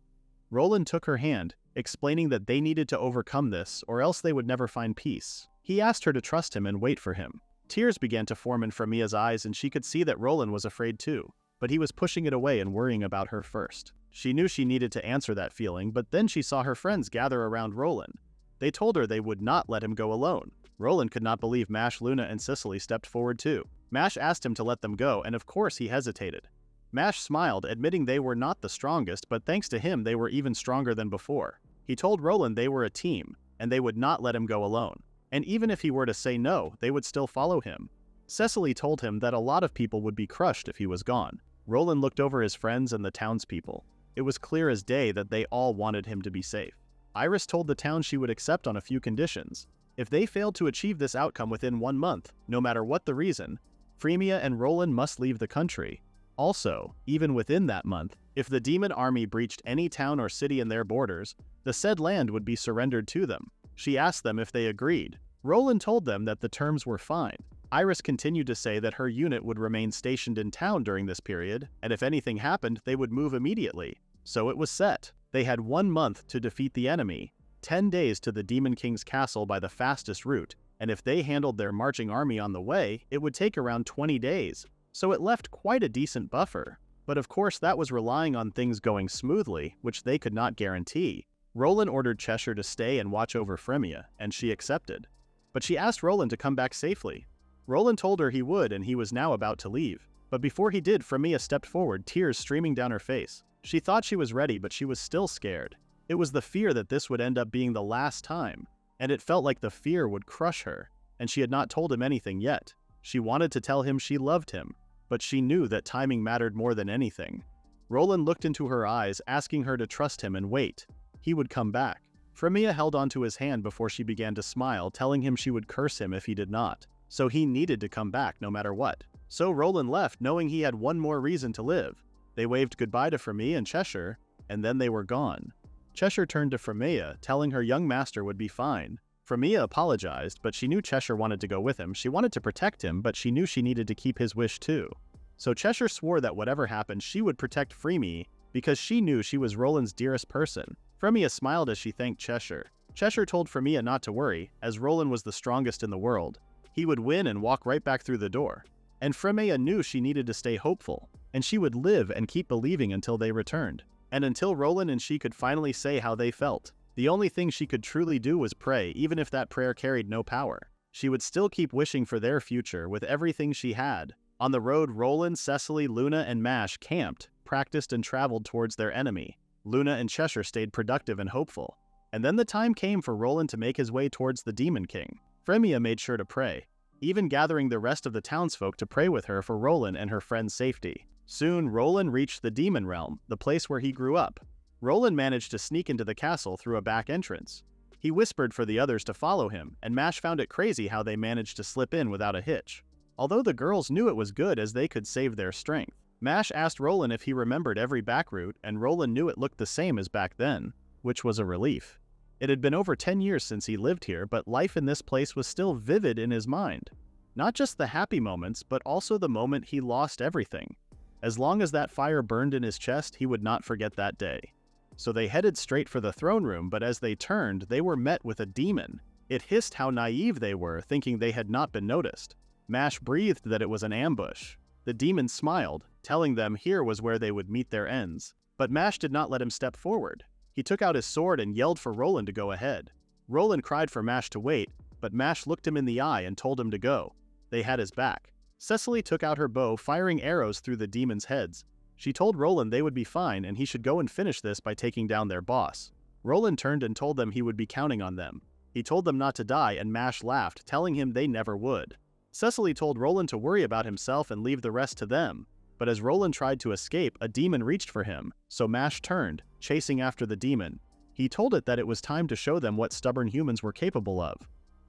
Roland took her hand, explaining that they needed to overcome this, or else they would never find peace. He asked her to trust him and wait for him. Tears began to form in Frémea's eyes, and she could see that Roland was afraid too, but he was pushing it away and worrying about her first. She knew she needed to answer that feeling, but then she saw her friends gather around Roland. They told her they would not let him go alone. Roland could not believe Mash, Luna, and Cicely stepped forward too. Mash asked him to let them go, and of course he hesitated. Mash smiled, admitting they were not the strongest, but thanks to him they were even stronger than before. He told Roland they were a team, and they would not let him go alone. And even if he were to say no, they would still follow him. Cicely told him that a lot of people would be crushed if he was gone. Roland looked over his friends and the townspeople. It was clear as day that they all wanted him to be safe. Iris told the town she would accept on a few conditions. If they failed to achieve this outcome within 1 month, no matter what the reason, Frémea and Roland must leave the country. Also, even within that month, if the demon army breached any town or city in their borders, the said land would be surrendered to them. She asked them if they agreed. Roland told them that the terms were fine. Iris continued to say that her unit would remain stationed in town during this period, and if anything happened, they would move immediately. So it was set. They had 1 month to defeat the enemy, 10 days to the Demon King's castle by the fastest route, and if they handled their marching army on the way, it would take around 20 days. So it left quite a decent buffer. But of course that was relying on things going smoothly, which they could not guarantee. Roland ordered Cheshire to stay and watch over Frémea, and she accepted. But she asked Roland to come back safely. Roland told her he would, and he was now about to leave. But before he did, Frémea stepped forward, tears streaming down her face. She thought she was ready, but she was still scared. It was the fear that this would end up being the last time, and it felt like the fear would crush her, and she had not told him anything yet. She wanted to tell him she loved him, but she knew that timing mattered more than anything. Roland looked into her eyes, asking her to trust him and wait. He would come back. Frémea held onto his hand before she began to smile, telling him she would curse him if he did not. So he needed to come back no matter what. So Roland left, knowing he had one more reason to live. They waved goodbye to Frémea and Cheshire, and then they were gone. Cheshire turned to Frémea, telling her young master would be fine. Frémea apologized, but she knew Cheshire wanted to go with him. She wanted to protect him, but she knew she needed to keep his wish too. So Cheshire swore that whatever happened, she would protect Frémea because she knew she was Roland's dearest person. Frémea smiled as she thanked Cheshire. Cheshire told Frémea not to worry, as Roland was the strongest in the world. He would win and walk right back through the door. And Frémea knew she needed to stay hopeful, and she would live and keep believing until they returned. And until Roland and she could finally say how they felt. The only thing she could truly do was pray, even if that prayer carried no power. She would still keep wishing for their future with everything she had. On the road, Roland, Cecily, Luna, and Mash camped, practiced, and traveled towards their enemy. Luna and Cheshire stayed productive and hopeful. And then the time came for Roland to make his way towards the Demon King. Frémea made sure to pray, even gathering the rest of the townsfolk to pray with her for Roland and her friend's safety. Soon, Roland reached the Demon Realm, the place where he grew up. Roland managed to sneak into the castle through a back entrance. He whispered for the others to follow him, and Mash found it crazy how they managed to slip in without a hitch. Although the girls knew it was good as they could save their strength. Mash asked Roland if he remembered every back route, and Roland knew it looked the same as back then, which was a relief. It had been over 10 years since he lived here, but life in this place was still vivid in his mind. Not just the happy moments, but also the moment he lost everything. As long as that fire burned in his chest, he would not forget that day. So they headed straight for the throne room, but as they turned, they were met with a demon. It hissed how naive they were, thinking they had not been noticed. Mash breathed that it was an ambush. The demon smiled, telling them here was where they would meet their ends. But Mash did not let him step forward. He took out his sword and yelled for Roland to go ahead. Roland cried for Mash to wait, but Mash looked him in the eye and told him to go. They had his back. Cecily took out her bow, firing arrows through the demons' heads. She told Roland they would be fine and he should go and finish this by taking down their boss. Roland turned and told them he would be counting on them. He told them not to die, and Mash laughed, telling him they never would. Cecily told Roland to worry about himself and leave the rest to them. But as Roland tried to escape, a demon reached for him, so Mash turned, chasing after the demon. He told it that it was time to show them what stubborn humans were capable of.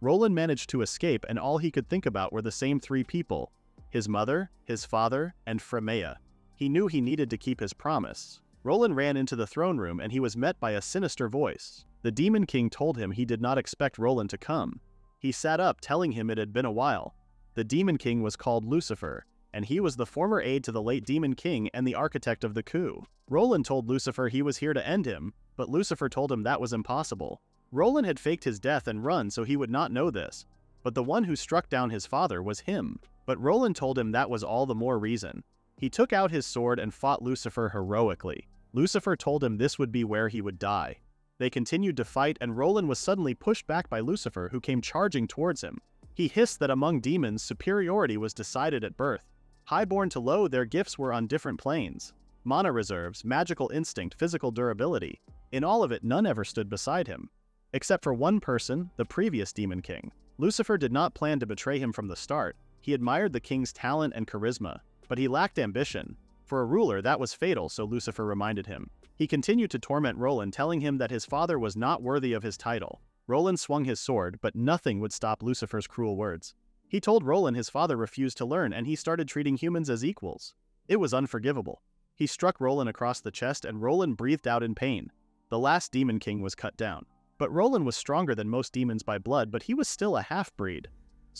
Roland managed to escape, and all he could think about were the same 3 people: his mother, his father, and Frémea. He knew he needed to keep his promise. Roland ran into the throne room and he was met by a sinister voice. The Demon King told him he did not expect Roland to come. He sat up, telling him it had been a while. The Demon King was called Lucifer, and he was the former aide to the late Demon King and the architect of the coup. Roland told Lucifer he was here to end him, but Lucifer told him that was impossible. Roland had faked his death and run so he would not know this, but the one who struck down his father was him. But Roland told him that was all the more reason. He took out his sword and fought Lucifer heroically. Lucifer told him this would be where he would die. They continued to fight, and Roland was suddenly pushed back by Lucifer, who came charging towards him. He hissed that among demons, superiority was decided at birth. Highborn to low, their gifts were on different planes. Mana reserves, magical instinct, physical durability. In all of it, none ever stood beside him. Except for one person, the previous Demon King. Lucifer did not plan to betray him from the start. He admired the king's talent and charisma, but he lacked ambition. For a ruler, that was fatal, so Lucifer reminded him. He continued to torment Roland, telling him that his father was not worthy of his title. Roland swung his sword, but nothing would stop Lucifer's cruel words. He told Roland his father refused to learn, and he started treating humans as equals. It was unforgivable. He struck Roland across the chest, and Roland breathed out in pain. The last Demon King was cut down. But Roland was stronger than most demons by blood, but he was still a half-breed.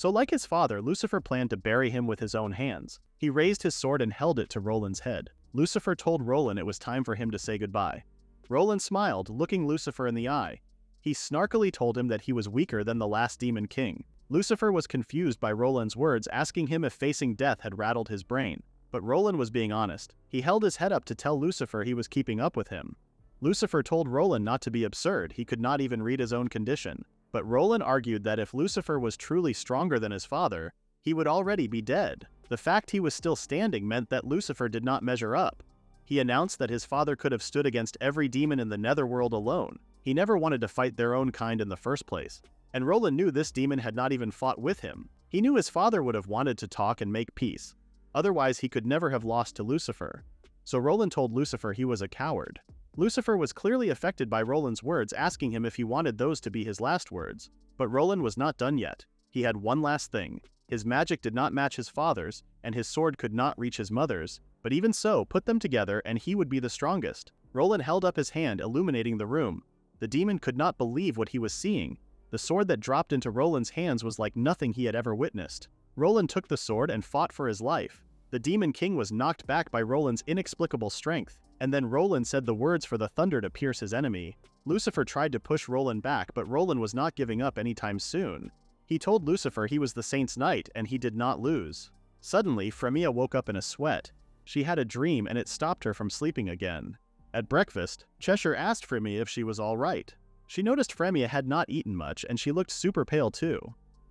So like his father, Lucifer planned to bury him with his own hands. He raised his sword and held it to Roland's head. Lucifer told Roland it was time for him to say goodbye. Roland smiled, looking Lucifer in the eye. He snarkily told him that he was weaker than the last demon king. Lucifer was confused by Roland's words, asking him if facing death had rattled his brain. But Roland was being honest. He held his head up to tell Lucifer he was keeping up with him. Lucifer told Roland not to be absurd, he could not even read his own condition. But Roland argued that if Lucifer was truly stronger than his father, he would already be dead. The fact he was still standing meant that Lucifer did not measure up. He announced that his father could have stood against every demon in the netherworld alone. He never wanted to fight their own kind in the first place. And Roland knew this demon had not even fought with him. He knew his father would have wanted to talk and make peace. Otherwise, he could never have lost to Lucifer. So Roland told Lucifer he was a coward. Lucifer was clearly affected by Roland's words, asking him if he wanted those to be his last words. But Roland was not done yet. He had one last thing. His magic did not match his father's, and his sword could not reach his mother's, but even so, put them together and he would be the strongest. Roland held up his hand, illuminating the room. The demon could not believe what he was seeing. The sword that dropped into Roland's hands was like nothing he had ever witnessed. Roland took the sword and fought for his life. The demon king was knocked back by Roland's inexplicable strength, and then Roland said the words for the thunder to pierce his enemy. Lucifer tried to push Roland back, but Roland was not giving up anytime soon. He told Lucifer he was the saint's knight and he did not lose. Suddenly, Frémea woke up in a sweat. She had a dream and it stopped her from sleeping again. At breakfast, Cheshire asked Frémea if she was all right. She noticed Frémea had not eaten much and she looked super pale too.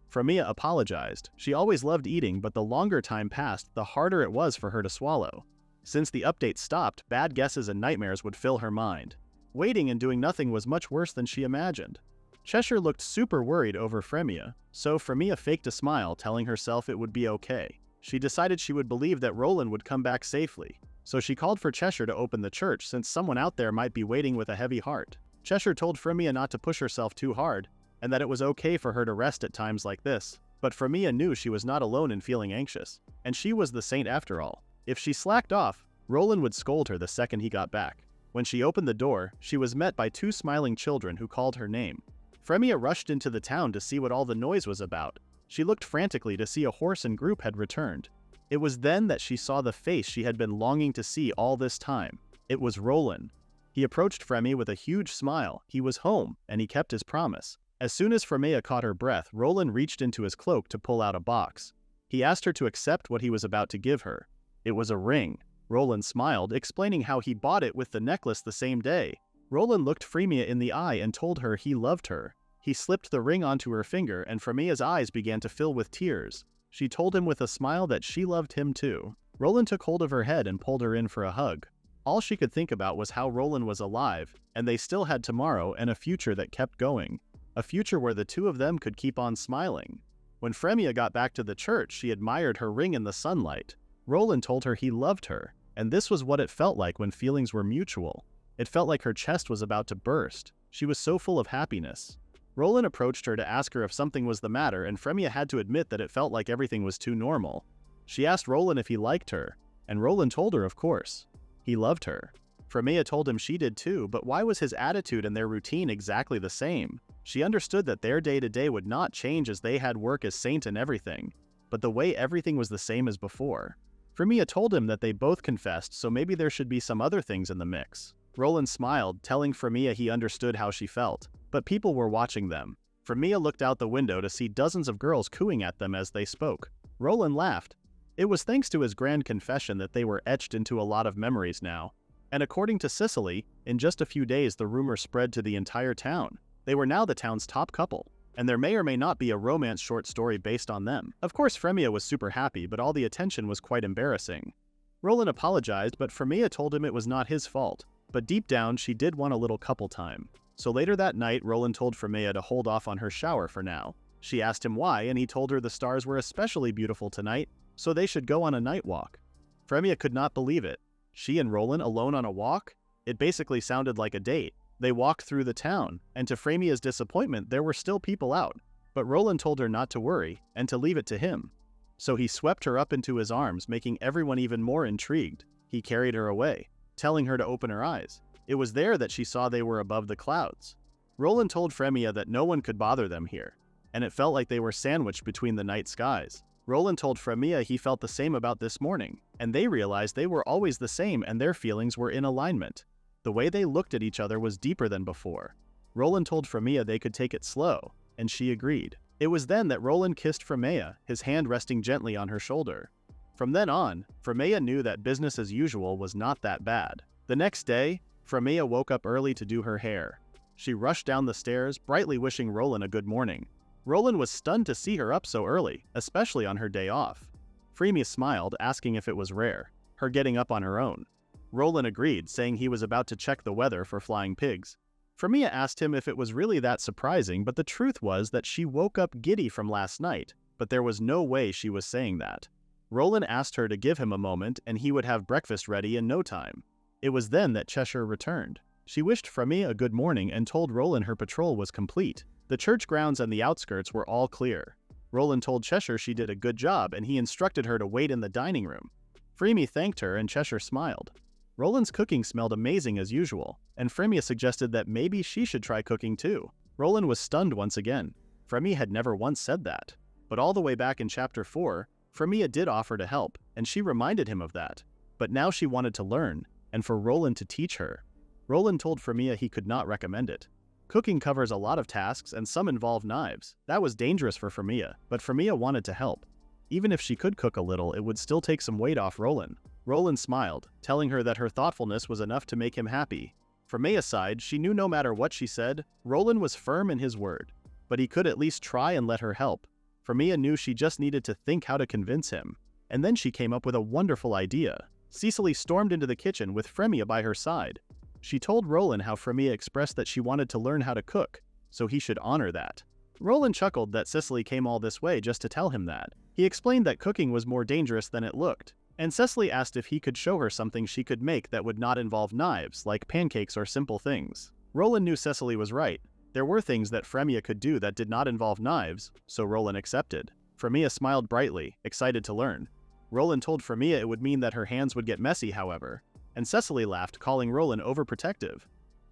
Frémea apologized. She always loved eating, but the longer time passed, the harder it was for her to swallow. Since the update stopped, bad guesses and nightmares would fill her mind. Waiting and doing nothing was much worse than she imagined. Cheshire looked super worried over Frémea, so Frémea faked a smile, telling herself it would be okay. She decided she would believe that Roland would come back safely, so she called for Cheshire to open the church since someone out there might be waiting with a heavy heart. Cheshire told Frémea not to push herself too hard, and that it was okay for her to rest at times like this. But Frémea knew she was not alone in feeling anxious, and she was the saint after all. If she slacked off, Roland would scold her the second he got back. When she opened the door, she was met by two smiling children who called her name. Frémea rushed into the town to see what all the noise was about. She looked frantically to see a horse and group had returned. It was then that she saw the face she had been longing to see all this time. It was Roland. He approached Frémea with a huge smile. He was home, and he kept his promise. As soon as Frémea caught her breath, Roland reached into his cloak to pull out a box. He asked her to accept what he was about to give her. It was a ring. Roland smiled, explaining how he bought it with the necklace the same day. Roland looked Frémea in the eye and told her he loved her. He slipped the ring onto her finger, and Frémea's eyes began to fill with tears. She told him with a smile that she loved him too. Roland took hold of her head and pulled her in for a hug. All she could think about was how Roland was alive, and they still had tomorrow and a future that kept going. A future where the two of them could keep on smiling. When Frémea got back to the church, she admired her ring in the sunlight. Roland told her he loved her, and this was what it felt like when feelings were mutual. It felt like her chest was about to burst. She was so full of happiness. Roland approached her to ask her if something was the matter, and Frémea had to admit that it felt like everything was too normal. She asked Roland if he liked her, and Roland told her of course. He loved her. Frémea told him she did too, but why was his attitude and their routine exactly the same? She understood that their day-to-day would not change as they had work as saint and everything, but the way everything was the same as before. Frémea told him that they both confessed, so maybe there should be some other things in the mix. Roland smiled, telling Frémea he understood how she felt, but people were watching them. Frémea looked out the window to see dozens of girls cooing at them as they spoke. Roland laughed. It was thanks to his grand confession that they were etched into a lot of memories now. And according to Sicily, in just a few days the rumor spread to the entire town. They were now the town's top couple, and there may or may not be a romance short story based on them. Of course, Frémea was super happy, but all the attention was quite embarrassing. Roland apologized, but Frémea told him it was not his fault. But deep down, she did want a little couple time. So later that night, Roland told Frémea to hold off on her shower for now. She asked him why, and he told her the stars were especially beautiful tonight, so they should go on a night walk. Frémea could not believe it. She and Roland alone on a walk? It basically sounded like a date. They walked through the town, and to Frémea's disappointment, there were still people out. But Roland told her not to worry, and to leave it to him. So he swept her up into his arms, making everyone even more intrigued. He carried her away, telling her to open her eyes. It was there that she saw they were above the clouds. Roland told Frémea that no one could bother them here. and it felt like they were sandwiched between the night skies. Roland told Frémea he felt the same about this morning, and they realized they were always the same and their feelings were in alignment. The way they looked at each other was deeper than before. Roland told Frémea they could take it slow, and she agreed. It was then that Roland kissed Frémea, his hand resting gently on her shoulder. From then on, Frémea knew that business as usual was not that bad. The next day, Frémea woke up early to do her hair. She rushed down the stairs, brightly wishing Roland a good morning. Roland was stunned to see her up so early, especially on her day off. Frémea smiled, asking if it was rare, her getting up on her own. Roland agreed, saying he was about to check the weather for flying pigs. Frémea asked him if it was really that surprising, but the truth was that she woke up giddy from last night, but there was no way she was saying that. Roland asked her to give him a moment and he would have breakfast ready in no time. It was then that Cheshire returned. She wished Frémea a good morning and told Roland her patrol was complete. The church grounds and the outskirts were all clear. Roland told Cheshire she did a good job and he instructed her to wait in the dining room. Frémea thanked her and Cheshire smiled. Roland's cooking smelled amazing as usual, and Frémea suggested that maybe she should try cooking too. Roland was stunned once again. Frémea had never once said that. But all the way back in Chapter 4, Frémea did offer to help, and she reminded him of that. But now she wanted to learn, and for Roland to teach her. Roland told Frémea he could not recommend it. Cooking covers a lot of tasks and some involve knives. That was dangerous for Frémea, but Frémea wanted to help. Even if she could cook a little, it would still take some weight off Roland. Roland smiled, telling her that her thoughtfulness was enough to make him happy. Frémea's side, she knew no matter what she said, Roland was firm in his word. But he could at least try and let her help. Frémea knew she just needed to think how to convince him. And then she came up with a wonderful idea. Cecily stormed into the kitchen with Frémea by her side. She told Roland how Frémea expressed that she wanted to learn how to cook, so he should honor that. Roland chuckled that Cecily came all this way just to tell him that. He explained that cooking was more dangerous than it looked, and Cecily asked if he could show her something she could make that would not involve knives, like pancakes or simple things. Roland knew Cecily was right. There were things that Frémea could do that did not involve knives, so Roland accepted. Frémea smiled brightly, excited to learn. Roland told Frémea it would mean that her hands would get messy, however, and Cecily laughed, calling Roland overprotective.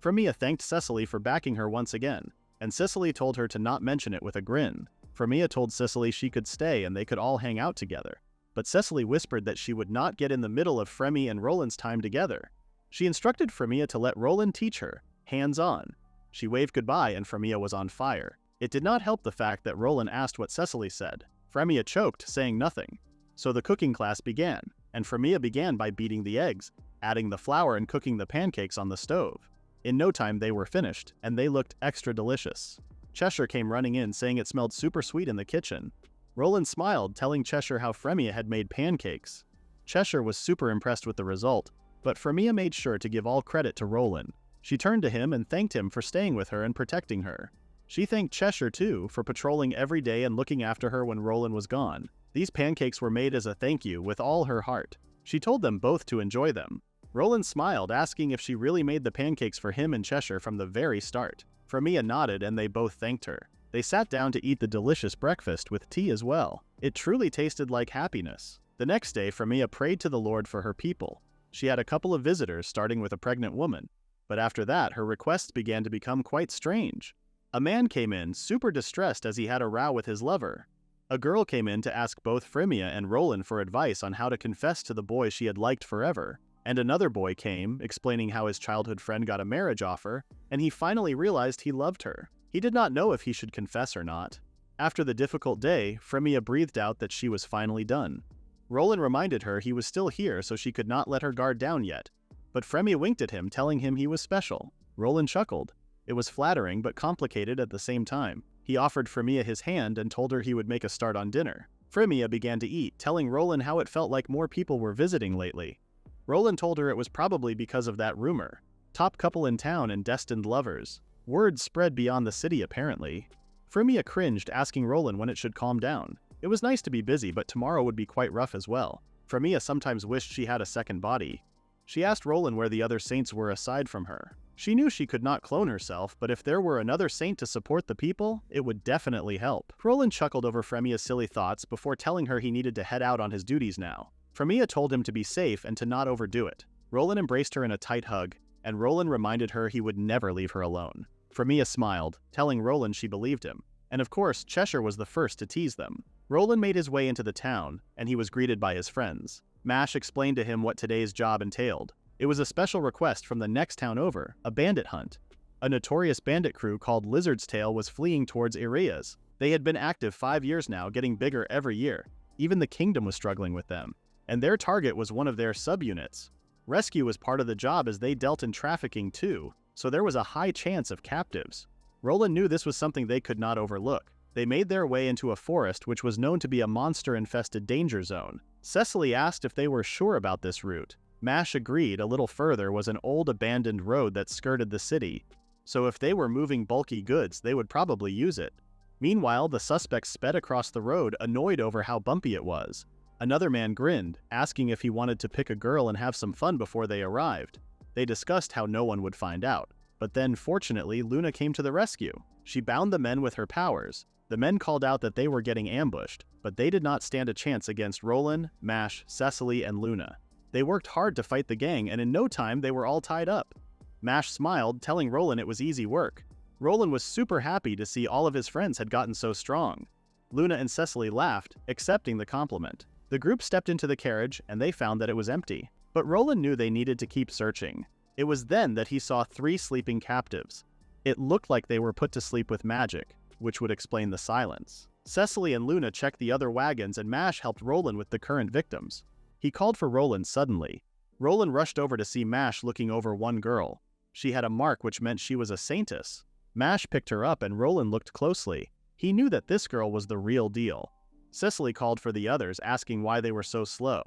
Frémea thanked Cecily for backing her once again, and Cecily told her to not mention it with a grin. Frémea told Cecily she could stay and they could all hang out together. But Cecily whispered that she would not get in the middle of Frémea and Roland's time together. She instructed Frémea to let Roland teach her, hands-on. She waved goodbye and Frémea was on fire. It did not help the fact that Roland asked what Cecily said. Frémea choked, saying nothing. So the cooking class began, and Frémea began by beating the eggs, adding the flour and cooking the pancakes on the stove. In no time they were finished, and they looked extra delicious. Cheshire came running in saying it smelled super sweet in the kitchen. Roland smiled, telling Cheshire how Frémea had made pancakes. Cheshire was super impressed with the result, but Frémea made sure to give all credit to Roland. She turned to him and thanked him for staying with her and protecting her. She thanked Cheshire too for patrolling every day and looking after her when Roland was gone. These pancakes were made as a thank you with all her heart. She told them both to enjoy them. Roland smiled, asking if she really made the pancakes for him and Cheshire from the very start. Frémea nodded and they both thanked her. They sat down to eat the delicious breakfast with tea as well. It truly tasted like happiness. The next day, Frémea prayed to the Lord for her people. She had a couple of visitors, starting with a pregnant woman. But after that, her requests began to become quite strange. A man came in, super distressed as he had a row with his lover. A girl came in to ask both Frémea and Roland for advice on how to confess to the boy she had liked forever. And another boy came, explaining how his childhood friend got a marriage offer, and he finally realized he loved her. He did not know if he should confess or not. After the difficult day, Frémea breathed out that she was finally done. Roland reminded her he was still here, so she could not let her guard down yet. But Frémea winked at him, telling him he was special. Roland chuckled. It was flattering but complicated at the same time. He offered Frémea his hand and told her he would make a start on dinner. Frémea began to eat, telling Roland how it felt like more people were visiting lately. Roland told her it was probably because of that rumor. Top couple in town and destined lovers. Word spread beyond the city apparently. Frémea cringed, asking Roland when it should calm down. It was nice to be busy, but tomorrow would be quite rough as well. Frémea sometimes wished she had a second body. She asked Roland where the other saints were aside from her. She knew she could not clone herself, but if there were another saint to support the people, it would definitely help. Roland chuckled over Frémea's silly thoughts before telling her he needed to head out on his duties now. Frémea told him to be safe and to not overdo it. Roland embraced her in a tight hug, and Roland reminded her he would never leave her alone. Frémea smiled, telling Roland she believed him. And of course, Cheshire was the first to tease them. Roland made his way into the town, and he was greeted by his friends. Mash explained to him what today's job entailed. It was a special request from the next town over, a bandit hunt. A notorious bandit crew called Lizard's Tail was fleeing towards areas. They had been active 5 years now, getting bigger every year. Even the kingdom was struggling with them. And their target was one of their subunits. Rescue was part of the job as they dealt in trafficking too, so there was a high chance of captives. Roland knew this was something they could not overlook. They made their way into a forest which was known to be a monster-infested danger zone. Cecily asked if they were sure about this route. Mash agreed. A little further was an old abandoned road that skirted the city, so if they were moving bulky goods, they would probably use it. Meanwhile, the suspects sped across the road, annoyed over how bumpy it was. Another man grinned, asking if he wanted to pick a girl and have some fun before they arrived. They discussed how no one would find out. But then, fortunately, Luna came to the rescue. She bound the men with her powers. The men called out that they were getting ambushed, but they did not stand a chance against Roland, Mash, Cecily, and Luna. They worked hard to fight the gang, and in no time they were all tied up. Mash smiled, telling Roland it was easy work. Roland was super happy to see all of his friends had gotten so strong. Luna and Cecily laughed, accepting the compliment. The group stepped into the carriage, and they found that it was empty. But Roland knew they needed to keep searching. It was then that he saw 3 sleeping captives. It looked like they were put to sleep with magic, which would explain the silence. Cecily and Luna checked the other wagons, and Mash helped Roland with the current victims. He called for Roland suddenly. Roland rushed over to see Mash looking over one girl. She had a mark which meant she was a Saintess. Mash picked her up and Roland looked closely. He knew that this girl was the real deal. Cecily called for the others, asking why they were so slow.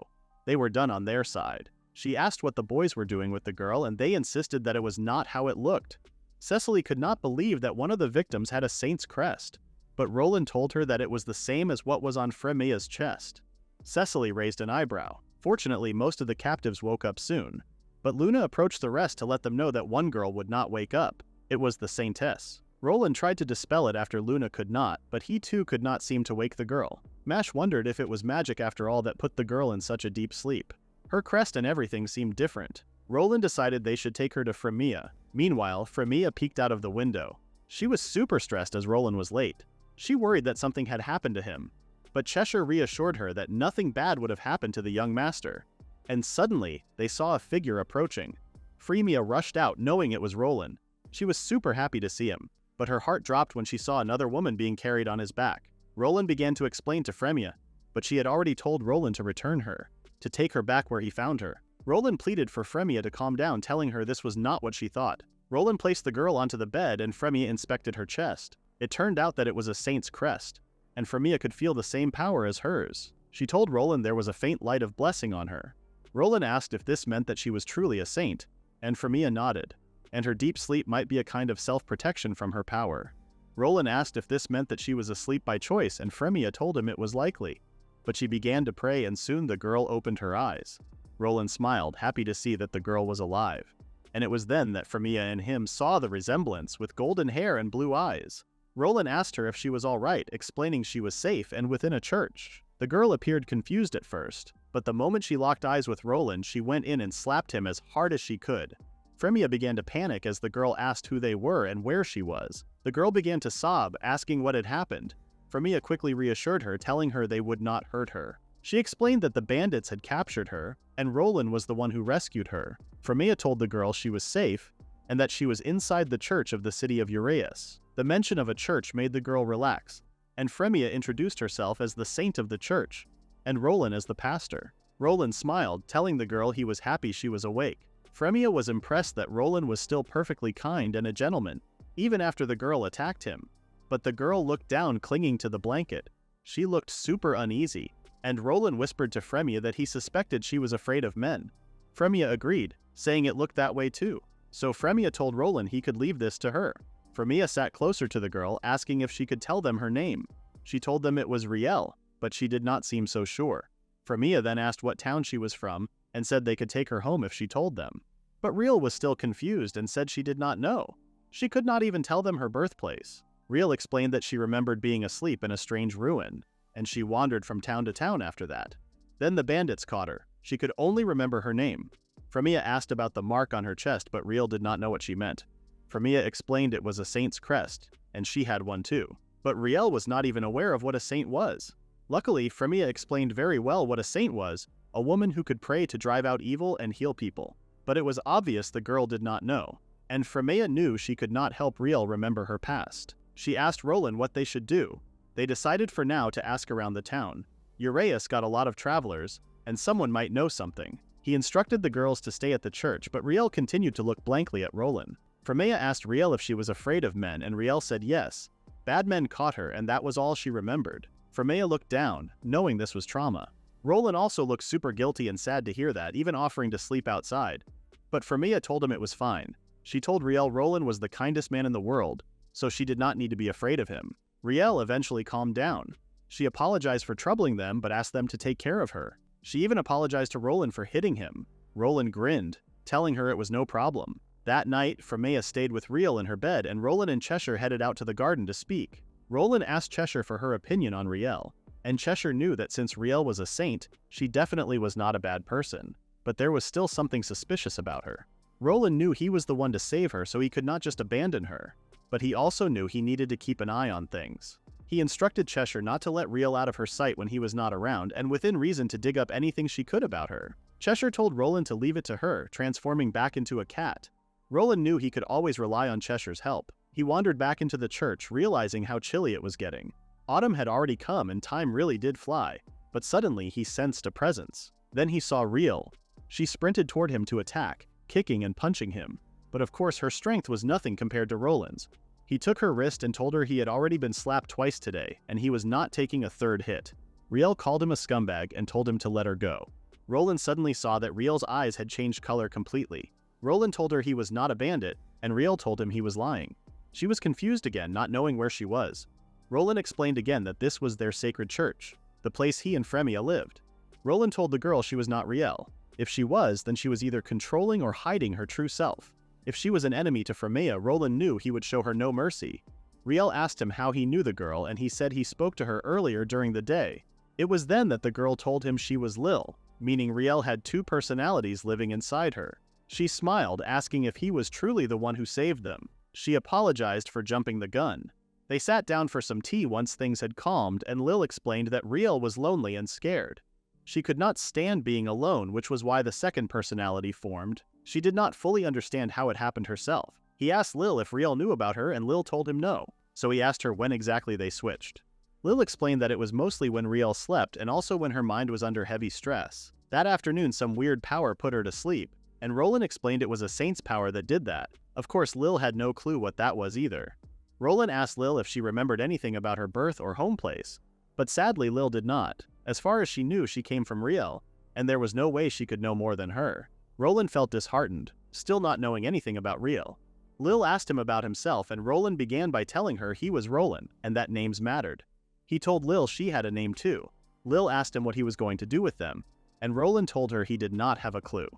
They were done on their side. She asked what the boys were doing with the girl, and they insisted that it was not how it looked. Cecily could not believe that one of the victims had a saint's crest, but Roland told her that it was the same as what was on Fréméa's chest. Cecily raised an eyebrow. Fortunately, most of the captives woke up soon, but Luna approached the rest to let them know that one girl would not wake up. It was the Saintess. Roland tried to dispel it after Luna could not, but he too could not seem to wake the girl. Mash wondered if it was magic after all that put the girl in such a deep sleep. Her crest and everything seemed different. Roland decided they should take her to Frémea. Meanwhile, Frémea peeked out of the window. She was super stressed as Roland was late. She worried that something had happened to him. But Cheshire reassured her that nothing bad would have happened to the young master. And suddenly, they saw a figure approaching. Frémea rushed out, knowing it was Roland. She was super happy to see him, but her heart dropped when she saw another woman being carried on his back. Roland began to explain to Frémea, but she had already told Roland to return her, to take her back where he found her. Roland pleaded for Frémea to calm down, telling her this was not what she thought. Roland placed the girl onto the bed and Frémea inspected her chest. It turned out that it was a saint's crest, and Frémea could feel the same power as hers. She told Roland there was a faint light of blessing on her. Roland asked if this meant that she was truly a saint, and Frémea nodded, and her deep sleep might be a kind of self-protection from her power. Roland asked if this meant that she was asleep by choice, and Frémea told him it was likely. But she began to pray, and soon the girl opened her eyes. Roland smiled, happy to see that the girl was alive. And it was then that Frémea and him saw the resemblance, with golden hair and blue eyes. Roland asked her if she was all right, explaining she was safe and within a church. The girl appeared confused at first, but the moment she locked eyes with Roland, she went in and slapped him as hard as she could. Frémea began to panic as the girl asked who they were and where she was. The girl began to sob, asking what had happened. Frémea quickly reassured her, telling her they would not hurt her. She explained that the bandits had captured her, and Roland was the one who rescued her. Frémea told the girl she was safe, and that she was inside the church of the city of Uraeus. The mention of a church made the girl relax, and Frémea introduced herself as the saint of the church, and Roland as the pastor. Roland smiled, telling the girl he was happy she was awake. Frémea was impressed that Roland was still perfectly kind and a gentleman, even after the girl attacked him. But the girl looked down, clinging to the blanket. She looked super uneasy, and Roland whispered to Frémea that he suspected she was afraid of men. Frémea agreed, saying it looked that way too. So Frémea told Roland he could leave this to her. Frémea sat closer to the girl, asking if she could tell them her name. She told them it was Riel, but she did not seem so sure. Frémea then asked what town she was from, and said they could take her home if she told them. But Riel was still confused and said she did not know. She could not even tell them her birthplace. Riel explained that she remembered being asleep in a strange ruin, and she wandered from town to town after that. Then the bandits caught her. She could only remember her name. Frémea asked about the mark on her chest, but Riel did not know what she meant. Frémea explained it was a saint's crest, and she had one too. But Riel was not even aware of what a saint was. Luckily, Frémea explained very well what a saint was, a woman who could pray to drive out evil and heal people. But it was obvious the girl did not know, and Frémea knew she could not help Riel remember her past. She asked Roland what they should do. They decided for now to ask around the town. Uraeus got a lot of travelers, and someone might know something. He instructed the girls to stay at the church, but Riel continued to look blankly at Roland. Frémea asked Riel if she was afraid of men, and Riel said yes. Bad men caught her, and that was all she remembered. Frémea looked down, knowing this was trauma. Roland also looked super guilty and sad to hear that, even offering to sleep outside. But Frémea told him it was fine. She told Riel Roland was the kindest man in the world, so she did not need to be afraid of him. Riel eventually calmed down. She apologized for troubling them, but asked them to take care of her. She even apologized to Roland for hitting him. Roland grinned, telling her it was no problem. That night, Frémea stayed with Riel in her bed, and Roland and Cheshire headed out to the garden to speak. Roland asked Cheshire for her opinion on Riel, and Cheshire knew that since Riel was a saint, she definitely was not a bad person, but there was still something suspicious about her. Roland knew he was the one to save her, so he could not just abandon her, but he also knew he needed to keep an eye on things. He instructed Cheshire not to let Riel out of her sight when he was not around, and within reason to dig up anything she could about her. Cheshire told Roland to leave it to her, transforming back into a cat. Roland knew he could always rely on Cheshire's help. He wandered back into the church, realizing how chilly it was getting. Autumn had already come and time really did fly, but suddenly he sensed a presence. Then he saw Riel. She sprinted toward him to attack, kicking and punching him. But of course her strength was nothing compared to Roland's. He took her wrist and told her he had already been slapped twice today, and he was not taking a third hit. Riel called him a scumbag and told him to let her go. Roland suddenly saw that Riel's eyes had changed color completely. Roland told her he was not a bandit, and Riel told him he was lying. She was confused again, not knowing where she was. Roland explained again that this was their sacred church, the place he and Frémea lived. Roland told the girl she was not Riel. If she was, then she was either controlling or hiding her true self. If she was an enemy to Frémea, Roland knew he would show her no mercy. Riel asked him how he knew the girl, and he said he spoke to her earlier during the day. It was then that the girl told him she was Lil, meaning Riel had two personalities living inside her. She smiled, asking if he was truly the one who saved them. She apologized for jumping the gun. They sat down for some tea once things had calmed, and Lil explained that Riel was lonely and scared. She could not stand being alone, which was why the second personality formed. She did not fully understand how it happened herself. He asked Lil if Riel knew about her, and Lil told him no, so he asked her when exactly they switched. Lil explained that it was mostly when Riel slept and also when her mind was under heavy stress. That afternoon some weird power put her to sleep, and Roland explained it was a saint's power that did that. Of course, Lil had no clue what that was either. Roland asked Lil if she remembered anything about her birth or home place, but sadly Lil did not. As far as she knew, she came from Riel, and there was no way she could know more than her. Roland felt disheartened, still not knowing anything about Riel. Lil asked him about himself, and Roland began by telling her he was Roland, and that names mattered. He told Lil she had a name too. Lil asked him what he was going to do with them, and Roland told her he did not have a clue.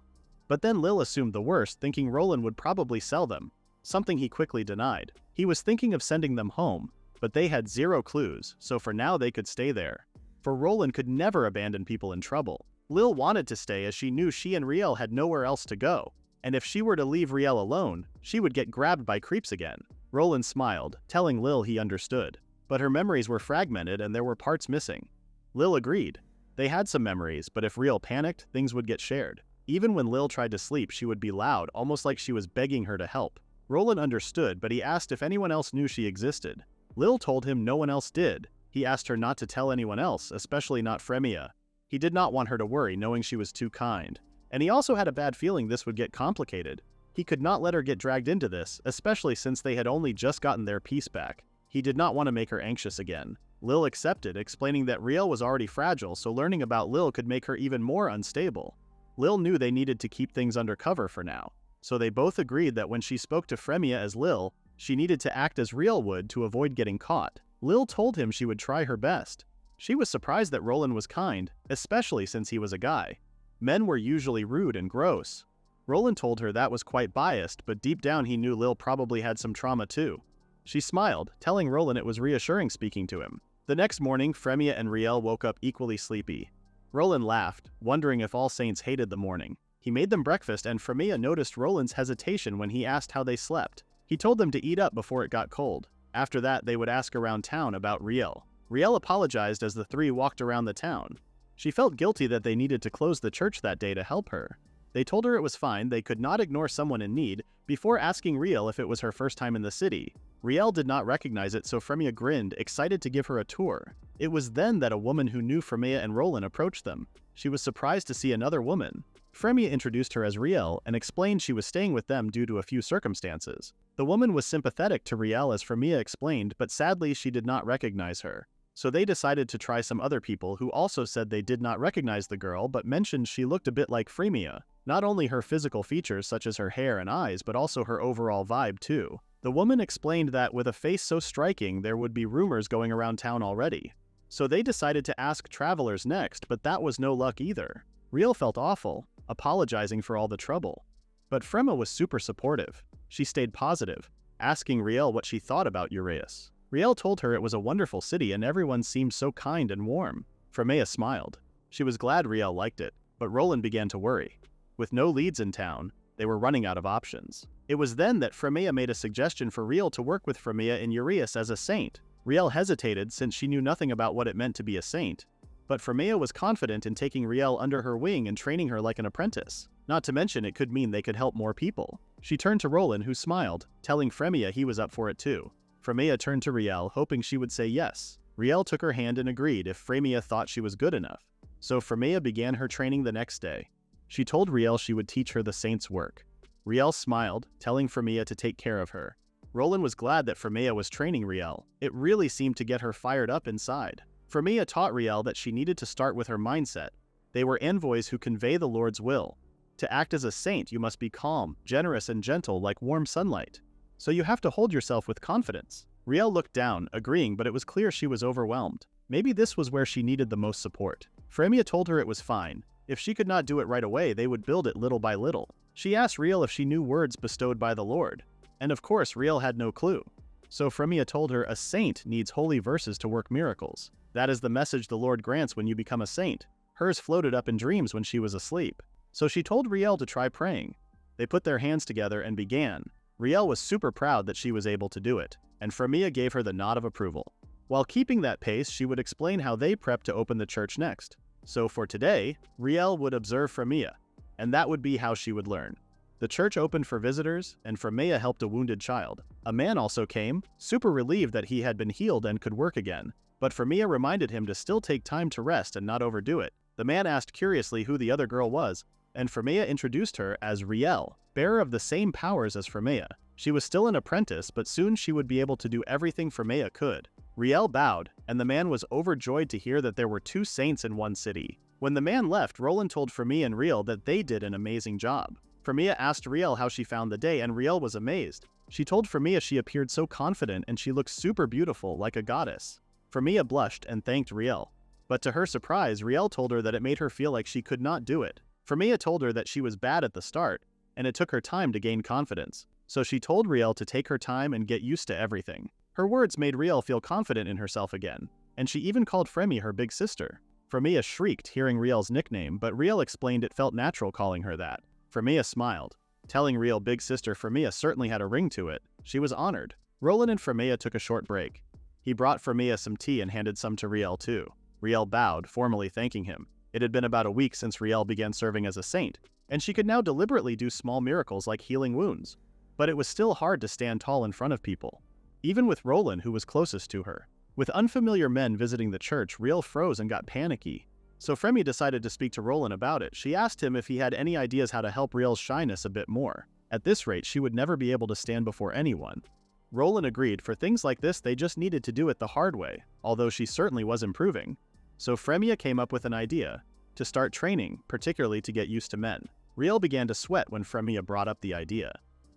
But then Lil assumed the worst, thinking Roland would probably sell them, something he quickly denied. He was thinking of sending them home, but they had zero clues, so for now they could stay there. For Roland could never abandon people in trouble. Lil wanted to stay as she knew she and Riel had nowhere else to go, and if she were to leave Riel alone, she would get grabbed by creeps again. Roland smiled, telling Lil he understood, but her memories were fragmented and there were parts missing. Lil agreed. They had some memories, but if Riel panicked, things would get shared. Even when Lil tried to sleep, she would be loud, almost like she was begging her to help. Roland understood, but he asked if anyone else knew she existed. Lil told him no one else did. He asked her not to tell anyone else, especially not Frémea. He did not want her to worry, knowing she was too kind. And he also had a bad feeling this would get complicated. He could not let her get dragged into this, especially since they had only just gotten their peace back. He did not want to make her anxious again. Lil accepted, explaining that Riel was already fragile, so learning about Lil could make her even more unstable. Lil knew they needed to keep things under cover for now, so they both agreed that when she spoke to Frémea as Lil, she needed to act as Riel would to avoid getting caught. Lil told him she would try her best. She was surprised that Roland was kind, especially since he was a guy. Men were usually rude and gross. Roland told her that was quite biased, but deep down he knew Lil probably had some trauma too. She smiled, telling Roland it was reassuring speaking to him. The next morning, Frémea and Riel woke up equally sleepy. Roland laughed, wondering if all saints hated the morning. He made them breakfast, and Frémea noticed Roland's hesitation when he asked how they slept. He told them to eat up before it got cold. After that, they would ask around town about Riel. Riel apologized as the three walked around the town. She felt guilty that they needed to close the church that day to help her. They told her it was fine, they could not ignore someone in need, before asking Riel if it was her first time in the city. Riel did not recognize it, so Frémea grinned, excited to give her a tour. It was then that a woman who knew Frémea and Roland approached them. She was surprised to see another woman. Frémea introduced her as Riel and explained she was staying with them due to a few circumstances. The woman was sympathetic to Riel as Frémea explained, but sadly she did not recognize her. So they decided to try some other people who also said they did not recognize the girl but mentioned she looked a bit like Frémea. Not only her physical features such as her hair and eyes, but also her overall vibe too. The woman explained that with a face so striking there would be rumors going around town already. So they decided to ask travelers next, but that was no luck either. Riel felt awful, apologizing for all the trouble. But Frémea was super supportive. She stayed positive, asking Riel what she thought about Uraeus. Riel told her it was a wonderful city and everyone seemed so kind and warm. Frémea smiled. She was glad Riel liked it, but Roland began to worry. With no leads in town, they were running out of options. It was then that Frémea made a suggestion for Riel to work with Frémea in Uraeus as a saint. Riel hesitated since she knew nothing about what it meant to be a saint. But Frémea was confident in taking Riel under her wing and training her like an apprentice. Not to mention it could mean they could help more people. She turned to Roland, who smiled, telling Frémea he was up for it too. Frémea turned to Riel, hoping she would say yes. Riel took her hand and agreed if Frémea thought she was good enough. So Frémea began her training the next day. She told Riel she would teach her the saint's work. Riel smiled, telling Frémea to take care of her. Roland was glad that Frémea was training Riel. It really seemed to get her fired up inside. Frémea taught Riel that she needed to start with her mindset. They were envoys who convey the Lord's will. To act as a saint, you must be calm, generous, and gentle like warm sunlight. So you have to hold yourself with confidence. Riel looked down, agreeing, but it was clear she was overwhelmed. Maybe this was where she needed the most support. Frémea told her it was fine. If she could not do it right away, they would build it little by little. She asked Riel if she knew words bestowed by the Lord. And of course, Riel had no clue. So Frémea told her a saint needs holy verses to work miracles. That is the message the Lord grants when you become a saint. Hers floated up in dreams when she was asleep. So she told Riel to try praying. They put their hands together and began. Riel was super proud that she was able to do it, and Frémea gave her the nod of approval. While keeping that pace, she would explain how they prepped to open the church next. So for today, Riel would observe Frémea, and that would be how she would learn. The church opened for visitors, and Frémea helped a wounded child. A man also came, super relieved that he had been healed and could work again, but Frémea reminded him to still take time to rest and not overdo it. The man asked curiously who the other girl was, and Frémea introduced her as Riel, bearer of the same powers as Frémea. She was still an apprentice, but soon she would be able to do everything Frémea could. Riel bowed, and the man was overjoyed to hear that there were 2 saints in one city. When the man left, Roland told Frémea and Riel that they did an amazing job. Frémea asked Riel how she found the day, and Riel was amazed. She told Frémea she appeared so confident and she looked super beautiful, like a goddess. Frémea blushed and thanked Riel. But to her surprise, Riel told her that it made her feel like she could not do it. Frémea told her that she was bad at the start, and it took her time to gain confidence. So she told Riel to take her time and get used to everything. Her words made Riel feel confident in herself again, and she even called Frémea her big sister. Frémea shrieked hearing Riel's nickname, but Riel explained it felt natural calling her that. Frémea smiled. Telling Riel big sister Frémea certainly had a ring to it. She was honored. Roland and Frémea took a short break. He brought Frémea some tea and handed some to Riel too. Riel bowed, formally thanking him. It had been about a week since Riel began serving as a saint, and she could now deliberately do small miracles like healing wounds. But it was still hard to stand tall in front of people, even with Roland, who was closest to her. With unfamiliar men visiting the church, Riel froze and got panicky. So Frémea decided to speak to Roland about it. She asked him if he had any ideas how to help Riel's shyness a bit more. At this rate, she would never be able to stand before anyone. Roland agreed. For things like this, they just needed to do it the hard way, although she certainly was improving. So Frémea came up with an idea, to start training, particularly to get used to men. Riel began to sweat when Frémea brought up the idea.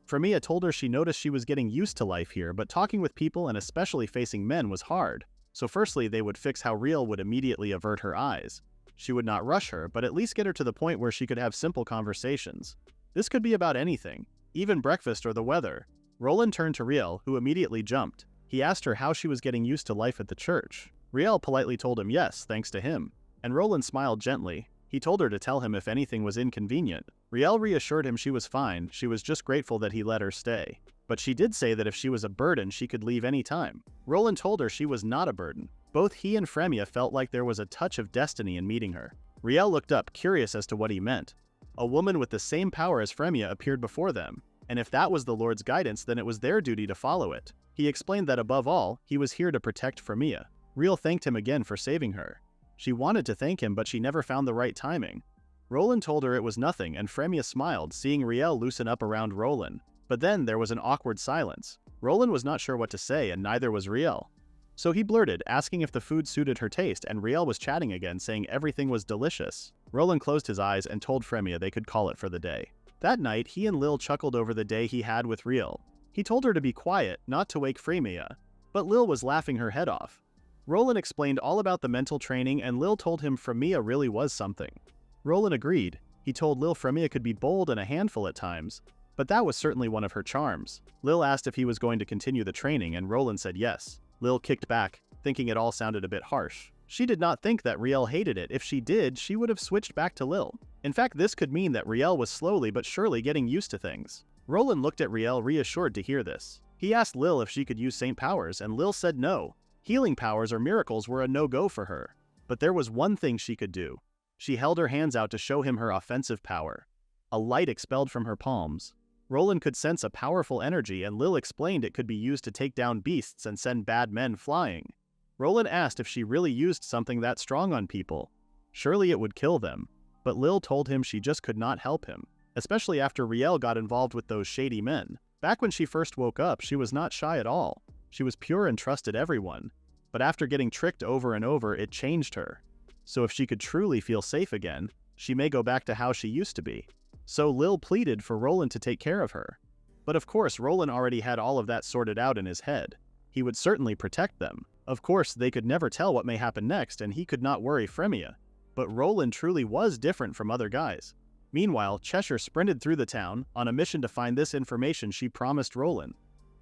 Frémea told her she noticed she was getting used to life here, but talking with people and especially facing men was hard. So firstly, they would fix how Riel would immediately avert her eyes. She would not rush her, but at least get her to the point where she could have simple conversations. This could be about anything, even breakfast or the weather. Roland turned to Riel, who immediately jumped. He asked her how she was getting used to life at the church. Riel politely told him yes, thanks to him. And Roland smiled gently. He told her to tell him if anything was inconvenient. Riel reassured him she was fine, she was just grateful that he let her stay. but she did say that if she was a burden she could leave any time. Roland told her she was not a burden. Both he and Frémea felt like there was a touch of destiny in meeting her. Riel looked up, curious as to what he meant. A woman with the same power as Frémea appeared before them, and if that was the Lord's guidance, then it was their duty to follow it. He explained that above all, he was here to protect Frémea. Riel thanked him again for saving her. She wanted to thank him, but she never found the right timing. Roland told her it was nothing, and Frémea smiled, seeing Riel loosen up around Roland. But then there was an awkward silence. Roland was not sure what to say, and neither was Riel. So he blurted, asking if the food suited her taste, and Riel was chatting again, saying everything was delicious. Roland closed his eyes and told Frémea they could call it for the day. That night, he and Lil chuckled over the day he had with Riel. He told her to be quiet, not to wake Frémea, but Lil was laughing her head off. Roland explained all about the mental training, and Lil told him Frémea really was something. Roland agreed. He told Lil Frémea could be bold and a handful at times, but that was certainly one of her charms. Lil asked if he was going to continue the training, and Roland said yes. Lil kicked back, thinking it all sounded a bit harsh. She did not think that Riel hated it. If she did, she would have switched back to Lil. In fact, this could mean that Riel was slowly but surely getting used to things. Roland looked at Riel, reassured to hear this. He asked Lil if she could use Saint powers, and Lil said no. Healing powers or miracles were a no-go for her. But there was one thing she could do. She held her hands out to show him her offensive power. A light expelled from her palms. Roland could sense a powerful energy, and Lil explained it could be used to take down beasts and send bad men flying. Roland asked if she really used something that strong on people. Surely it would kill them. But Lil told him she just could not help him, especially after Riel got involved with those shady men. Back when she first woke up, she was not shy at all. She was pure and trusted everyone. But after getting tricked over and over, it changed her. So if she could truly feel safe again, she may go back to how she used to be. So Lil pleaded for Roland to take care of her. But of course, Roland already had all of that sorted out in his head. He would certainly protect them. Of course, they could never tell what may happen next, and he could not worry Frémea. But Roland truly was different from other guys. Meanwhile, Cheshire sprinted through the town, on a mission to find this information she promised Roland.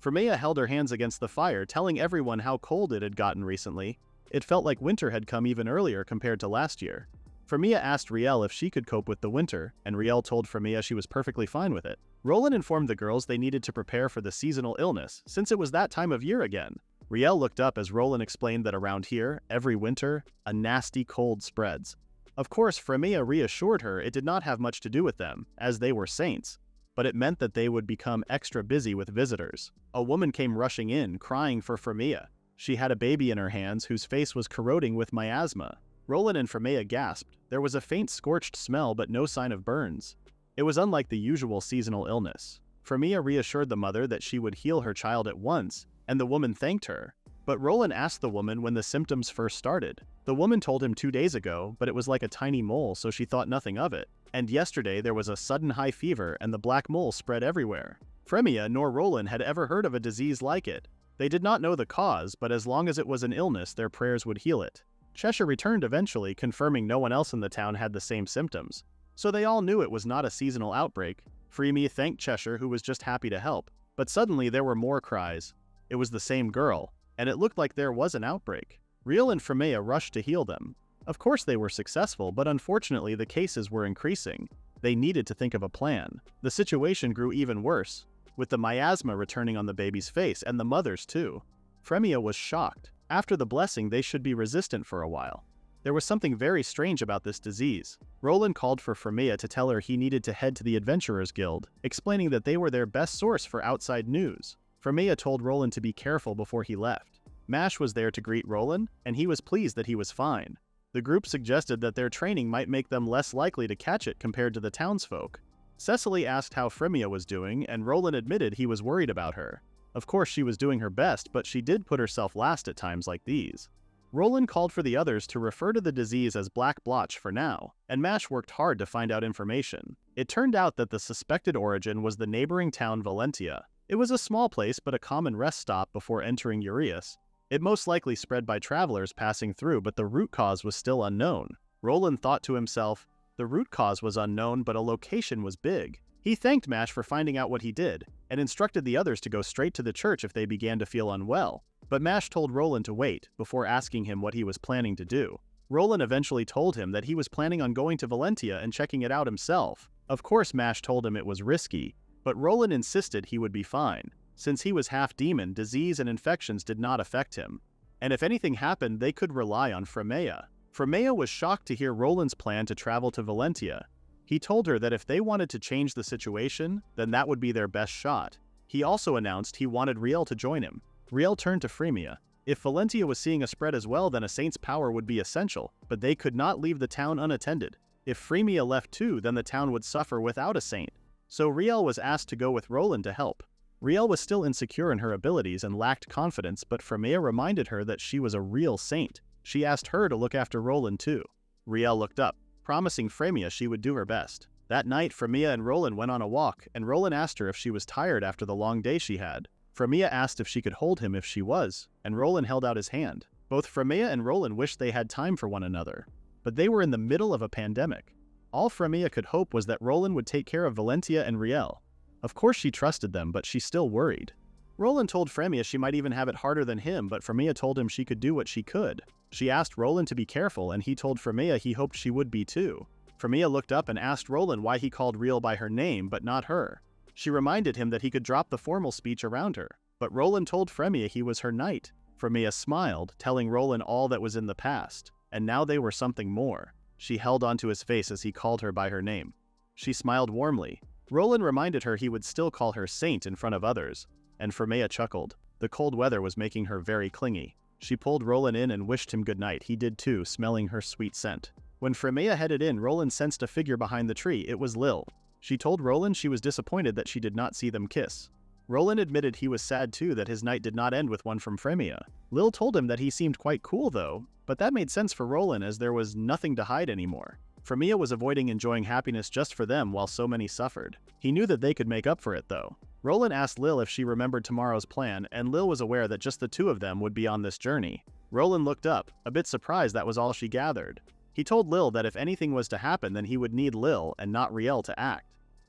Frémea held her hands against the fire, telling everyone how cold it had gotten recently. It felt like winter had come even earlier compared to last year. Frémea asked Riel if she could cope with the winter, and Riel told Frémea she was perfectly fine with it. Roland informed the girls they needed to prepare for the seasonal illness, since it was that time of year again. Riel looked up as Roland explained that around here, every winter, a nasty cold spreads. Of course, Frémea reassured her it did not have much to do with them, as they were saints, but it meant that they would become extra busy with visitors. A woman came rushing in, crying for Frémea. She had a baby in her hands whose face was corroding with miasma. Roland and Frémea gasped. There was a faint scorched smell but no sign of burns. It was unlike the usual seasonal illness. Frémea reassured the mother that she would heal her child at once, and the woman thanked her. But Roland asked the woman when the symptoms first started. The woman told him 2 days ago, but it was like a tiny mole, so she thought nothing of it. And yesterday there was a sudden high fever and the black mole spread everywhere. Frémea nor Roland had ever heard of a disease like it. They did not know the cause, but as long as it was an illness, their prayers would heal it. Cheshire returned eventually, confirming no one else in the town had the same symptoms. So they all knew it was not a seasonal outbreak. Frémea thanked Cheshire, who was just happy to help. But suddenly there were more cries. It was the same girl, and it looked like there was an outbreak. Riel and Frémea rushed to heal them. Of course they were successful, but unfortunately the cases were increasing. They needed to think of a plan. The situation grew even worse, with the miasma returning on the baby's face, and the mother's too. Frémea was shocked. After the blessing, they should be resistant for a while. There was something very strange about this disease. Roland called for Frémea to tell her he needed to head to the Adventurers Guild, explaining that they were their best source for outside news. Frémea told Roland to be careful before he left. Mash was there to greet Roland, and he was pleased that he was fine. The group suggested that their training might make them less likely to catch it compared to the townsfolk. Cecily asked how Frémea was doing, and Roland admitted he was worried about her. Of course, she was doing her best, but she did put herself last at times like these. Roland called for the others to refer to the disease as Black Blotch for now, and Mash worked hard to find out information. It turned out that the suspected origin was the neighboring town Valentia. It was a small place but a common rest stop before entering Urias. It most likely spread by travelers passing through, but the root cause was still unknown. Roland thought to himself, the root cause was unknown, but a location was big. He thanked Mash for finding out what he did, and instructed the others to go straight to the church if they began to feel unwell. But Mash told Roland to wait, before asking him what he was planning to do. Roland eventually told him that he was planning on going to Valentia and checking it out himself. Of course, Mash told him it was risky, but Roland insisted he would be fine. Since he was half demon, disease and infections did not affect him. And if anything happened, they could rely on Frémea. Frémea was shocked to hear Roland's plan to travel to Valentia. He told her that if they wanted to change the situation, then that would be their best shot. He also announced he wanted Riel to join him. Riel turned to Frémea. If Valentia was seeing a spread as well, then a saint's power would be essential, but they could not leave the town unattended. If Frémea left too, then the town would suffer without a saint. So Riel was asked to go with Roland to help. Riel was still insecure in her abilities and lacked confidence, but Frémea reminded her that she was a real saint. She asked her to look after Roland too. Riel looked up, promising Frémea she would do her best. That night, Frémea and Roland went on a walk, and Roland asked her if she was tired after the long day she had. Frémea asked if she could hold him if she was, and Roland held out his hand. Both Frémea and Roland wished they had time for one another. But they were in the middle of a pandemic. All Frémea could hope was that Roland would take care of Valentia and Riel. Of course she trusted them, but she still worried. Roland told Frémea she might even have it harder than him, but Frémea told him she could do what she could. She asked Roland to be careful, and he told Frémea he hoped she would be too. Frémea looked up and asked Roland why he called Riel by her name, but not her. She reminded him that he could drop the formal speech around her, but Roland told Frémea he was her knight. Frémea smiled, telling Roland all that was in the past, and now they were something more. She held onto his face as he called her by her name. She smiled warmly. Roland reminded her he would still call her saint in front of others, and Frémea chuckled. The cold weather was making her very clingy. She pulled Roland in and wished him good night. He did too, smelling her sweet scent. When Frémea headed in, Roland sensed a figure behind the tree. It was Lil. She told Roland she was disappointed that she did not see them kiss. Roland admitted he was sad too that his night did not end with one from Frémea. Lil told him that he seemed quite cool though, but that made sense for Roland as there was nothing to hide anymore. Frémea was avoiding enjoying happiness just for them while so many suffered. He knew that they could make up for it though. Roland asked Lil if she remembered tomorrow's plan, and Lil was aware that just the two of them would be on this journey. Roland looked up, a bit surprised that was all she gathered. He told Lil that if anything was to happen, then he would need Lil and not Riel to act,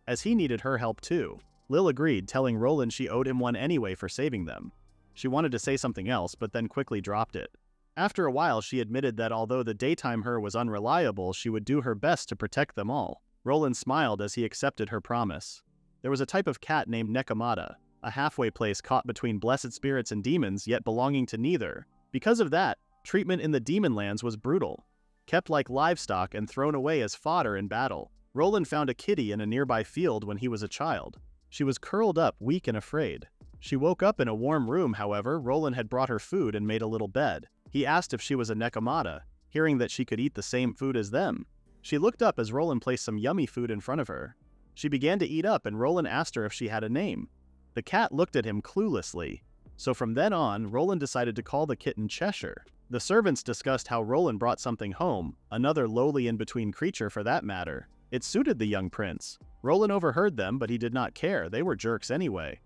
as he needed her help too. Lil agreed, telling Roland she owed him one anyway for saving them. She wanted to say something else, but then quickly dropped it. After a while, she admitted that although the daytime her was unreliable, she would do her best to protect them all. Roland smiled as he accepted her promise. There was a type of cat named Nekomata, a halfway place caught between blessed spirits and demons, yet belonging to neither. Because of that, treatment in the demon lands was brutal. Kept like livestock and thrown away as fodder in battle. Roland found a kitty in a nearby field when he was a child. She was curled up, weak and afraid. She woke up in a warm room, however. Roland had brought her food and made a little bed. He asked if she was a Nekomata, hearing that she could eat the same food as them. She looked up as Roland placed some yummy food in front of her. She began to eat up, and Roland asked her if she had a name. The cat looked at him cluelessly. So from then on, Roland decided to call the kitten Cheshire. The servants discussed how Roland brought something home, another lowly in-between creature for that matter. It suited the young prince. Roland overheard them, but he did not care. They were jerks anyway.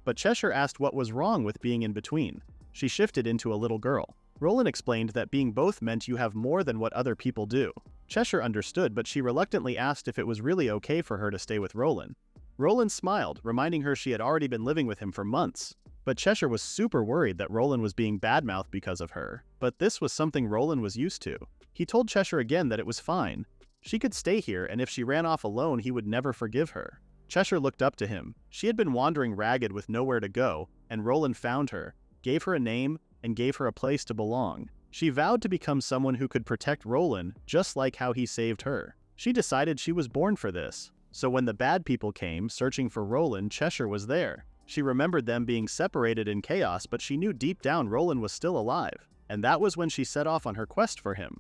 But Cheshire asked what was wrong with being in between. She shifted into a little girl. Roland explained that being both meant you have more than what other people do. Cheshire understood, but she reluctantly asked if it was really okay for her to stay with Roland. Roland smiled, reminding her she had already been living with him for months. But Cheshire was super worried that Roland was being badmouthed because of her. But this was something Roland was used to. He told Cheshire again that it was fine. She could stay here, and if she ran off alone, he would never forgive her. Cheshire looked up to him. She had been wandering ragged with nowhere to go, and Roland found her, gave her a name, and gave her a place to belong. She vowed to become someone who could protect Roland, just like how he saved her. She decided she was born for this. So when the bad people came, searching for Roland, Cheshire was there. She remembered them being separated in chaos, but she knew deep down Roland was still alive. And that was when she set off on her quest for him.